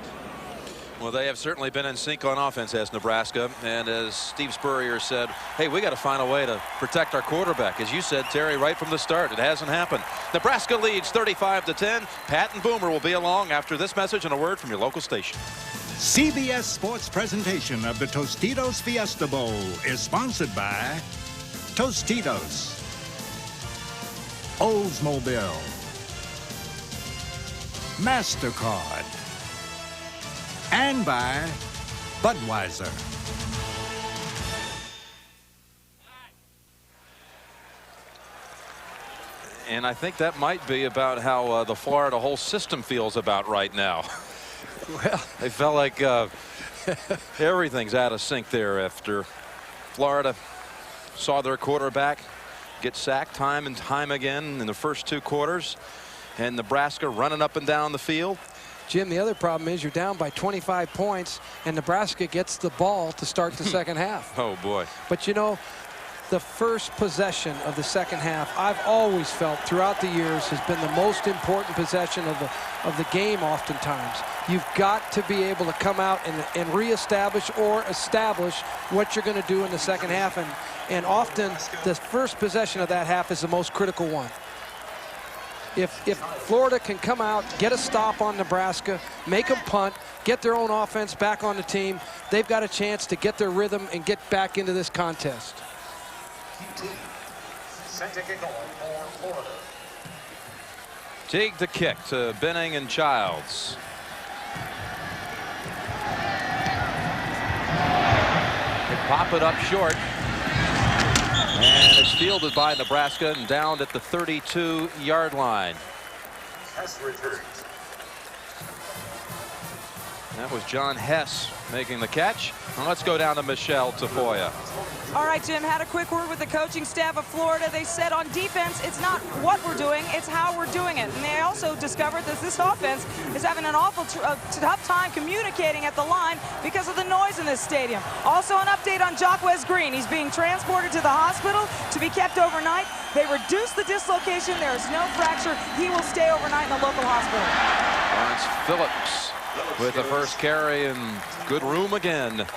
S15: Well, they have certainly been in sync on offense as Nebraska. And as Steve Spurrier said, hey, we got to find a way to protect our quarterback. As you said, Terry, right from the start, it hasn't happened. Nebraska leads 35-10. Pat and Boomer will be along after this message and a word from your local station.
S1: CBS Sports presentation of the Tostitos Fiesta Bowl is sponsored by Tostitos, Oldsmobile, MasterCard, and by Budweiser.
S15: And I think that might be about how the Florida whole system feels about right now. Well, they felt like everything's out of sync there after Florida saw their quarterback get sacked time and time again in the first 2 quarters, and Nebraska running up and down the field.
S16: Jim, the other problem is you're down by 25 points, and Nebraska gets the ball to start the second half.
S15: Oh, boy.
S16: But, the first possession of the second half, I've always felt throughout the years, has been the most important possession of the game oftentimes. You've got to be able to come out and reestablish or establish what you're going to do in the second half. And often the first possession of that half is the most critical one. If Florida can come out, get a stop on Nebraska, make them punt, get their own offense back on the team, they've got a chance to get their rhythm and get back into this contest.
S15: Teague the kick to Benning and Childs. They pop it up short. And it's fielded by Nebraska and down at the 32-yard line.
S21: Hess returns.
S15: That was John Hess making the catch. Now let's go down to Michelle Tafoya.
S18: All right, Jim, had a quick word with the coaching staff of Florida. They said on defense, it's not what we're doing, it's how we're doing it. And they also discovered that this offense is having an awful tough time communicating at the line because of the noise in this stadium. Also an update on Jacquez Green. He's being transported to the hospital to be kept overnight. They reduced the dislocation. There is no fracture. He will stay overnight in the local hospital.
S15: Lawrence Phillips with the first carry and good room again.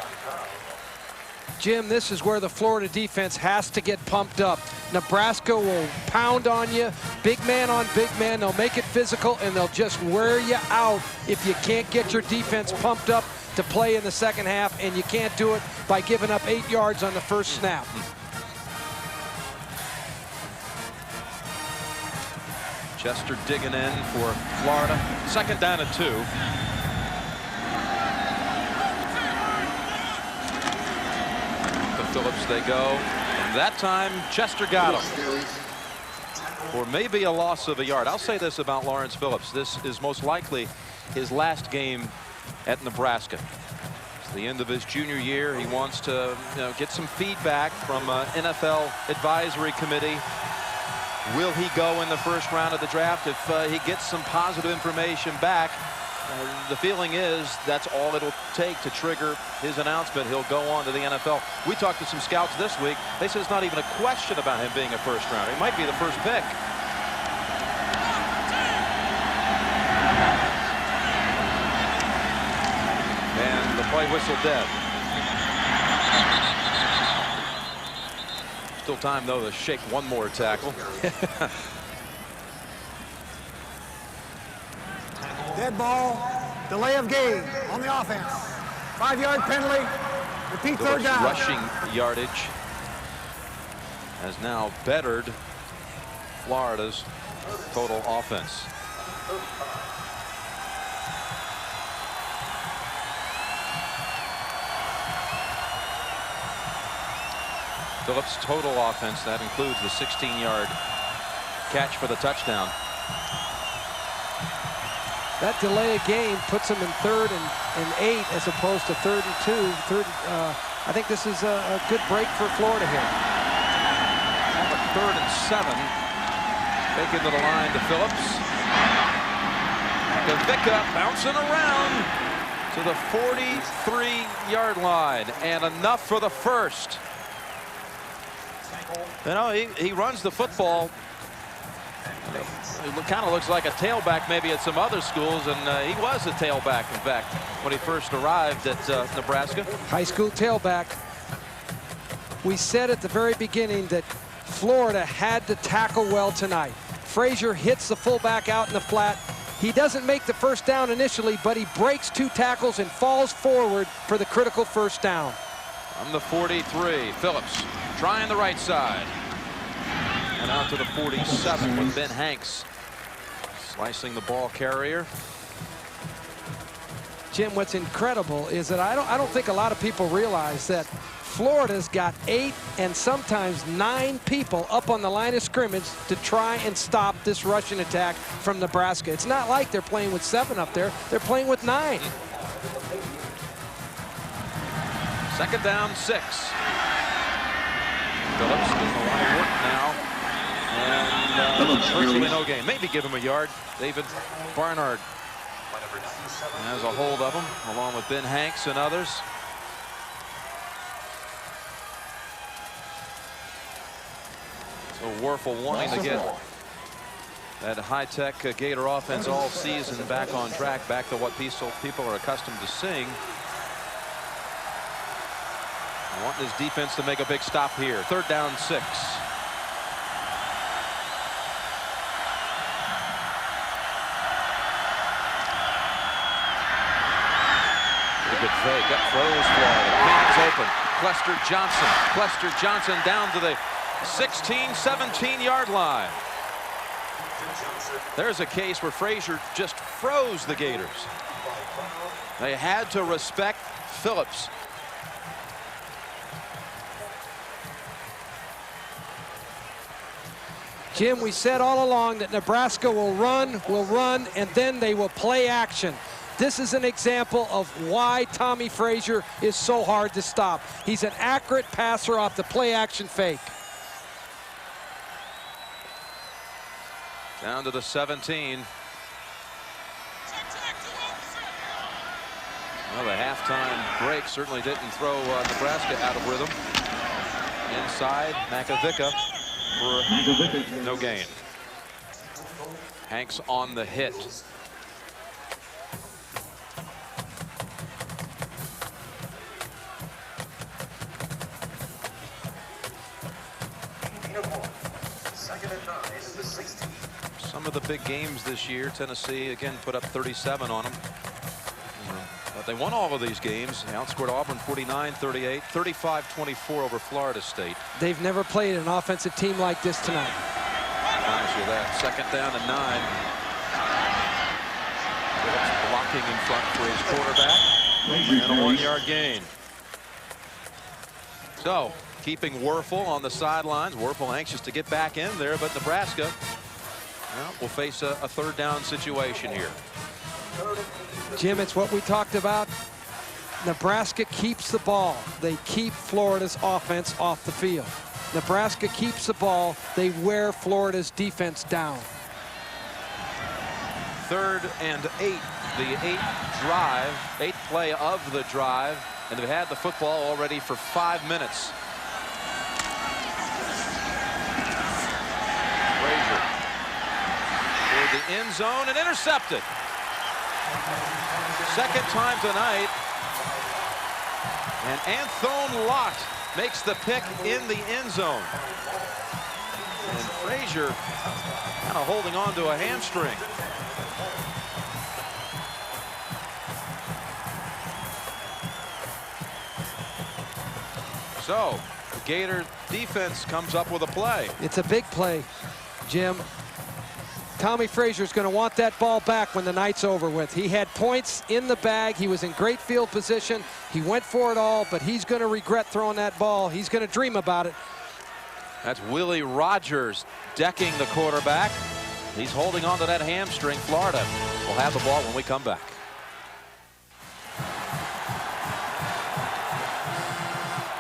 S16: Jim, this is where the Florida defense has to get pumped up. Nebraska will pound on you, big man on big man. They'll make it physical, and they'll just wear you out if you can't get your defense pumped up to play in the second half, and you can't do it by giving up 8 yards on the first snap.
S15: Chester digging in for Florida. 2nd down and 2. Phillips they go, and that time Chester got him. Or maybe a loss of a yard. I'll say this about Lawrence Phillips. This is most likely his last game at Nebraska. It's the end of his junior year. He wants to get some feedback from NFL advisory committee. Will he go in the first round of the draft? If he gets some positive information back, the feeling is that's all it'll take to trigger his announcement. He'll go on to the NFL. We talked to some scouts this week. They said it's not even a question about him being a first rounder. He might be the first pick. And the play whistle dead. Still time, though, to shake one more tackle.
S19: Dead ball, delay of game on the offense. 5-yard penalty, repeat third down.
S15: Rushing yardage has now bettered Florida's total offense. Phillips' total offense, that includes the 16-yard catch for the touchdown.
S16: That delay of game puts them in 3rd and 8 as opposed to 3rd and 2. I think this is a good break for Florida here.
S15: 3rd and 7. Taking to the line to Phillips. Kavicka bouncing around to the 43-yard line, and enough for the first. He runs the football. It kind of looks like a tailback maybe at some other schools, and he was a tailback, in fact, when he first arrived at Nebraska.
S16: High school tailback. We said at the very beginning that Florida had to tackle well tonight. Frazier hits the fullback out in the flat. He doesn't make the first down initially, but he breaks 2 tackles and falls forward for the critical first down.
S15: On the 43, Phillips trying the right side. And out to the 47 with Ben Hanks slicing the ball carrier.
S16: Jim, what's incredible is that I don't think a lot of people realize that Florida's got 8 and sometimes 9 people up on the line of scrimmage to try and stop this rushing attack from Nebraska. It's not like they're playing with 7 up there. They're playing with 9.
S15: 2nd down, 6. Phillips doing a lot of work now. And virtually no gain. Maybe give him a yard. David Barnard has a hold of him, along with Ben Hanks and others. So Werfel wanting to get that high-tech Gator offense all season back on track, back to what people are accustomed to seeing. Wanting his defense to make a big stop here. 3rd down, 6. Good fake. That throws Florida. Hands open. Clester Johnson down to the 16-17-yard line. There's a case where Frazier just froze the Gators. They had to respect Phillips.
S16: Jim, we said all along that Nebraska will run, and then they will play action. This is an example of why Tommy Frazier is so hard to stop. He's an accurate passer off the play-action fake.
S15: Down to the 17. Well, the halftime break certainly didn't throw Nebraska out of rhythm. Inside, Makavicka for no gain. Hanks on the hit. Some of the big games this year, Tennessee again put up 37 on them. But they won all of these games. They outscored Auburn 49-38, 35-24 over Florida State.
S16: They've never played an offensive team like this tonight.
S15: I promise you that. Second down and 9. Phillips blocking in front for his quarterback. And a 1-yard gain. So, keeping Wuerffel on the sidelines. Wuerffel anxious to get back in there, but Nebraska will face a third down situation here.
S16: Jim, it's what we talked about. Nebraska keeps the ball. They keep Florida's offense off the field. Nebraska keeps the ball. They wear Florida's defense down.
S15: 3rd and 8. The 8th play of the drive. And they've had the football already for 5 minutes. Frazier toward the end zone and intercepted. Second time tonight. And Anthone Lott makes the pick in the end zone. And Frazier kind of holding on to a hamstring. So, the Gator defense comes up with a play.
S16: It's a big play, Jim. Tommy Frazier's going to want that ball back when the night's over with. He had points in the bag. He was in great field position. He went for it all, but he's going to regret throwing that ball. He's going to dream about it.
S15: That's Willie Rogers decking the quarterback. He's holding on to that hamstring. Florida will have the ball when we come back.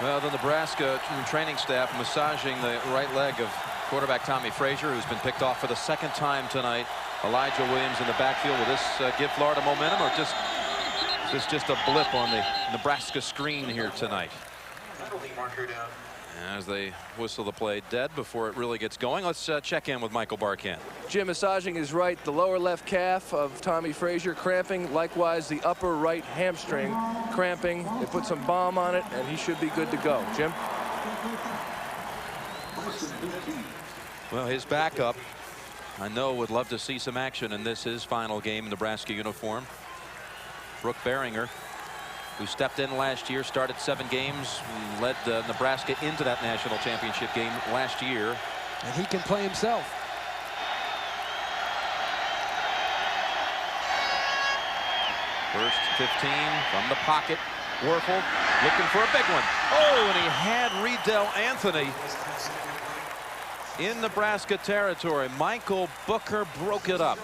S15: Well, the Nebraska training staff massaging the right leg of quarterback Tommy Frazier, who's been picked off for the 2nd time tonight. Elijah Williams in the backfield. Will this give Florida momentum, or is this just a blip on the Nebraska screen here tonight? As they whistle the play dead before it really gets going, let's check in with Michael Barkan.
S17: Jim, massaging is right. The lower left calf of Tommy Frazier cramping. Likewise, the upper right hamstring cramping. They put some balm on it, and he should be good to go. Jim?
S15: Well, his backup, I know, would love to see some action in his final game in Nebraska uniform. Brooke Behringer, who stepped in last year, started 7 games, led Nebraska into that national championship game last year.
S16: And he can play himself.
S15: First 15 from the pocket. Wuerffel looking for a big one. Oh, and he had Riedel Anthony in Nebraska territory. Michael Booker broke it up.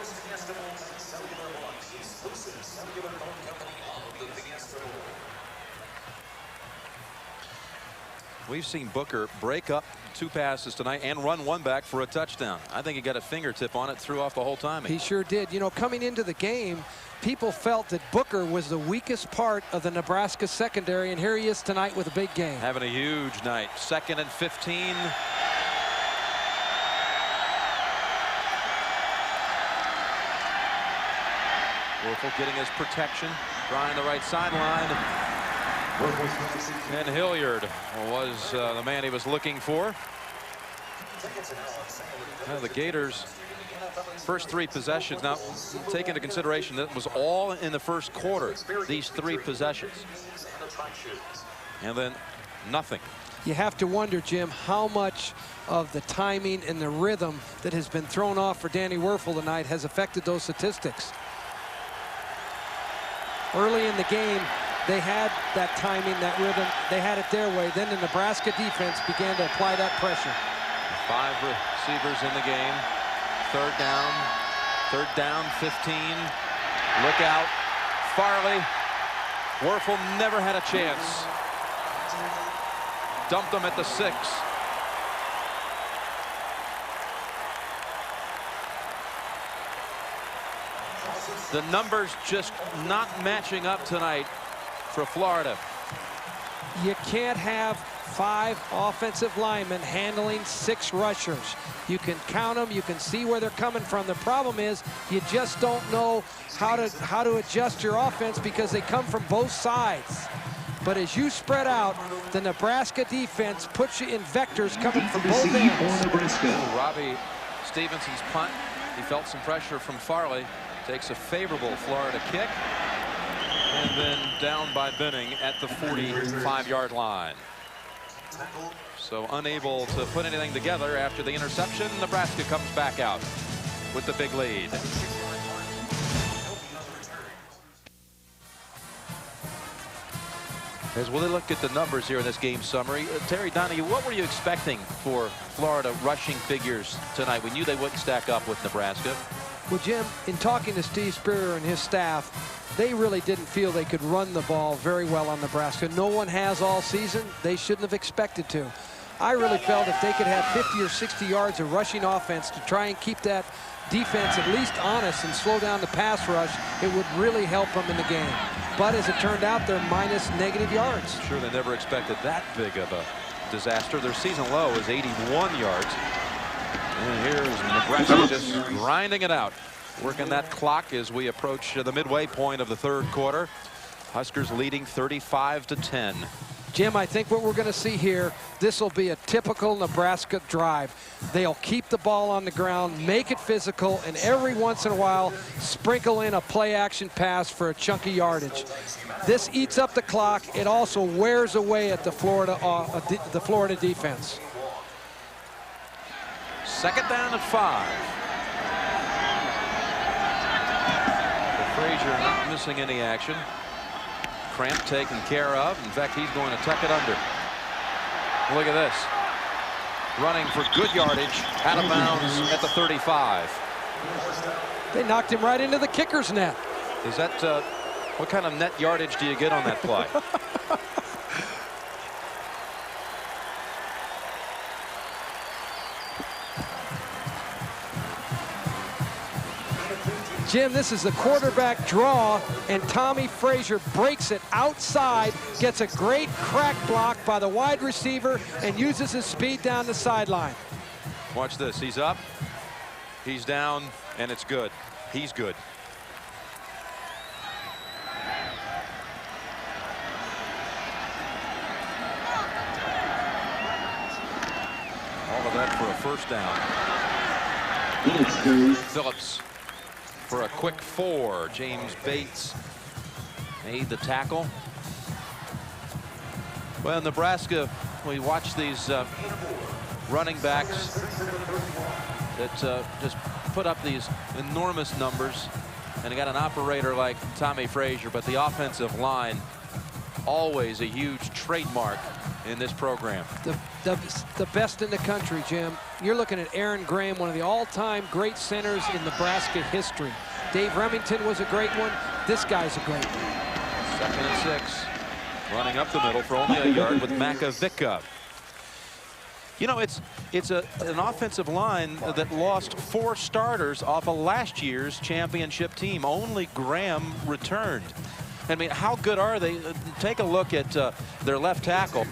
S15: We've seen Booker break up 2 passes tonight and run 1 back for a touchdown. I think he got a fingertip on it, threw off the whole timing.
S16: He sure did. You know, coming into the game, people felt that Booker was the weakest part of the Nebraska secondary, and here he is tonight with a big game.
S15: Having a huge night. 2nd and 15. Wuerffel getting his protection, trying the right sideline. And Hilliard was the man he was looking for. The Gators' first 3 possessions. Now, take into consideration that was all in the first quarter, these 3 possessions. And then nothing.
S16: You have to wonder, Jim, how much of the timing and the rhythm that has been thrown off for Danny Wuerffel tonight has affected those statistics. Early in the game, they had that timing, that rhythm. They had it their way. Then the Nebraska defense began to apply that pressure.
S15: 5 receivers in the game. Third down, 15. Look out. Farley. Werfel never had a chance. Dumped them at the 6. The numbers just not matching up tonight for Florida.
S16: You can't have 5 offensive linemen handling 6 rushers. You can count them, you can see where they're coming from. The problem is you just don't know how to adjust your offense because they come from both sides. But as you spread out, the Nebraska defense puts you in vectors coming from both ends.
S15: Robbie Stevenson's punt. He felt some pressure from Farley. Takes a favorable Florida kick. And then down by Benning at the 45-yard line. So unable to put anything together after the interception. Nebraska comes back out with the big lead. As we look at the numbers here in this game summary, Terry Donahue, what were you expecting for Florida rushing figures tonight? We knew they wouldn't stack up with Nebraska.
S16: Well, Jim, in talking to Steve Spurrier and his staff, they really didn't feel they could run the ball very well on Nebraska. No one has all season. They shouldn't have expected to. I really felt if they could have 50 or 60 yards of rushing offense to try and keep that defense at least honest and slow down the pass rush, it would really help them in the game. But as it turned out, they're minus negative yards.
S15: Sure, they never expected that big of a disaster. Their season low is 81 yards. And here's Nebraska just grinding it out, working that clock as we approach the midway point of the third quarter. Huskers leading 35-10.
S16: Jim, I think what we're going to see here, this will be a typical Nebraska drive. They'll keep the ball on the ground, make it physical, and every once in a while sprinkle in a play-action pass for a chunky yardage. This eats up the clock. It also wears away at the Florida defense.
S15: Second down at 5. Frazier not missing any action. Cramp taken care of. In fact, he's going to tuck it under. Look at this. Running for good yardage, out of bounds at the 35.
S16: They knocked him right into the kicker's net.
S15: Is that, what kind of net yardage do you get on that play?
S16: Jim, this is the quarterback draw, and Tommy Frazier breaks it outside, gets a great crack block by the wide receiver, and uses his speed down the sideline.
S15: Watch this. He's up, he's down, and it's good. He's good. All of that for a first down. Phillips for a quick 4. James Bates made the tackle. Well, Nebraska, we watch these running backs that just put up these enormous numbers, and they got an operator like Tommy Frazier, but the offensive line always a huge trademark in this program.
S16: The best in the country, Jim. You're looking at Aaron Graham, one of the all-time great centers in Nebraska history. Dave Remington was a great one. This guy's a great one.
S15: Second and 6. Running up the middle for only a yard with Makovica. You know, it's an offensive line that lost 4 starters off of last year's championship team. Only Graham returned. I mean, how good are they? Take a look at their left tackle.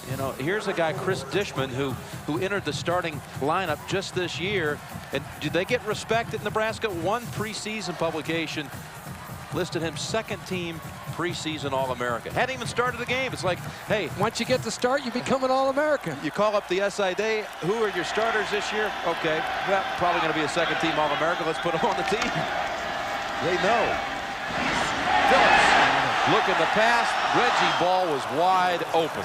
S15: You know, here's a guy, Chris Dishman, who entered the starting lineup just this year. And did they get respect at Nebraska? One preseason publication listed him second team preseason All-American. Hadn't even started the game. It's like, hey,
S16: once you get the start, you become an All-American.
S15: You call up the SI Day. Who are your starters this year? Okay, well, probably going to be a second team All-American. Let's put him on the team. They know. Phillips, look at the pass. Reggie Ball was wide open.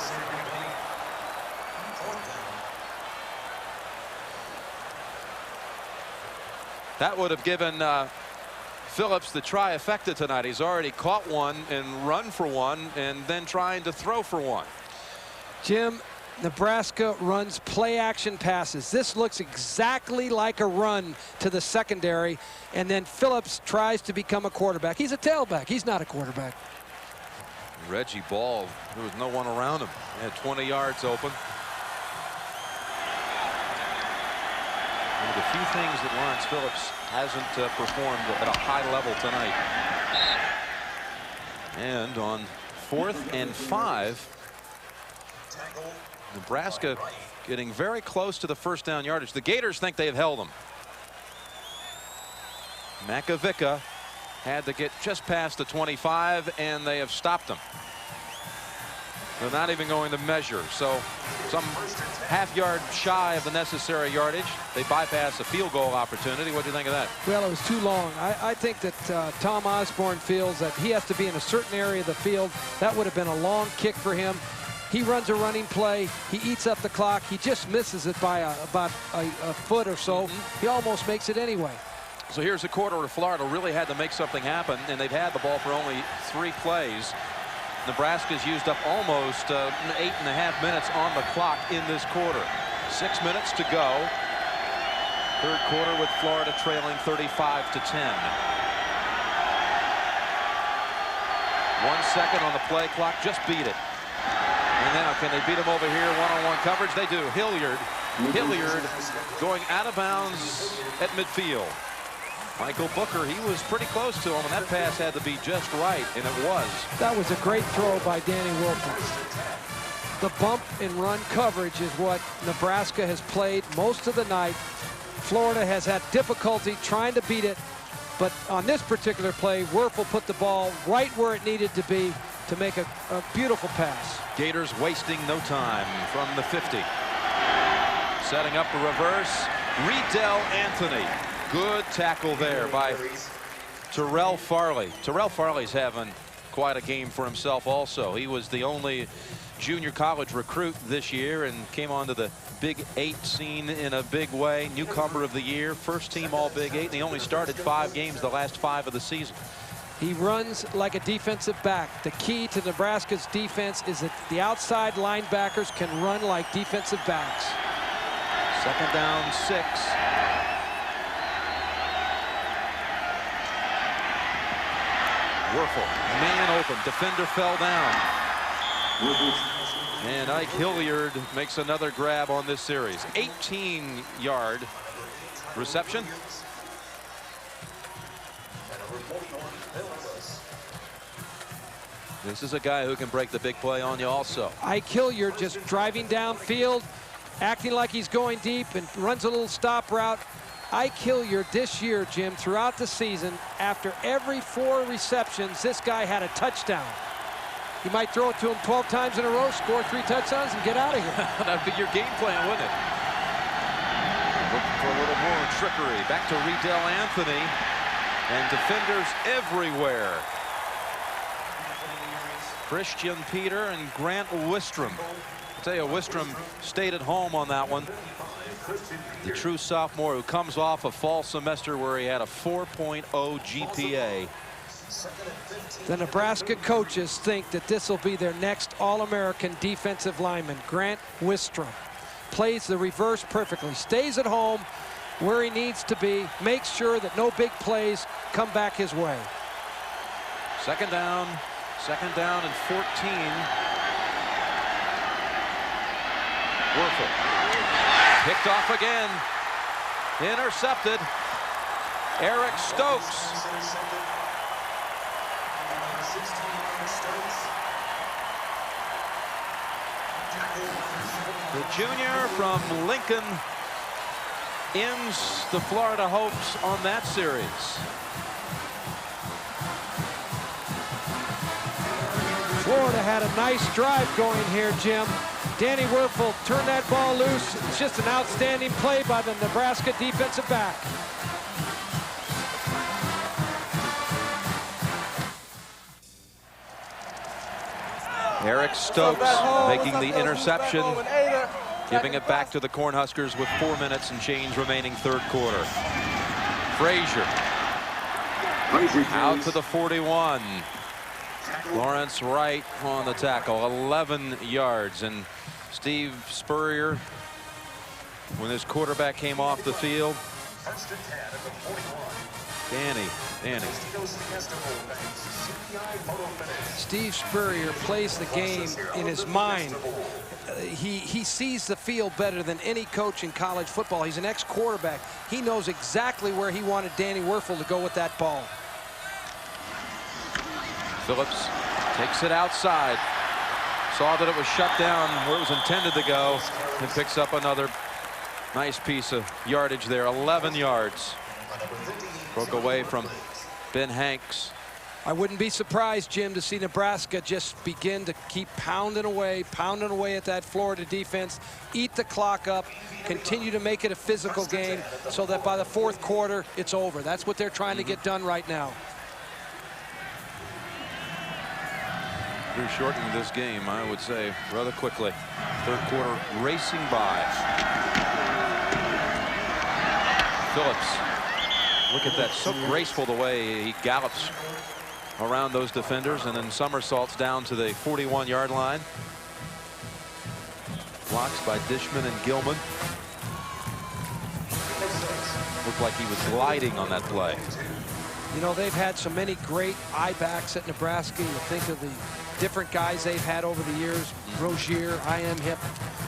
S15: That would have given Phillips the trifecta tonight. He's already caught one and run for one, and then trying to throw for one.
S16: Jim, Nebraska runs play-action passes. This looks exactly like a run to the secondary, and then Phillips tries to become a quarterback. He's a tailback. He's not a quarterback.
S15: Reggie Ball, there was no one around him. He had 20 yards open. One of the few things that Lawrence Phillips hasn't performed at a high level tonight. And on 4th and 5, Nebraska getting very close to the first down yardage. The Gators think they have held them. Makovica had to get just past the 25, and they have stopped them. They're not even going to measure. So some half-yard shy of the necessary yardage. They bypass a field goal opportunity. What do you think of that?
S16: Well, it was too long. I think that Tom Osborne feels that he has to be in a certain area of the field. That would have been a long kick for him. He runs a running play. He eats up the clock. He just misses it by about a foot or so. He almost makes it anyway.
S15: So here's a quarter where Florida really had to make something happen, and they've had the ball for only 3 plays. Nebraska's used up almost 8.5 minutes on the clock in this quarter. 6 minutes to go. Third quarter with Florida trailing 35-10. 1 second on the play clock. Just beat it. And now can they beat him over here? One-on-one coverage. They do. Hilliard going out of bounds at midfield. Michael Booker, he was pretty close to him, and that pass had to be just right, and it was.
S16: That was a great throw by Danny Werfel. The bump and run coverage is what Nebraska has played most of the night. Florida has had difficulty trying to beat it, but on this particular play, Werfel put the ball right where it needed to be to make a beautiful pass.
S15: Gators wasting no time from the 50. Setting up the reverse. Riedel Anthony. Good tackle there by Terrell Farley. Terrell Farley's having quite a game for himself also. He was the only junior college recruit this year and came onto the Big 8 scene in a big way. Newcomer of the year, first team all Big 8, and he only started 5 games the last 5 of the season.
S16: He runs like a defensive back. The key to Nebraska's defense is that the outside linebackers can run like defensive backs.
S15: Second down, 6. Werfel, man open, defender fell down. And Ike Hilliard makes another grab on this series. 18-yard reception. This is a guy who can break the big play on you also.
S16: Ike Hilliard just driving downfield, acting like he's going deep, and runs a little stop route. Ike Hilliard this year, Jim, throughout the season, after every 4 receptions, this guy had a touchdown. You might throw it to him 12 times in a row, score 3 touchdowns, and get out of here.
S15: That'd be your game plan, wouldn't it? Looking for a little more trickery. Back to Riedel Anthony, and defenders everywhere. Christian Peter and Grant Wistrom. I'll tell you, Wistrom stayed at home on that one. The true sophomore who comes off a fall semester where he had a 4.0 GPA.
S16: The Nebraska coaches think that this will be their next All-American defensive lineman. Grant Wistrom plays the reverse perfectly, stays at home where he needs to be, makes sure that no big plays come back his way.
S15: Second down and 14. Werfel. Picked off again. Intercepted. Eric Stokes. The junior from Lincoln ends the Florida hopes on that series.
S16: Florida had a nice drive going here, Jim. Danny Werfel turned that ball loose. It's just an outstanding play by the Nebraska defensive back.
S15: Eric Stokes making the interception, giving it back to the Cornhuskers with 4 minutes and change remaining third quarter. Frazier out to the 41. Lawrence Wright on the tackle, 11 yards, and Steve Spurrier, when his quarterback came off the field. Danny.
S16: Steve Spurrier plays the game in his mind. He sees the field better than any coach in college football. He's an ex-quarterback. He knows exactly where he wanted Danny Werfel to go with that ball.
S15: Phillips takes it outside. Saw that it was shut down where it was intended to go, and picks up another nice piece of yardage there. 11 yards. Broke away from Ben Hanks.
S16: I wouldn't be surprised, Jim, to see Nebraska just begin to keep pounding away at that Florida defense, eat the clock up, continue to make it a physical game so that by the fourth quarter, it's over. That's what they're trying to get done right now.
S15: They're shortening this game, I would say, rather quickly. Third quarter racing by. Phillips, look at that, so graceful the way he gallops around those defenders and then somersaults down to the 41-yard line. Blocks by Dishman and Gilman. Looked like he was gliding on that play.
S16: You know, they've had so many great I-backs at Nebraska. You think of the different guys they've had over the years, Rozier, I.M. Hip,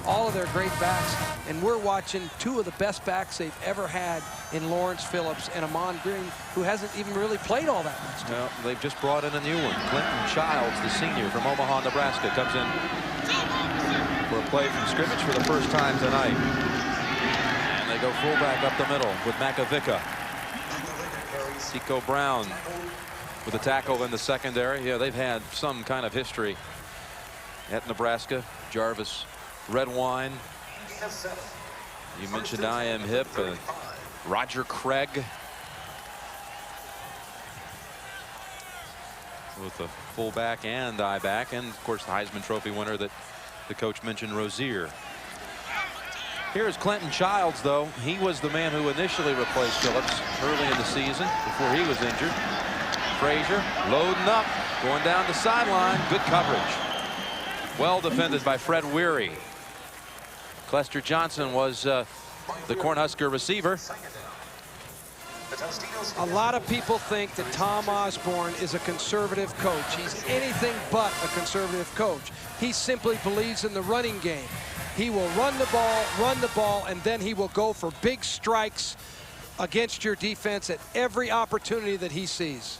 S16: all of their great backs. And we're watching two of the best backs they've ever had in Lawrence Phillips and Amon Green, who hasn't even really played all that much.
S15: No, they've just brought in a new one. Clinton Childs, the senior from Omaha, Nebraska, comes in for a play from scrimmage for the first time tonight. And they go fullback up the middle with Makovica. Tico Brown with a tackle in the secondary. Yeah, they've had some kind of history at Nebraska. Jarvis Redwine. You mentioned I.M. Hip, Roger Craig. With the fullback and I-back, and of course the Heisman Trophy winner that the coach mentioned, Rozier. Here's Clinton Childs, though. He was the man who initially replaced Phillips early in the season before he was injured. Frazier loading up, going down the sideline. Good coverage. Well defended by Fred Weary. Clester Johnson was the Cornhusker receiver.
S16: A lot of people think that Tom Osborne is a conservative coach. He's anything but a conservative coach. He simply believes in the running game. He will run the ball, and then he will go for big strikes against your defense at every opportunity that he sees.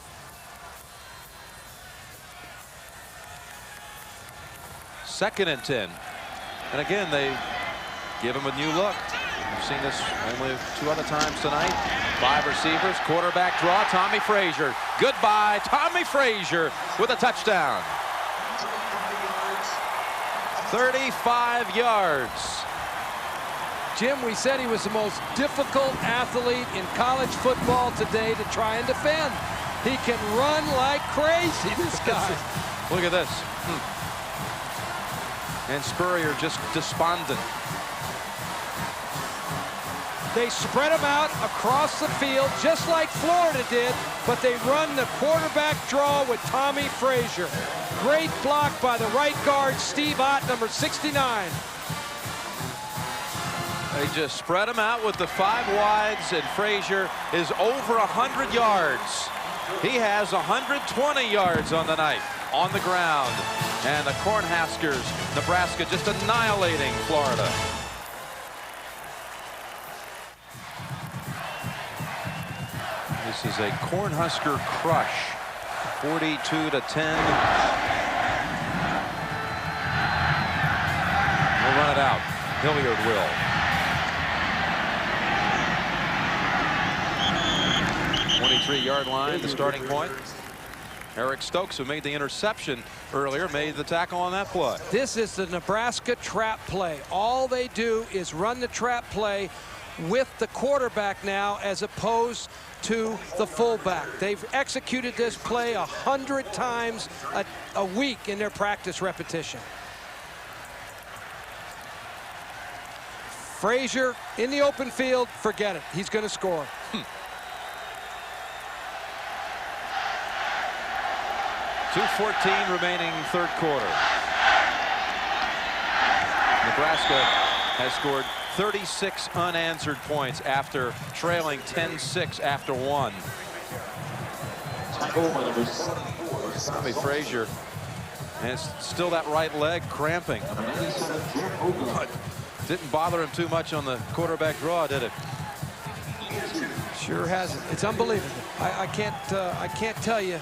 S15: Second and 10. And again, they give him a new look. We've seen this only 2 other times tonight. 5 receivers, quarterback draw, Tommy Frazier. Goodbye, Tommy Frazier with a touchdown. 35 yards.
S16: Jim, we said he was the most difficult athlete in college football today to try and defend. He can run like crazy, this guy.
S15: Look at this. And Spurrier just despondent.
S16: They spread him out across the field just like Florida did, but they run the quarterback draw with Tommy Frazier. Great block by the right guard, Steve Ott, number 69.
S15: They just spread him out with the 5 wides, and Frazier is over 100 yards. He has 120 yards on the night, on the ground. And the Cornhuskers, Nebraska just annihilating Florida. This is a Cornhusker crush. 42-10. We'll run it out. Hilliard will. 23-yard line, the starting point. Eric Stokes, who made the interception earlier, made the tackle on that play.
S16: This is the Nebraska trap play. All they do is run the trap play with the quarterback now as opposed to the fullback. They've executed this play 100 times a week in their practice repetition. Frazier in the open field, forget it. He's going to score.
S15: 2:14 remaining third quarter. Nebraska has scored 36 unanswered points after trailing 10-6 after one. Tommy Frazier, and it's still that right leg cramping. But didn't bother him too much on the quarterback draw, did it?
S16: Sure hasn't. It's unbelievable. I can't tell you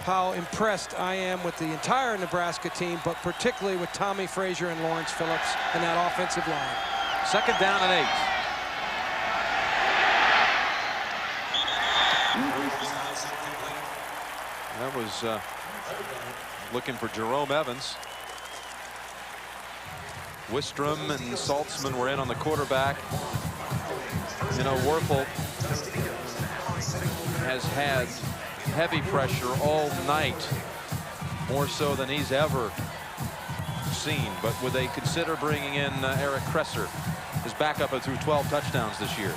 S16: how impressed I am with the entire Nebraska team, but particularly with Tommy Frazier and Lawrence Phillips and that offensive line.
S15: 2nd down and 8. That was looking for Jerome Evans. Wistrom and Saltzman were in on the quarterback. You know, Werfel has had heavy pressure all night, more so than he's ever seen. But would they consider bringing in Eric Kresser, his backup, who threw 12 touchdowns this year?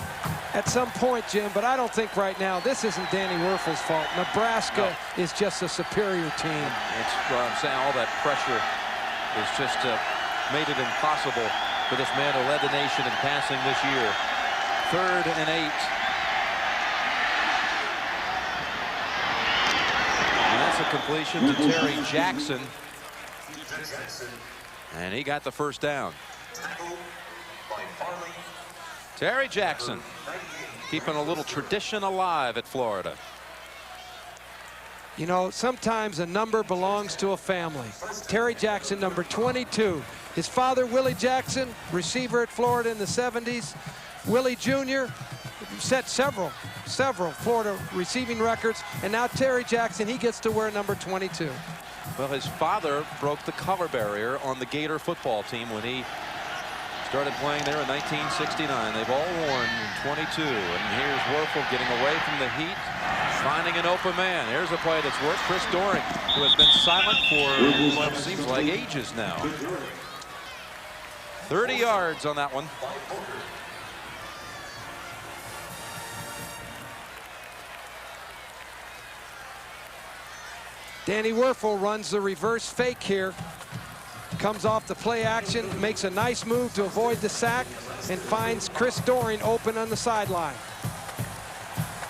S16: At some point, Jim, but I don't think right now. This isn't Danny Werfel's fault. Nebraska is just a superior team.
S15: That's what I'm saying. All that pressure has just made it impossible for this man who led the nation in passing this year. 3rd and 8. And that's a completion to Terry Jackson. And he got the first down. Terry Jackson keeping a little tradition alive at Florida.
S16: You know, sometimes a number belongs to a family. Terry Jackson, number 22. His father, Willie Jackson, receiver at Florida in the 70s. Willie Jr. set several Florida receiving records. And now Terry Jackson, he gets to wear number 22.
S15: Well, his father broke the color barrier on the Gator football team when he started playing there in 1969. They've all worn 22. And here's Werfel getting away from the heat, finding an open man. Here's a play that's worth Chris Doring, who has been silent for what seems like ages now. 30 yards on that one.
S16: Danny Werfel runs the reverse fake here. Comes off the play action, makes a nice move to avoid the sack, and finds Chris Doring open on the sideline.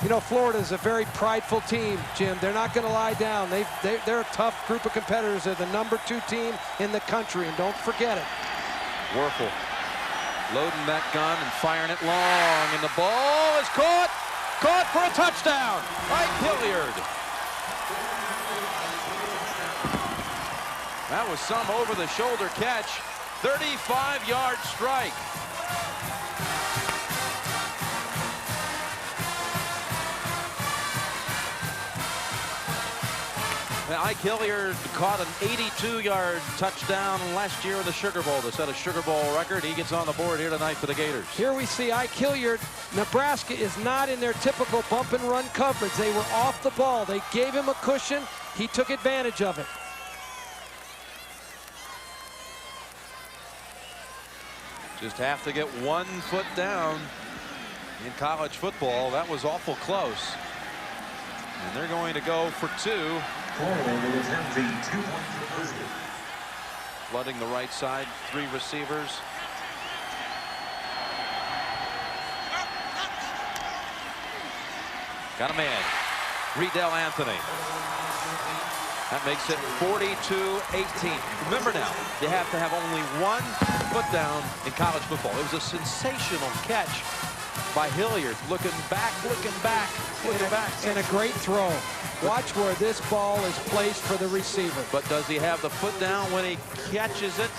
S16: You know, Florida's a very prideful team, Jim. They're not going to lie down. They're a tough group of competitors. They're the number 2 team in the country, and don't forget it.
S15: Werfel loading that gun and firing it long, and the ball is caught for a touchdown by Hilliard. That was some over-the-shoulder catch. 35-yard strike. Now, Ike Hilliard caught an 82-yard touchdown last year in the Sugar Bowl to set a Sugar Bowl record. He gets on the board here tonight for the Gators.
S16: Here we see Ike Hilliard. Nebraska is not in their typical bump and run coverage. They were off the ball. They gave him a cushion. He took advantage of it.
S15: Just have to get 1 foot down in college football. That was awful close. And they're going to go for 2. Flooding the right side, 3 receivers. Got a man, Riedel Anthony. That makes it 42-18. Remember now, you have to have only 1 foot down in college football. It was a sensational catch by Hilliard. Looking back.
S16: And a great throw. Watch where this ball is placed for the receiver.
S15: But does he have the foot down when he catches it?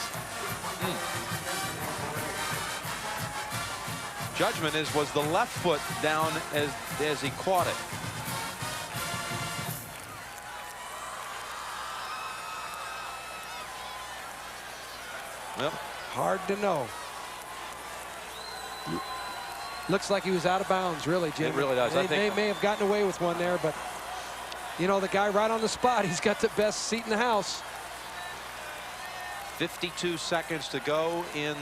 S15: Judgment was the left foot down as he caught it. Well,
S16: hard to know. Looks like he was out of bounds, really, Jim.
S15: It really does.
S16: They may have gotten away with one there, but, you know, the guy right on the spot, he's got the best seat in the house.
S15: 52 seconds to go in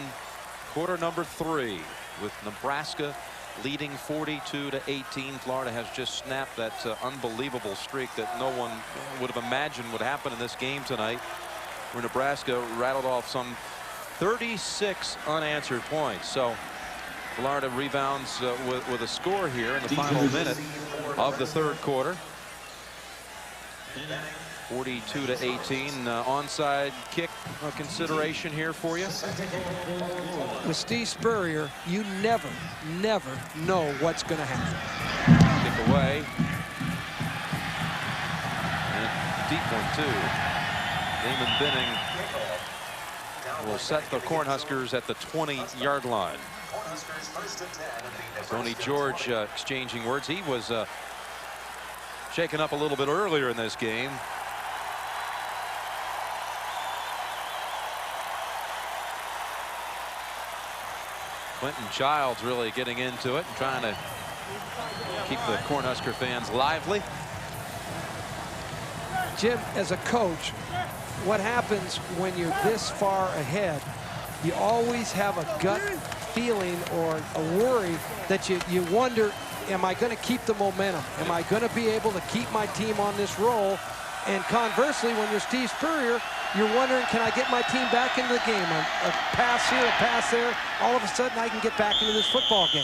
S15: quarter number 3 with Nebraska leading 42-18. Florida has just snapped that unbelievable streak that no one would have imagined would happen in this game tonight, where Nebraska rattled off some 36 unanswered points. So Florida rebounds with a score here in the final minute of the third quarter. 42-18. Onside kick consideration here for you.
S16: With Steve Spurrier, you never know what's going to happen.
S15: Kick away. And deep one, too. Damon Binning will set the Cornhuskers at the 20-yard line. Tony George exchanging words. He was shaken up a little bit earlier in this game. Quentin Childs really getting into it and trying to keep the Cornhusker fans lively.
S16: Jim, as a coach, what happens when you're this far ahead, you always have a gut feeling or a worry that you wonder, am I going to keep the momentum? Am I going to be able to keep my team on this roll? And conversely, when you're Steve Spurrier, you're wondering, can I get my team back into the game? A pass here, a pass there. All of a sudden, I can get back into this football game.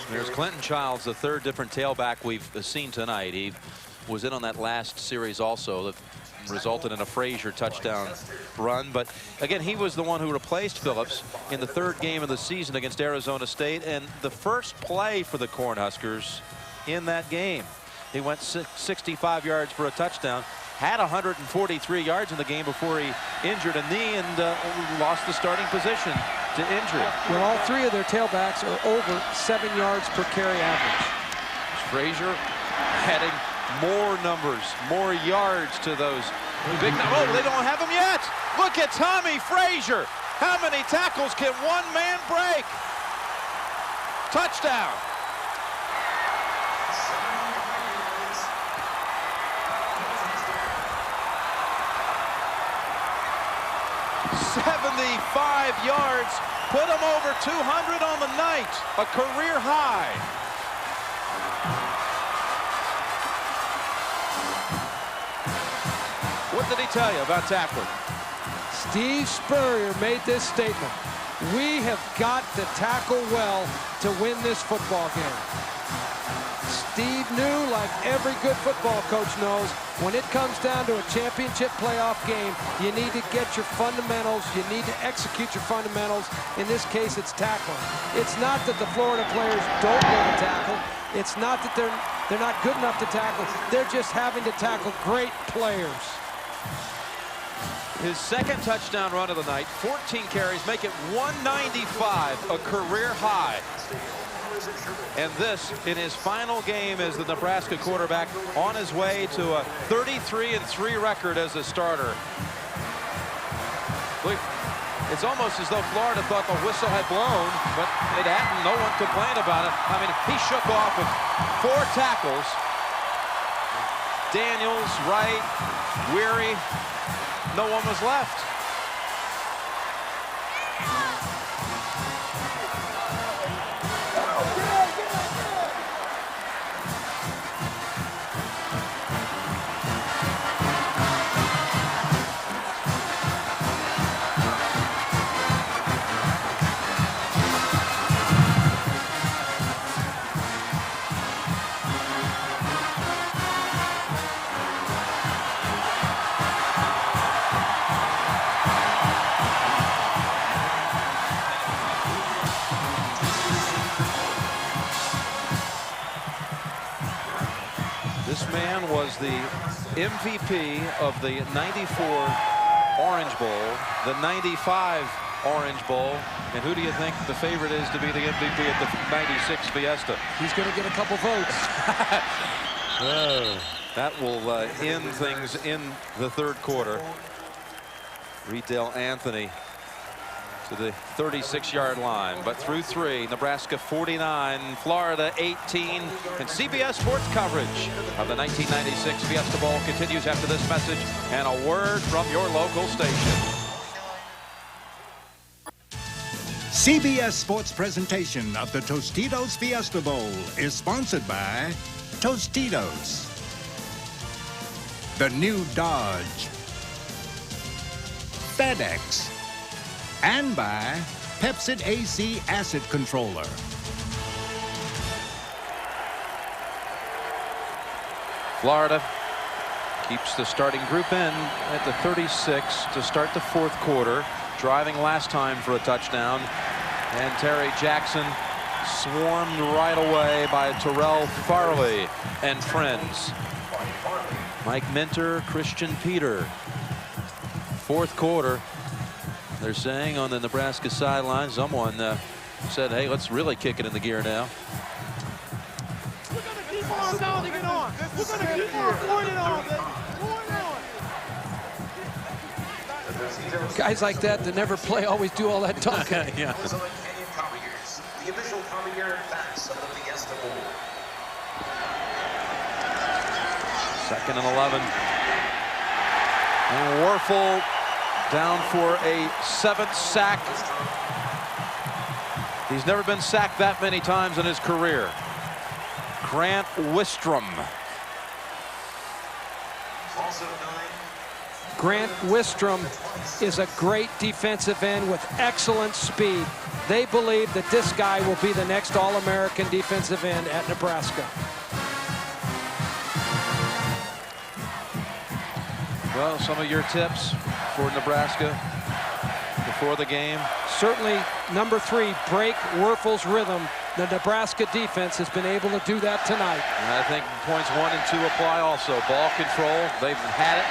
S15: There's Clinton Childs, the third different tailback we've seen tonight. He was in on that last series also that resulted in a Frazier touchdown run. But again, he was the one who replaced Phillips in the third game of the season against Arizona State, and the first play for the Cornhuskers in that game. He went 65 yards for a touchdown, had 143 yards in the game before he injured a knee and lost the starting position to injury.
S16: Well, all three of their tailbacks are over 7 yards per carry average.
S15: Frazier adding more numbers, more yards to those big numbers. Oh, they don't have him yet. Look at Tommy Frazier. How many tackles can one man break? Touchdown. "75 yards, put him over 200 on the night, a career high." What did he tell you about tackling?
S16: Steve Spurrier made this statement: we have got to tackle well to win this football game. Steve knew, like every good football coach knows, when it comes down to a championship playoff game, you need to get your fundamentals. You need to execute your fundamentals. In this case, it's tackling. It's not that the Florida players don't want to tackle. It's not that they're not good enough to tackle. They're just having to tackle great players.
S15: His second touchdown run of the night, 14 carries, make it 195, a career high. And this in his final game as the Nebraska quarterback, on his way to a 33-3 record as a starter. Look, it's almost as though Florida thought the whistle had blown, but it hadn't. No one complained about it. I mean, he shook off with 4 tackles. Daniels, Wright, Weary, no one was left. This man was the MVP of the '94 Orange Bowl, the '95 Orange Bowl, and who do you think the favorite is to be the MVP at the '96 Fiesta?
S16: He's going to get a couple votes.
S15: That will end things in the third quarter. Reedale Anthony to the 36-yard line, but through 3, Nebraska 49, Florida 18, and CBS Sports coverage of the 1996 Fiesta Bowl continues after this message and a word from your local station.
S1: CBS Sports presentation of the Tostitos Fiesta Bowl is sponsored by Tostitos, the new Dodge, FedEx, and by Pepsid AC Acid Controller.
S15: Florida keeps the starting group in at the 36 to start the fourth quarter, driving last time for a touchdown. And Terry Jackson swarmed right away by Terrell Farley and friends. Mike Minter, Christian Peter. Fourth quarter, they're saying on the Nebraska sideline, someone said, hey, let's really kick it in the gear now.
S4: We're going to keep on pounding it on. We're going to keep on pouring it on, baby. Pouring it on.
S16: Guys like that never play always do all that talking.
S15: Yeah.
S21: The official Commodore pass of the Fiesta Bowl.
S15: Second and 11. And Warfel down for a 7th sack. He's never been sacked that many times in his career. Grant Wistrom.
S16: Grant Wistrom is a great defensive end with excellent speed. They believe that this guy will be the next All-American defensive end at Nebraska.
S15: Well, some of your tips for Nebraska before the game?
S16: Certainly, number 3, break Werfel's rhythm. The Nebraska defense has been able to do that tonight.
S15: And I think points 1 and 2 apply also. Ball control, they've had it,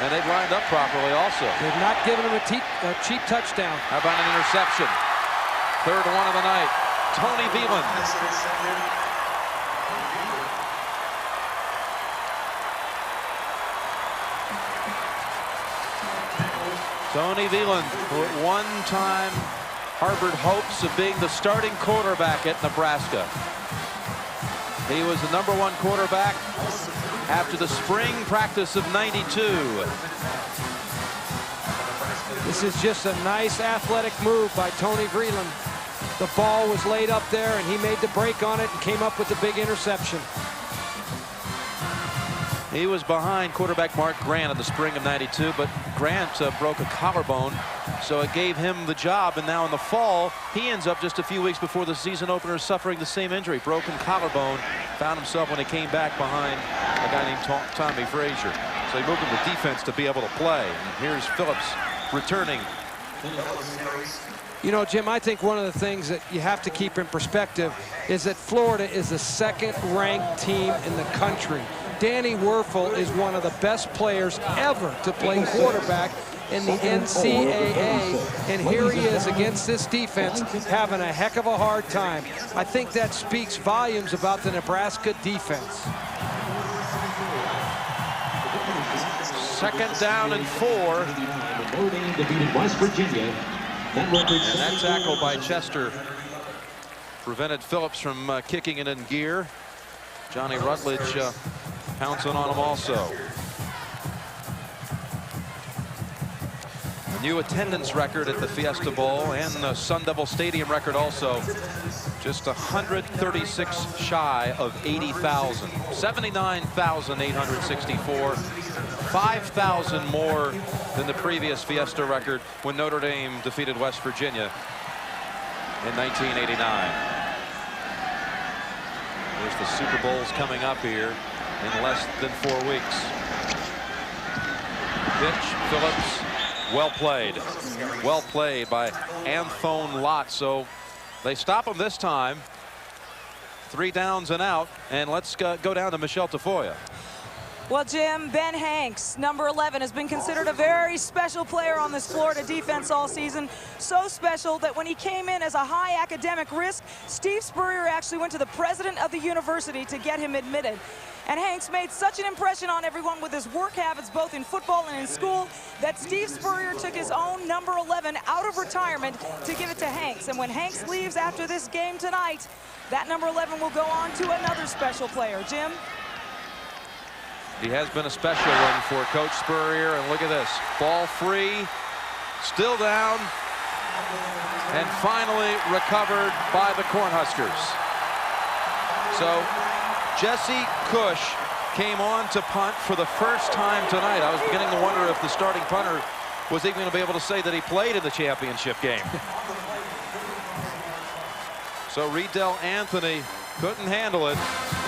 S15: and they've lined up properly also.
S16: They've not given him a cheap touchdown.
S15: How about an interception? Third one of the night. Tony Veland. Tony Veland, who at one time harbored hopes of being the starting quarterback at Nebraska. He was the #1 quarterback after the spring practice of '92.
S16: This is just a nice athletic move by Tony Vreeland. The ball was laid up there, and he made the break on it and came up with the big interception.
S15: He was behind quarterback Mark Grant in the spring of '92, but Grant broke a collarbone, so it gave him the job. And now in the fall, he ends up just a few weeks before the season opener suffering the same injury, broken collarbone. Found himself when he came back behind a guy named Tommy Frazier. So he moved him to defense to be able to play. And here's Phillips returning.
S16: You know, Jim, I think one of the things that you have to keep in perspective is that Florida is the 2nd-ranked team in the country. Danny Werfel is one of the best players ever to play quarterback in the NCAA, and here he is against this defense having a heck of a hard time. I think that speaks volumes about the Nebraska defense.
S15: Second down and 4.
S21: West Virginia.
S15: And that tackle by Chester prevented Phillips from kicking it in gear. Johnny Rutledge pouncing on him also. A new attendance record at the Fiesta Bowl and the Sun Devil Stadium record also. Just 136 shy of 80,000. 79,864. 5,000 more than the previous Fiesta record when Notre Dame defeated West Virginia in 1989. There's the Super Bowls coming up here in less than 4 weeks. Pitch, Phillips, well played. Well played by Anthony Lott. So they stop him this time. 3 downs and out. And let's go down to Michelle Tafoya.
S18: Well, Jim, Ben Hanks, number 11, has been considered a very special player on this Florida defense all season. So special that when he came in as a high academic risk, Steve Spurrier actually went to the president of the university to get him admitted. And Hanks made such an impression on everyone with his work habits, both in football and in school, that Steve Spurrier took his own number 11 out of retirement to give it to Hanks. And when Hanks leaves after this game tonight, that number 11 will go on to another special player. Jim?
S15: He has been a special one for Coach Spurrier, and look at this. Ball free, still down, and finally recovered by the Cornhuskers. So Jesse Cush came on to punt for the first time tonight. I was beginning to wonder if the starting punter was even going to be able to say that he played in the championship game. So Riedel Anthony couldn't handle it,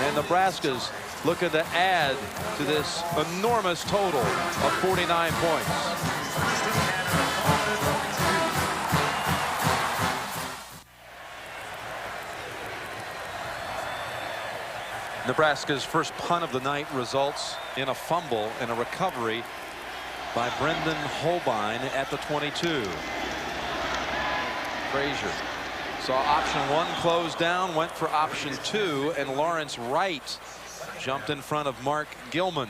S15: and Nebraska's looking to add to this enormous total of 49 points. Nebraska's first punt of the night results in a fumble and a recovery by Brendan Holbein at the 22. Frazier saw option 1 close down, went for option 2, and Lawrence Wright jumped in front of Mark Gilman.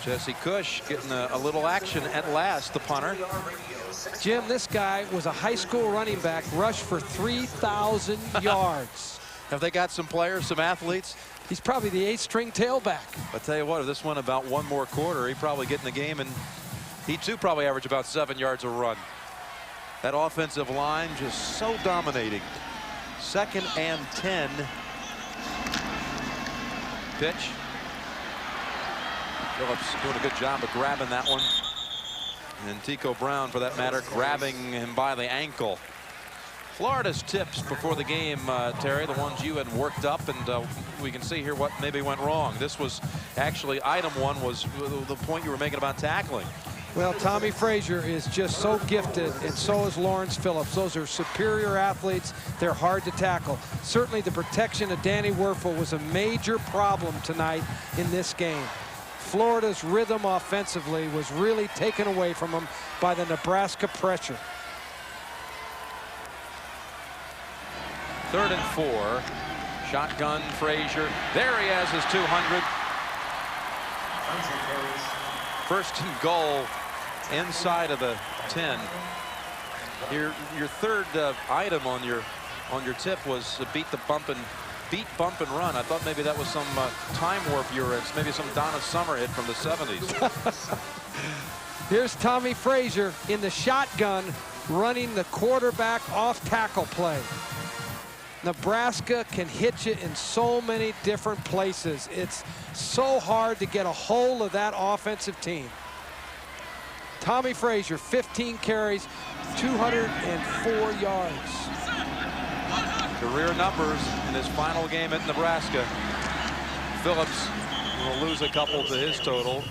S15: Jesse Cush getting a little action at last, the punter.
S16: Jim, this guy was a high school running back, rushed for 3,000 yards.
S15: Have they got some players, some athletes?
S16: He's probably the 8th-string tailback.
S15: I'll tell you what, if this went about one more quarter, he'd probably get in the game, and he too probably average about 7 yards a run. That offensive line just so dominating. 2nd and 10. Pitch. Phillips doing a good job of grabbing that one. And Tico Brown, for that matter, grabbing him by the ankle. Florida's tips before the game, Terry, the ones you had worked up, and we can see here what maybe went wrong. This was actually item 1 was the point you were making about tackling.
S16: Well, Tommy Frazier is just so gifted, and so is Lawrence Phillips. Those are superior athletes. They're hard to tackle. Certainly the protection of Danny Werfel was a major problem tonight in this game. Florida's rhythm offensively was really taken away from them by the Nebraska pressure.
S15: 3rd and 4. Shotgun Frazier. There he has his 200. First and goal inside of the 10. Your third item on your tip was beat, bump, and run. I thought maybe that was some time warp you were in. Maybe some Donna Summer hit from the 70s.
S16: Here's Tommy Frazier in the shotgun running the quarterback off tackle play. Nebraska can hit you in so many different places. It's so hard to get a hold of that offensive team. Tommy Frazier, 15 carries, 204 yards.
S15: Career numbers in his final game at Nebraska. Phillips will lose a couple to his total.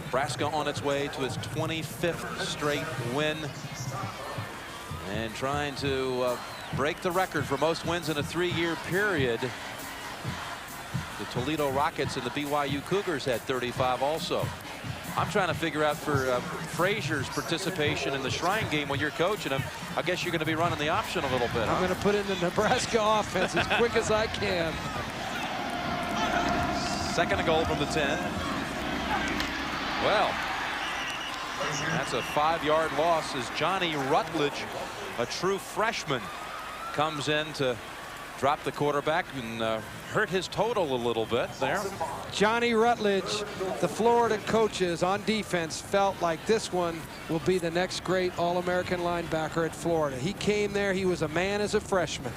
S15: Nebraska on its way to its 25th straight win and trying to break the record for most wins in a 3-year period. The Toledo Rockets and the BYU Cougars had 35 also. I'm trying to figure out for Frazier's participation in the Shrine game when you're coaching him. I guess you're going to be running the option a little bit.
S16: I'm going to put in the Nebraska offense as quick as I can.
S15: 2nd and goal from the 10. Well, that's a 5-yard loss as Johnny Rutledge, a true freshman, comes in to drop the quarterback and hurt his total a little bit there.
S16: Johnny Rutledge, the Florida coaches on defense felt like this one will be the next great All-American linebacker at Florida. He came there, he was a man as a freshman.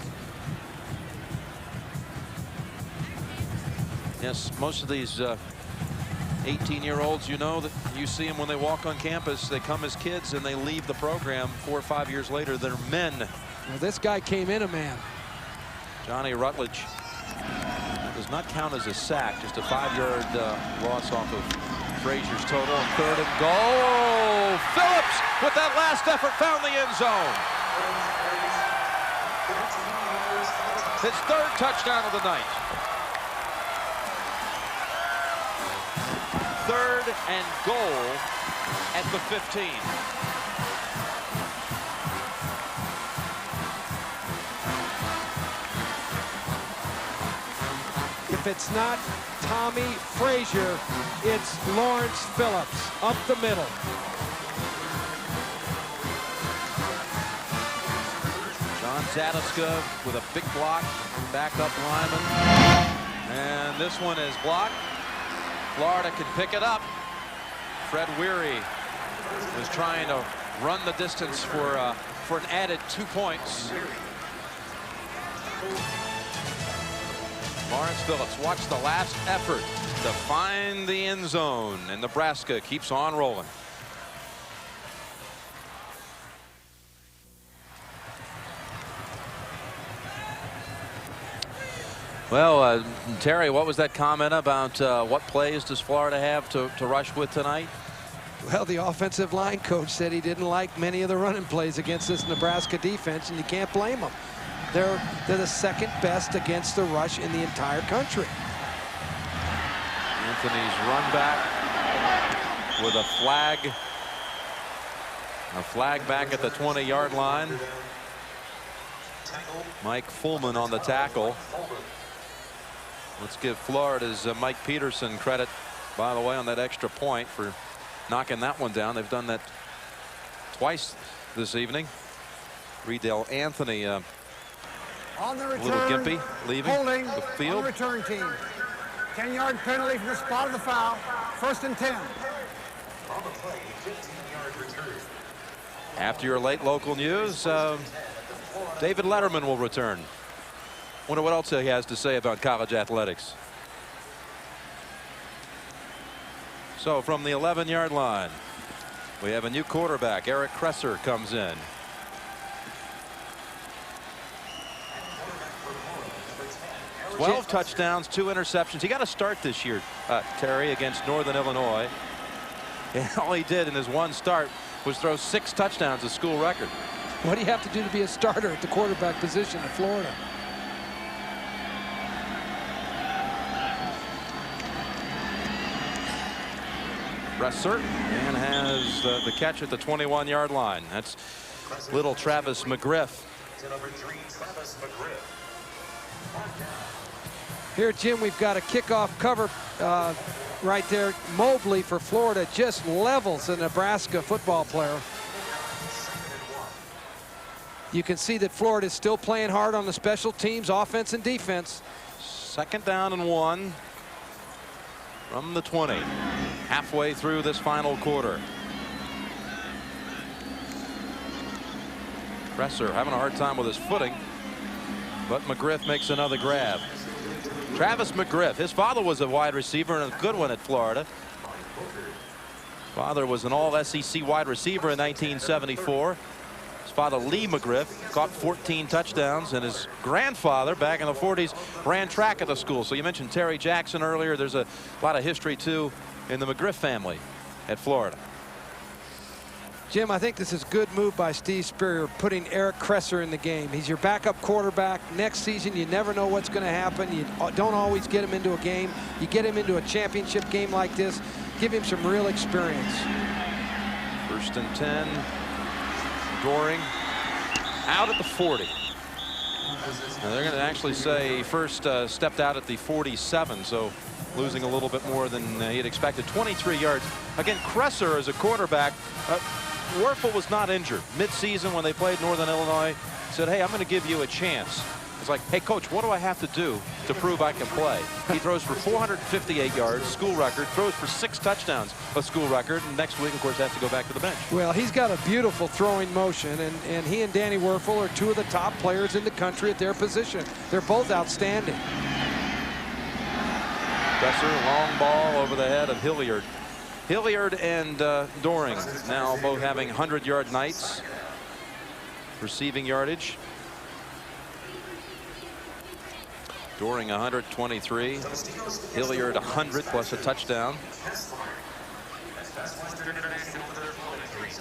S15: Yes, most of these 18-year-olds, you know, that you see them when they walk on campus, they come as kids and they leave the program 4 or 5 years later. They're men.
S16: Well, this guy came in a man.
S15: Johnny Rutledge does not count as a sack, just a 5-yard loss off of Frazier's total. And 3rd and goal. Phillips with that last effort found the end zone. His 3rd touchdown of the night. 3rd and goal at the 15.
S16: If it's not Tommy Frazier, it's Lawrence Phillips up the middle.
S15: John Zadiska with a big block, backup lineman. And this one is blocked. Florida can pick it up. Fred Weary was trying to run the distance for for an added 2 points. Lawrence Phillips, watch the last effort to find the end zone, and Nebraska keeps on rolling. Well, Terry, what was that comment about what plays does Florida have to rush with tonight?
S16: Well, the offensive line coach said he didn't like many of the running plays against this Nebraska defense, and you can't blame them. They're the second best against the rush in the entire country.
S15: Anthony's run back with a flag. A flag back at the 20-yard line. Mike Fullman on the tackle. Let's give Florida's Mike Peterson credit, by the way, on that extra point for knocking that one down. They've done that twice this evening. Riedel Anthony
S19: on the return,
S15: a little gimpy leaving
S19: holding
S15: the field.
S19: On the return team. 10-yard penalty from the spot of the foul. 1st and 10.
S21: On the play, 15-yard return.
S15: After your late local news, David Letterman will return. Wonder what else he has to say about college athletics. So from the 11-yard line, we have a new quarterback. Eric Kresser comes in. Twelve touchdowns, 2 interceptions. He got a start this year, Terry, against Northern Illinois. And all he did in his one start was throw 6 touchdowns, a school record.
S16: What do you have to do to be a starter at the quarterback position in Florida?
S15: Kresser and has the catch at the 21-yard line. That's little Travis McGriff.
S21: To number 3, Travis McGriff.
S16: Here, Jim, we've got a kickoff cover right there. Mobley for Florida just levels a Nebraska football player. You can see that Florida is still playing hard on the special teams, offense and defense.
S15: 2nd down and 1 from the 20. Halfway through this final quarter. Kresser having a hard time with his footing, but McGriff makes another grab. Travis McGriff, his father was a wide receiver and a good one at Florida. His father was an all-SEC wide receiver in 1974. His father, Lee McGriff, caught 14 touchdowns, and his grandfather back in the 40s ran track at the school. So you mentioned Terry Jackson earlier. There's a lot of history too in the McGriff family at Florida.
S16: Jim, I think this is a good move by Steve Spurrier, putting Eric Kresser in the game. He's your backup quarterback. Next season, you never know what's going to happen. You don't always get him into a game. You get him into a championship game like this, give him some real experience.
S15: 1st and 10. Doring out at the 40. Now they're going to actually say first stepped out at the 47, so losing a little bit more than he had expected. 23 yards. Again, Kresser as a quarterback. Werfel was not injured. Mid-season when they played Northern Illinois, said, hey, I'm going to give you a chance. It's like, hey, coach, what do I have to do to prove I can play? He throws for 458 yards, school record, throws for 6 touchdowns, a school record, and next week, of course, has to go back to the bench.
S16: Well, he's got a beautiful throwing motion, and he and Danny Werfel are 2 of the top players in the country at their position. They're both outstanding.
S15: Kresser, long ball over the head of Hilliard. Hilliard and Doring now both having 100-yard nights. Receiving yardage. Doring 123. Hilliard 100 plus a touchdown.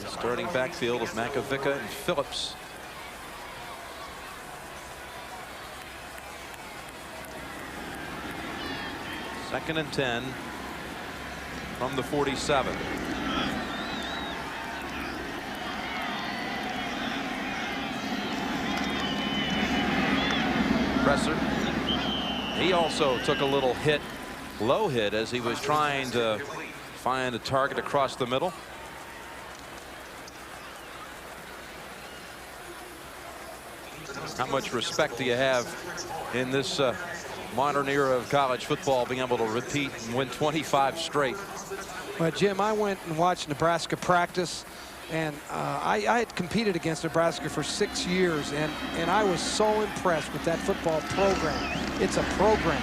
S15: Starting backfield of Makovica and Phillips. Second and 10 from the 47. Kresser. He also took a little hit, low hit, as he was trying to find a target across the middle. How much respect do you have in this modern era of college football, being able to repeat and win 25 straight?
S16: Well, Jim, I went and watched Nebraska practice And I had competed against Nebraska for 6 years, and I was so impressed with that football program. It's a program.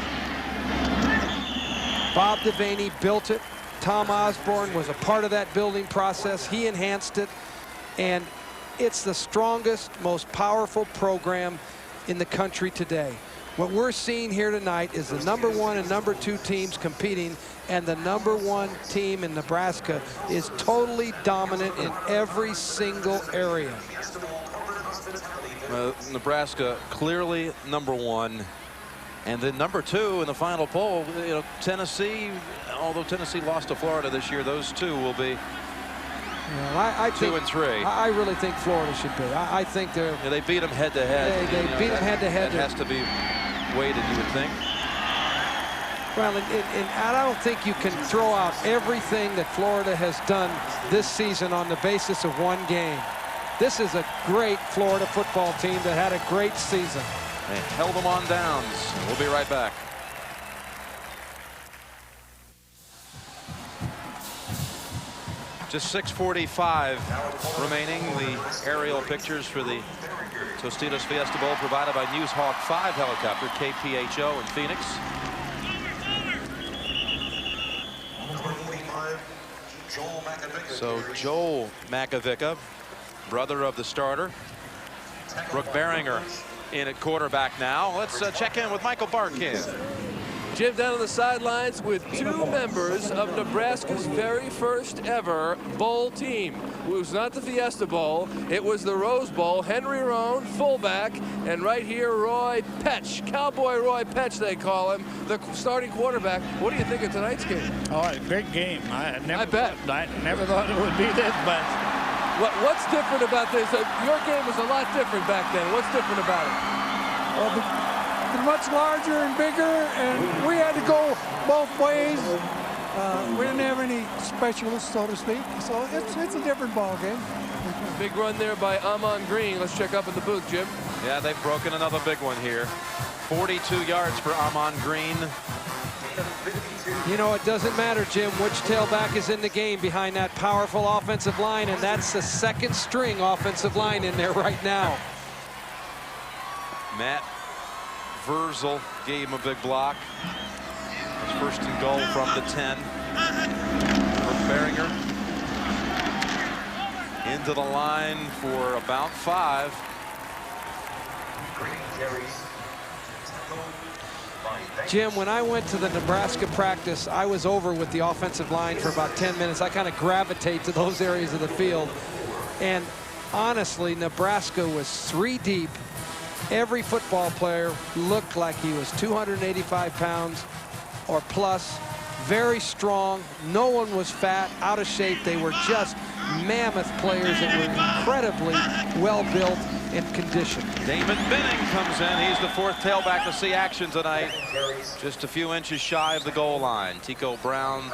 S16: Bob Devaney built it. Tom Osborne was a part of that building process. He enhanced it, and it's the strongest, most powerful program in the country today. What we're seeing here tonight is the #1 and #2 teams competing, and the #1 team in Nebraska is totally dominant in every single area.
S15: Nebraska clearly #1. And then #2 in the final poll, you know, Tennessee, although Tennessee lost to Florida this year, those two will be
S16: I
S15: 2 and 3.
S16: I really think Florida should be. I think they're...
S15: Yeah, they beat them head-to-head.
S16: They beat them head-to-head.
S15: That has to be weighted, you would think.
S16: Well, and I don't think you can throw out everything that Florida has done this season on the basis of one game. This is a great Florida football team that had a great season.
S15: They held them on downs. We'll be right back. Just 6:45 remaining. The aerial pictures for the Tostitos Fiesta Bowl provided by News Hawk 5 helicopter, KPHO in Phoenix. So Joel Makovica, brother of the starter, Brooke Beringer, in at quarterback now. Let's check in with Michael Barkin.
S17: Jim down on the sidelines with 2 members of Nebraska's very first ever bowl team. It was not the Fiesta Bowl, it was the Rose Bowl. Henry Roan, fullback, and right here Roy Petch, Cowboy Roy Petch they call him, the starting quarterback. What do you think of tonight's game?
S6: Oh, a great game. I
S17: bet.
S6: I never thought it would be this, but
S17: what's different about this? Your game was a lot different back then. What's different about it?
S22: Well, they're much larger and bigger, and we had to go both ways. We didn't have any specialists, so to speak, so it's a different ball game.
S17: Big run there by Amon Green. Let's check up in the booth, Jim.
S15: Yeah, they've broken another big one here. 42 yards for Amon Green.
S16: You know, it doesn't matter, Jim, which tailback is in the game behind that powerful offensive line, and that's the second string offensive line in there right now.
S15: Matt Verzel gave him a big block. It's first and goal from the 10. Brooke Beringer into the line for about 5.
S16: Jim, when I went to the Nebraska practice, I was over with the offensive line for about 10 minutes. I kind of gravitate to those areas of the field. And honestly, Nebraska was 3 deep. Every football player looked like he was 285 pounds or plus, very strong. No one was fat, out of shape. They were just mammoth players that were incredibly well-built and conditioned.
S15: Damon Benning comes in. He's the 4th tailback to see action tonight. Just a few inches shy of the goal line. Tico Brown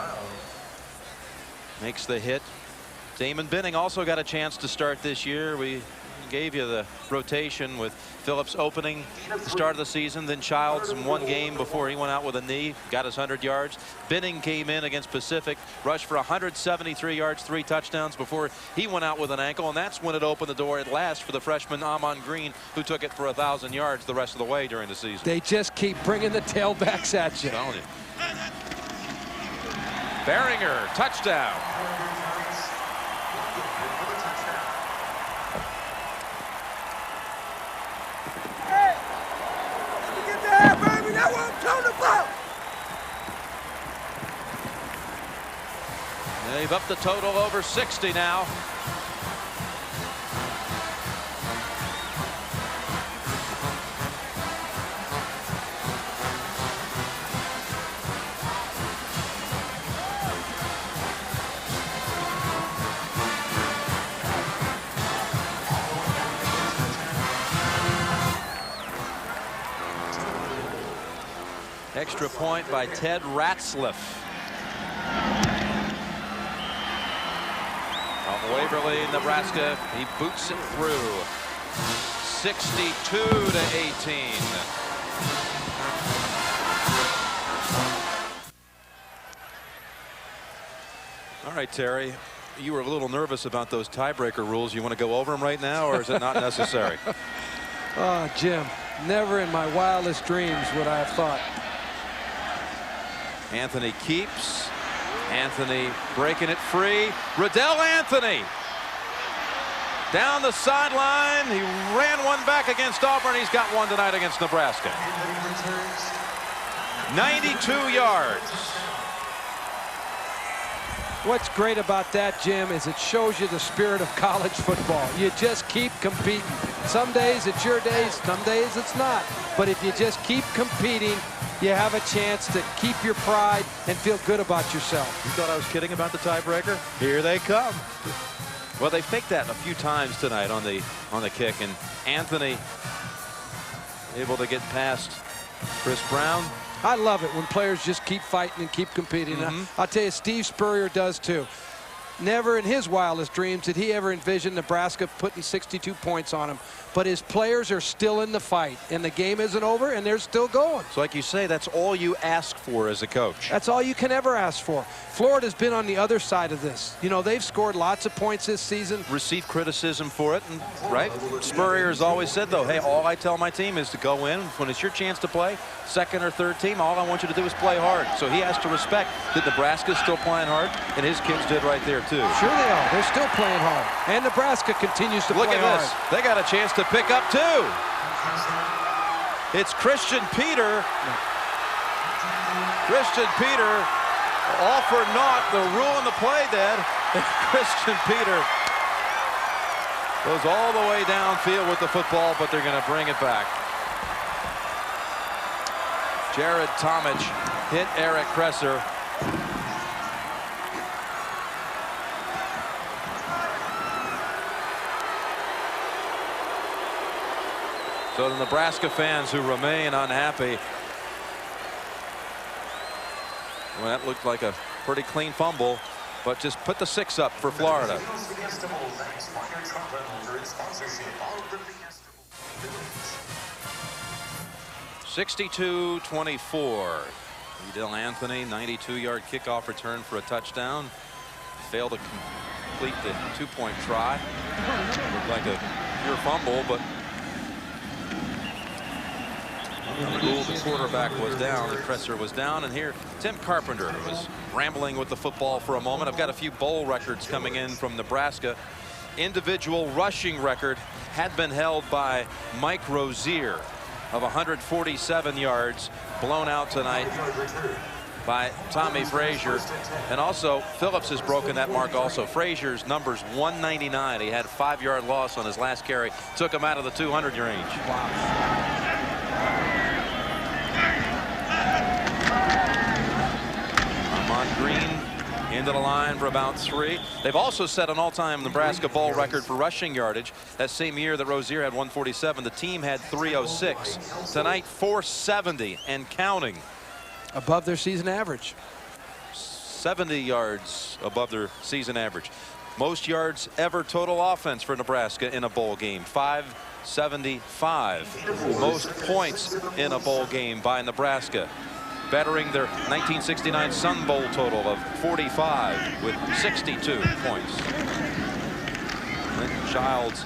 S15: makes the hit. Damon Benning also got a chance to start this year. We gave you the rotation with Phillips opening the start of the season, then Childs in 1 game before he went out with a knee, got his 100 yards. Benning came in against Pacific, rushed for 173 yards, 3 touchdowns before he went out with an ankle, and that's when it opened the door at last for the freshman Amon Green, who took it for 1,000 yards the rest of the way during the season.
S16: They just keep bringing the tailbacks at you.
S15: I'm telling you. Beringer, touchdown. They've upped the total over 60 now. Extra point by Ted Ratzliff. From Waverly, Nebraska, he boots it through. 62-18. All right, Terry. you were a little nervous about those tiebreaker rules. You want to go over them right now, or is it not necessary?
S16: Oh, Jim, never in my wildest dreams would I have thought.
S15: Anthony keeps. Anthony breaking it free. Riddell Anthony down the sideline. He ran one back against Auburn. He's got one tonight against Nebraska. 92 yards.
S16: What's great about that, Jim, is it shows you the spirit of college football. You just keep competing. Some days it's your days, some days it's not. But if you just keep competing, you have a chance to keep your pride and feel good about yourself.
S15: You thought I was kidding about the tiebreaker? Here they come. Well, they faked that a few times tonight on the kick, and Anthony able to get past Chris Brown.
S16: I love it when players just keep fighting and keep competing. I'll tell you, Steve Spurrier does too. Never in his wildest dreams did he ever envision Nebraska putting 62 points on him. But his players are still in the fight, and the game isn't over, and they're still going.
S15: So like you say, that's all you ask for as a coach.
S16: That's all you can ever ask for. Florida's been on the other side of this. You know, they've scored lots of points this season.
S15: Received criticism for it, and, right? Spurrier has always said, though, hey, all I tell my team is to go in. When it's your chance to play, second or third team, all I want you to do is play hard. So he has to respect that Nebraska's still playing hard, and his kids did right there, too.
S16: Sure they are. They're still playing hard. And Nebraska continues to play hard.
S15: Look at this. They got a chance to pick up, too. It's Christian Peter. Christian Peter, all for naught. The rule in the play dead. Christian Peter goes all the way downfield with the football, but they're going to bring it back. Jared Tomich hit Eric Kresser. So the Nebraska fans who remain unhappy. Well, that looked like a pretty clean fumble, but just put the 6 up for Florida. 62-24. Riddell Anthony, 92-yard kickoff return for a touchdown. Failed to complete the 2-point try. Looked like a pure fumble, but the quarterback was down, the Kresser was down, and here Tim Carpenter was rambling with the football for a moment. I've got a few bowl records coming in from Nebraska. Individual rushing record had been held by Mike Rozier of 147 yards, blown out tonight by Tommy Frazier. And also Phillips has broken that mark also. Frazier's number's 199. He had a 5-yard loss on his last carry, took him out of the 200 range. Wow. Green into the line for about 3. They've also set an all-time Nebraska bowl record for rushing yardage. That same year that Rozier had 147, the team had 306. Tonight, 470 and counting.
S16: Above their season average.
S15: 70 yards above their season average. Most yards ever total offense for Nebraska in a bowl game, 575. Most points in a bowl game by Nebraska, bettering their 1969 Sun Bowl total of 45 with 62 points. Clinton Childs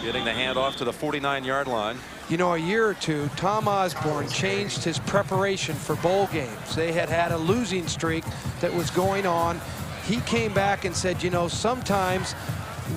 S15: getting the handoff to the 49-yard line.
S16: You know, a year or two, Tom Osborne changed his preparation for bowl games. They had had a losing streak that was going on. He came back and said, you know, sometimes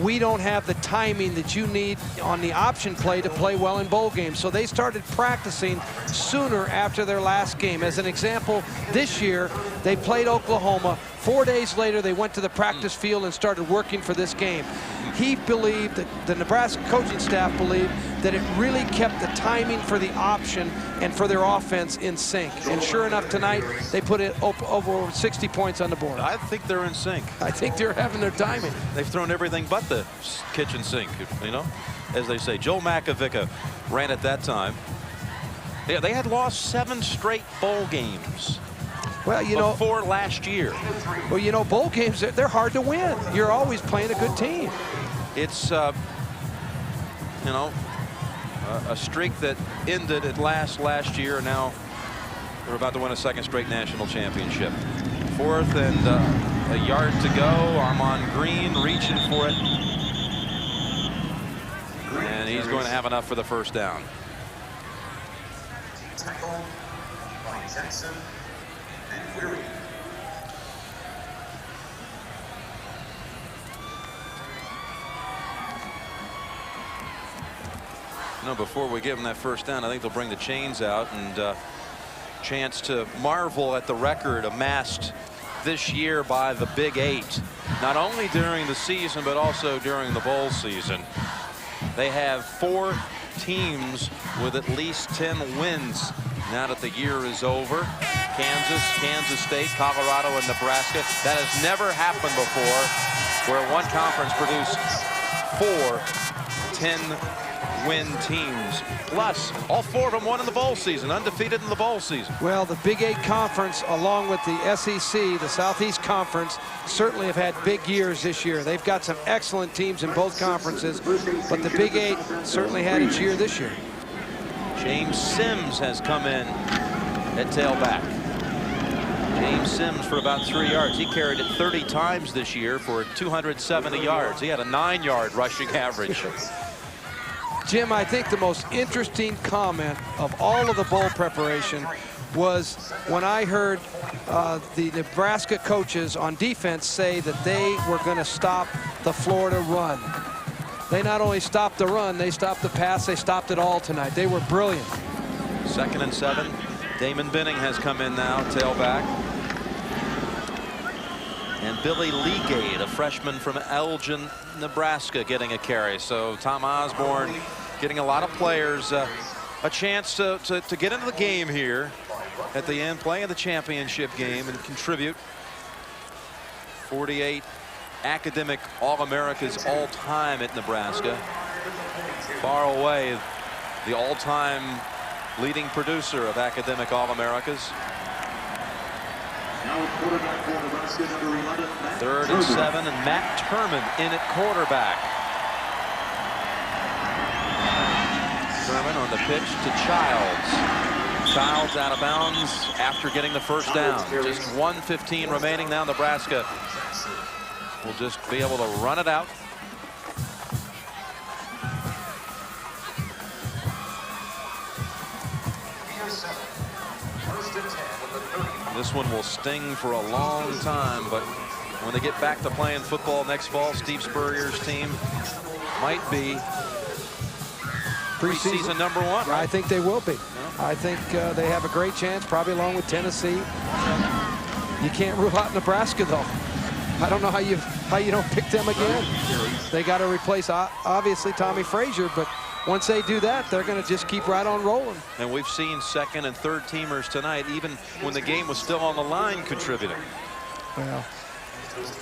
S16: we don't have the timing that you need on the option play to play well in bowl games. So they started practicing sooner after their last game. As an example, this year they played Oklahoma. 4 days later they went to the practice field and started working for this game. He believed, that the Nebraska coaching staff believed, that it really kept the timing for the option and for their offense in sync. And sure enough, tonight they put it over 60 points on the board.
S15: I think they're in sync.
S16: I think they're having their timing.
S15: They've thrown everything but the kitchen sink, you know, as they say. Joe Makovica ran at that time. Yeah, they had lost 7 straight bowl games.
S16: Well, you know,
S15: before last year.
S16: Well, you know, bowl games, they're hard to win. You're always playing a good team.
S15: It's, you know, a streak that ended at last year. Now they're about to win a 2nd straight national championship. 4th and a yard to go. Armand Green reaching for it. And he's going to have enough for the first down.
S21: Tackle by Jackson and Weary.
S15: No, before we give them that first down, I think they'll bring the chains out and chance to marvel at the record amassed this year by the Big Eight, not only during the season but also during the bowl season. They have 4 teams with at least 10 wins now that the year is over. Kansas State, Colorado, and Nebraska. That has never happened before, where one conference produced 4 10-win teams. Plus, all 4 of them won in the bowl season, undefeated in the bowl season.
S16: Well, the Big Eight Conference, along with the SEC, the Southeast Conference, certainly have had big years this year. They've got some excellent teams in both conferences, but the Big Eight certainly had its year this year.
S15: James Sims has come in at tailback. James Sims for about 3 yards. He carried it 30 times this year for 270 yards. He had a 9-yard rushing average.
S16: Jim, I think the most interesting comment of all of the bowl preparation was when I heard the Nebraska coaches on defense say that they were going to stop the Florida run. They not only stopped the run, they stopped the pass, they stopped it all tonight. They were brilliant.
S15: 2nd and 7. Damon Benning has come in now, tailback. And Billy Legate, a freshman from Elgin, Nebraska, getting a carry. So Tom Osborne getting a lot of players a chance to get into the game here at the end, playing the championship game and contribute. 48 academic All-Americas all-time at Nebraska. Far away the all-time leading producer of academic All-Americas. 3rd and 7, and Matt Turman in at quarterback. Turman on the pitch to Childs. Childs out of bounds after getting the first down. Just 1:15 remaining now. Nebraska will just be able to run it out. This one will sting for a long time, but when they get back to playing football next fall, Steve Spurrier's team might be preseason number 1. Right?
S16: I think they will be. I think they have a great chance, probably along with Tennessee. You can't rule out Nebraska, though. I don't know how you don't pick them again. They got to replace, obviously, Tommy Frazier, but once they do that, they're going to just keep right on rolling.
S15: And we've seen 2nd and 3rd teamers tonight, even when the game was still on the line, contributing.
S16: Well,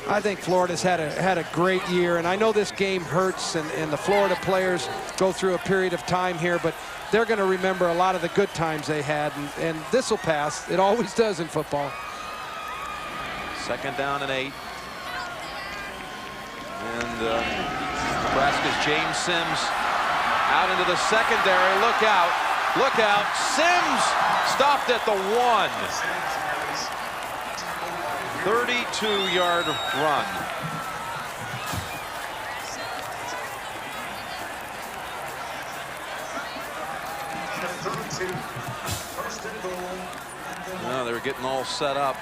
S16: I think Florida's had a great year, and I know this game hurts, and the Florida players go through a period of time here, but they're going to remember a lot of the good times they had, and this will pass. It always does in football.
S15: 2nd down and 8. And Nebraska's James Sims out into the secondary. Look out. Look out. Sims stopped at the 1. 32-yard run. No, they were getting all set up.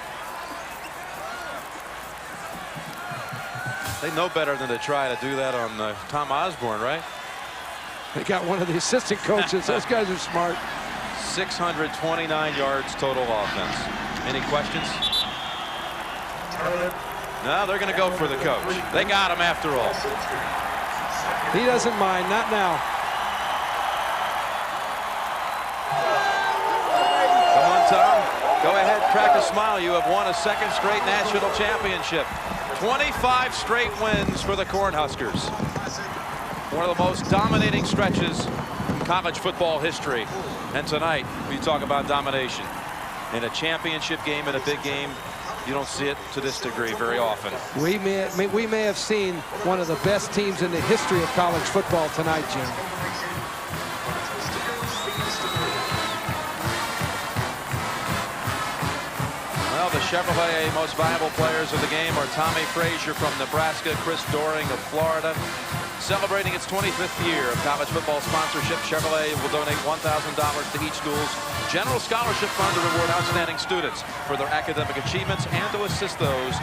S15: They know better than to try to do that on Tom Osborne, right?
S16: They got one of the assistant coaches. Those guys are smart.
S15: 629 yards total offense. Any questions? No, they're going to go for the coach. They got him after all.
S16: He doesn't mind. Not now.
S15: Come on, Tom. Go ahead, crack a smile. You have won a 2nd straight national championship. 25 straight wins for the Cornhuskers. One of the most dominating stretches in college football history. And tonight, we talk about domination. In a championship game, in a big game, you don't see it to this degree very often.
S16: We may have seen one of the best teams in the history of college football tonight, Jim.
S15: Well, the Chevrolet most valuable players of the game are Tommy Frazier from Nebraska, Chris Doring of Florida. Celebrating its 25th year of college football sponsorship, Chevrolet will donate $1,000 to each school's General Scholarship Fund to reward outstanding students for their academic achievements and to assist those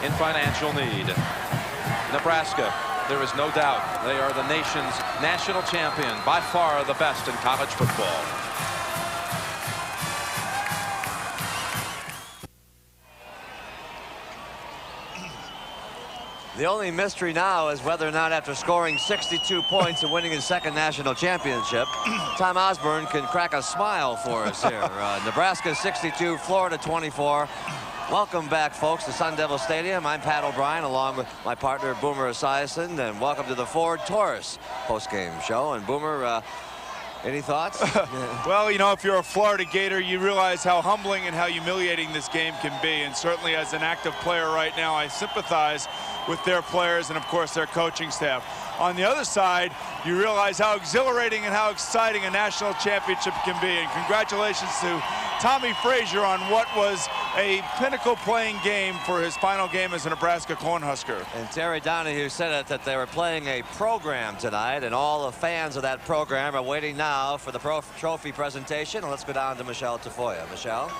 S15: in financial need. Nebraska, there is no doubt, they are the nation's national champion, by far the best in college football.
S2: The only mystery now is whether or not, after scoring 62 points and winning his second national championship, Tom Osborne can crack a smile for us here. Nebraska 62, Florida 24. Welcome back, folks, to Sun Devil Stadium. I'm Pat O'Brien, along with my partner Boomer Esiason, and welcome to the Ford Taurus post-game show. And Boomer, any thoughts?
S3: Well, you know, if you're a Florida Gator, you realize how humbling and how humiliating this game can be. And certainly as an active player right now, I sympathize with their players and, of course, their coaching staff. On the other side, you realize how exhilarating and how exciting a national championship can be. And congratulations to Tommy Frazier on what was a pinnacle playing game for his final game as a Nebraska Cornhusker.
S2: And Terry Donahue said that they were playing a program tonight, and all the fans of that program are waiting now for the trophy presentation. And let's go down to Michelle Tafoya. Michelle?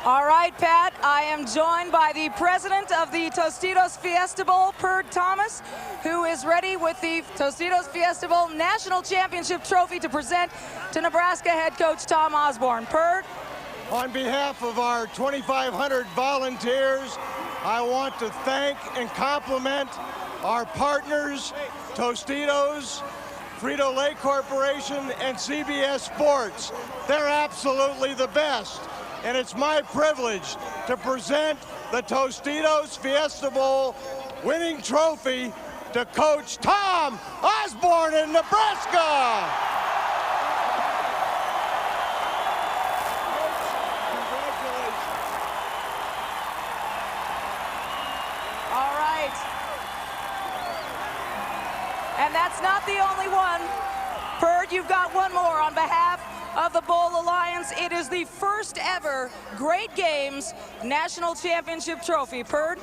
S18: All right, Pat, I am joined by the president of the Tostitos Fiesta Bowl, Perd Thomas, who is ready with the Tostitos Fiesta Bowl National Championship Trophy to present to Nebraska head coach Tom Osborne. Perd?
S4: On behalf of our 2,500 volunteers, I want to thank and compliment our partners, Tostitos, Frito-Lay Corporation, and CBS Sports. They're absolutely the best. And it's my privilege to present the Tostitos Fiesta Bowl winning trophy to Coach Tom Osborne in Nebraska.
S18: All right. And that's not the only one. Perd, you've got one more on behalf of the Bowl Alliance. It is the first ever Great Games National Championship Trophy. Perd?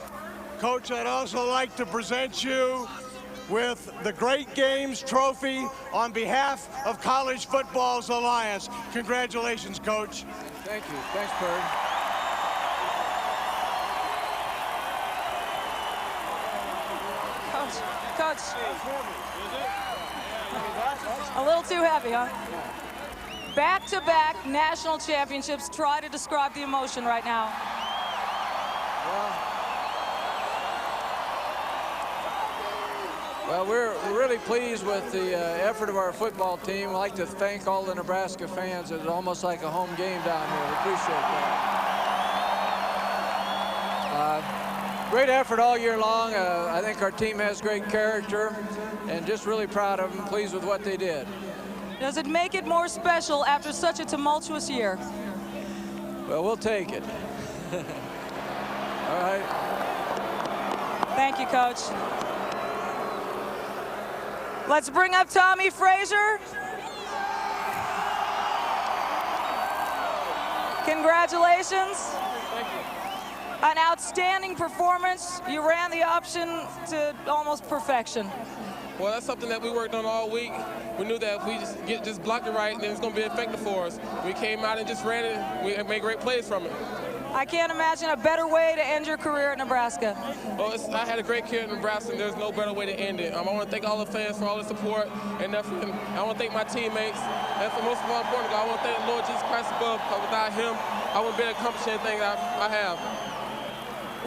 S4: Coach, I'd also like to present you with the Great Games Trophy on behalf of College Football's Alliance. Congratulations, Coach.
S8: Thank you. Thanks, Perd.
S18: Coach. A little too heavy, huh? Back-to-back national championships. Try to describe the emotion right now.
S8: Well, we're really pleased with the effort of our football team. I'd like to thank all the Nebraska fans. It's almost like a home game down here. We appreciate that. Great effort all year long. I think our team has great character, and just really proud of them, pleased with what they did.
S18: Does it make it more special after such a tumultuous year?
S8: Well, we'll take it. All right.
S18: Thank you, Coach. Let's bring up Tommy Frazier. Congratulations.
S9: Thank you.
S18: An outstanding performance. You ran the option to almost perfection.
S9: Well, that's something that we worked on all week. We knew that if we just blocked it right, then it's going to be effective for us. We came out and just ran it. We made great plays from it.
S18: I can't imagine a better way to end your career at Nebraska.
S9: Well, I had a great career at Nebraska, and there's no better way to end it. I want to thank all the fans for all the support, and I want to thank my teammates. And for most important, I want to thank the Lord Jesus Christ above, because without him, I wouldn't be able to accomplish anything that I have.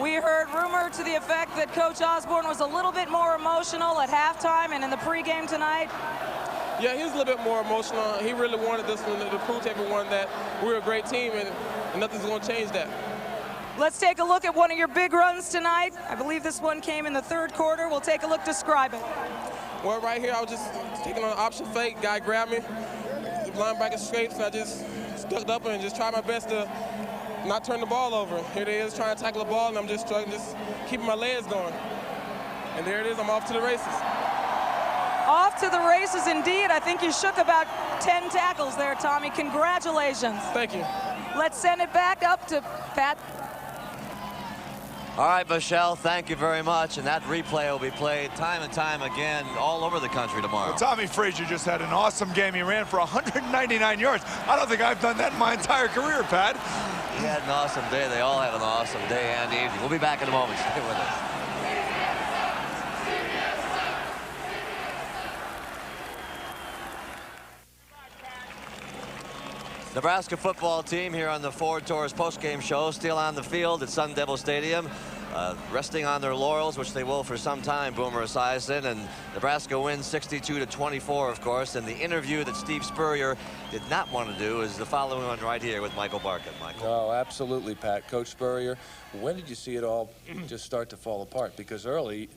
S18: We heard rumor to the effect that Coach Osborne was a little bit more emotional at halftime and in the pregame tonight.
S9: Yeah, he was a little bit more emotional. He really wanted this one to prove to everyone that we're a great team, and nothing's going to change that.
S18: Let's take a look at one of your big runs tonight. I believe this one came in the third quarter. We'll take a look, describe it.
S9: Well, right here, I was just taking on an option fake. Guy grabbed me, the linebacker scrapes, and I just stuck up and just tried my best to not turn the ball over. Here it is, trying to tackle the ball, and I'm just struggling, just keeping my legs going. And there it is, I'm off to the races.
S18: Off to the races, indeed. I think you shook about 10 tackles there, Tommy. Congratulations.
S9: Thank you.
S18: Let's send it back up to Pat.
S2: All right, Michelle, thank you very much. And that replay will be played time and time again all over the country tomorrow.
S3: Well, Tommy Frazier just had an awesome game. He ran for 199 yards. I don't think I've done that in my entire career, Pat.
S2: He had an awesome day. They all have an awesome day and evening. We'll be back in a moment. Stay with us. Nebraska football team here on the Ford Taurus postgame show, still on the field at Sun Devil Stadium, resting on their laurels, which they will for some time, Boomer Esiason. And Nebraska wins 62-24, of course. And the interview that Steve Spurrier did not want to do is the following one right here with Michael Barkin. Michael.
S10: Oh, absolutely, Pat. Coach Spurrier, when did you see it all just start to fall apart? Because early,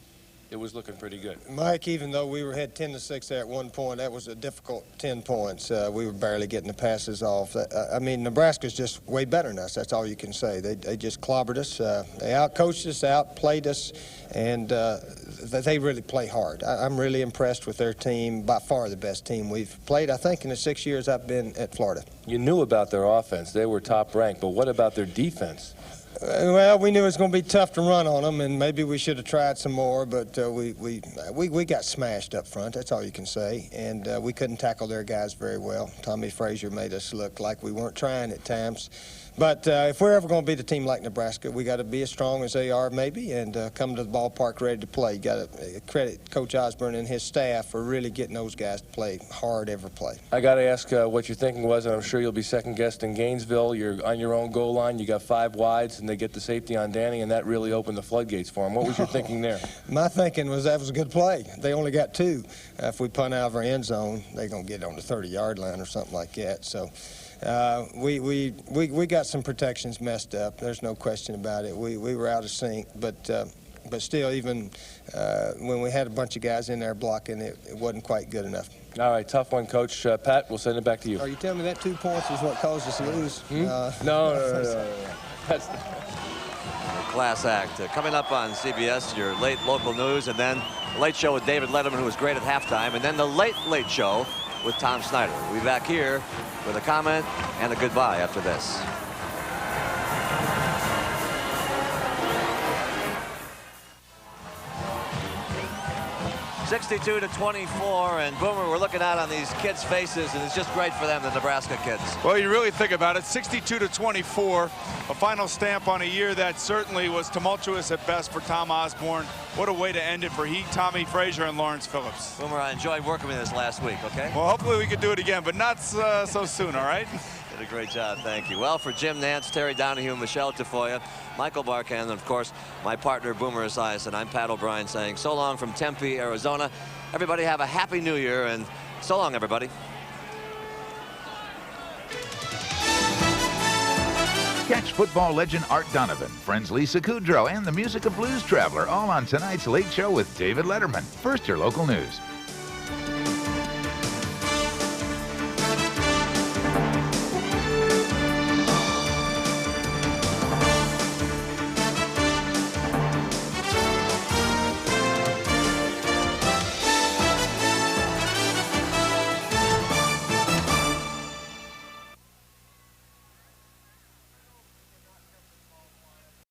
S10: it was looking pretty good.
S14: Mike, even though we had 10-6 there at one point, that was a difficult 10 points. We were barely getting the passes off. I mean, Nebraska's just way better than us. That's all you can say. They just clobbered us. They outcoached us, outplayed us, and they really play hard. I'm really impressed with their team, by far the best team we've played, I think, in the 6 years I've been at Florida.
S10: You knew about their offense. They were top ranked, but what about their defense?
S14: Well, we knew it was going to be tough to run on them, and maybe we should have tried some more, but we got smashed up front. That's all you can say, and we couldn't tackle their guys very well. Tommy Frazier made us look like we weren't trying at times. But if we're ever going to beat a team like Nebraska, we got to be as strong as they are, maybe, and come to the ballpark ready to play. You got to credit Coach Osborne and his staff for really getting those guys to play hard every play.
S10: I got to ask what your thinking was, and I'm sure you'll be second-guessed in Gainesville. You're on your own goal line. You got 5 wides, and they get the safety on Danny, and that really opened the floodgates for him. What was your thinking there? My
S14: thinking was that was a good play. They only got 2. If we punt out of our end zone, they're going to get on the 30-yard line or something like that. So we got some protections messed up. There's no question about it. We were out of sync, but still, even when we had a bunch of guys in there blocking, it wasn't quite good enough.
S10: All right, tough one, Coach. Pat, we'll send it back to you.
S14: Are you telling me that 2 points is what caused us to lose?
S10: No. That's
S2: Class act. Coming up on CBS, your late local news, and then the Late Show with David Letterman, who was great at halftime, and then the Late Show with Tom Snyder. We'll be back here with a comment and a goodbye after this. (62-24), and Boomer, we're looking out on these kids' faces, and it's just great for them, the Nebraska kids.
S3: Well, you really think about it, 62-24, a final stamp on a year that certainly was tumultuous at best for Tom Osborne. What a way to end it for Tommy Frazier and Lawrence Phillips.
S2: Boomer, I enjoyed working with this last week, okay?
S3: Well, hopefully we can do it again, but not so soon, all right?
S2: Did a great job, thank you. Well, for Jim Nance, Terry Donahue, Michelle Tafoya, Michael Barkin, and of course, my partner, Boomer Esiason, I'm Pat O'Brien saying so long from Tempe, Arizona. Everybody have a happy new year, and so long, everybody.
S23: Catch football legend Art Donovan, friends Lisa Kudrow, and the music of Blues Traveler all on tonight's Late Show with David Letterman. First, your local news.